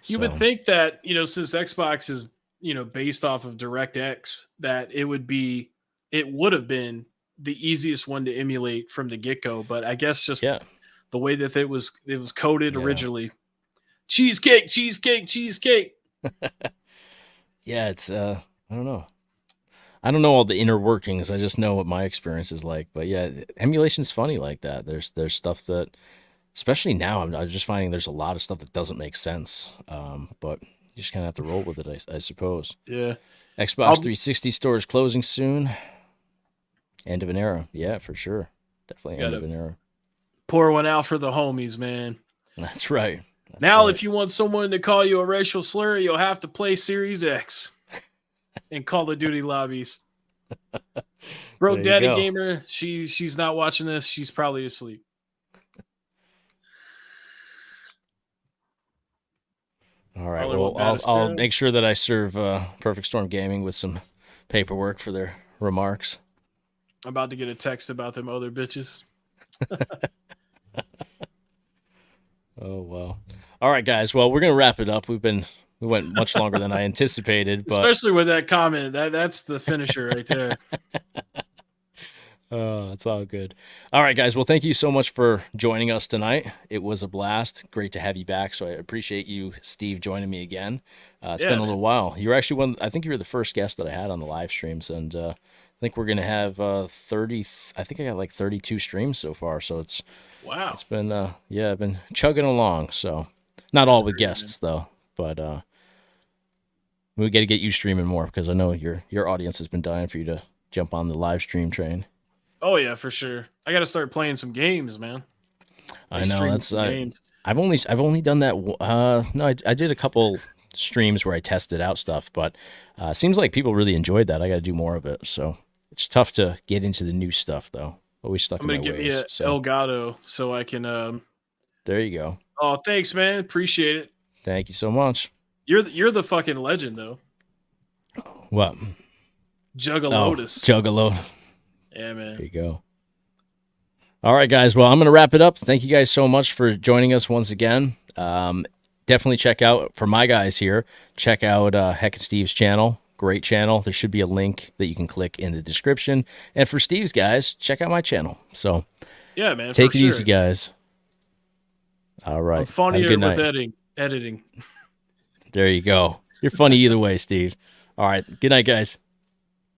You would So think that, since Xbox is, based off of DirectX, that it would have been the easiest one to emulate from the get-go, but I guess just yeah, the way that it was coded yeah, originally. Cheesecake, cheesecake, cheesecake. yeah. I don't know. I don't know all the inner workings. I just know what my experience is like. But yeah, emulation's funny like that. There's stuff that, especially now, I'm just finding there's a lot of stuff that doesn't make sense. But you just kind of have to roll with it, I suppose. Yeah. Xbox 360 stores closing soon. End of an era. Yeah, for sure. Definitely end of an era. Pour one out for the homies, man. That's right. Now, if you want someone to call you a racial slur, you'll have to play Series X in Call of Duty lobbies. Broke Daddy go. Gamer, she's not watching this. She's probably asleep. All right. Well, I'll make sure that I serve Perfect Storm Gaming with some paperwork for their remarks. I'm about to get a text about them other bitches. Oh, well. All right, guys. Well, we're going to wrap it up. We went much longer than I anticipated. But... especially with that comment. That's the finisher right there. Oh, it's all good. All right, guys. Well, thank you so much for joining us tonight. It was a blast. Great to have you back. So I appreciate you, Steve, joining me again. It's been a little while. You were actually I think you were the first guest that I had on the live streams. And I think we're going to have 30. I think I got like 32 streams so far. So it's... wow. It's been, I've been chugging along. So not all with guests, though. But we got to get you streaming more because I know your audience has been dying for you to jump on the live stream train. Oh yeah, for sure. I got to start playing some games, man. I know that's I've only done that. No, I did a couple streams where I tested out stuff, but it seems like people really enjoyed that. I got to do more of it. So it's tough to get into the new stuff, though. Always stuck. I'm gonna get me a Elgato so I can. There you go. Oh, thanks, man. Appreciate it. Thank you so much. You're the fucking legend, though. What? Juggalotus. Juggalo. Yeah, man. There you go. All right, guys. Well, I'm going to wrap it up. Thank you guys so much for joining us once again. Definitely check out, for my guys here, check out Heckin Steve's channel. Great channel. There should be a link that you can click in the description. And for Steve's guys, check out my channel. So, yeah, man. Take it easy, guys. All right. I'm funnier with editing. There you go. You're funny either way, Steve. All right. Good night, guys.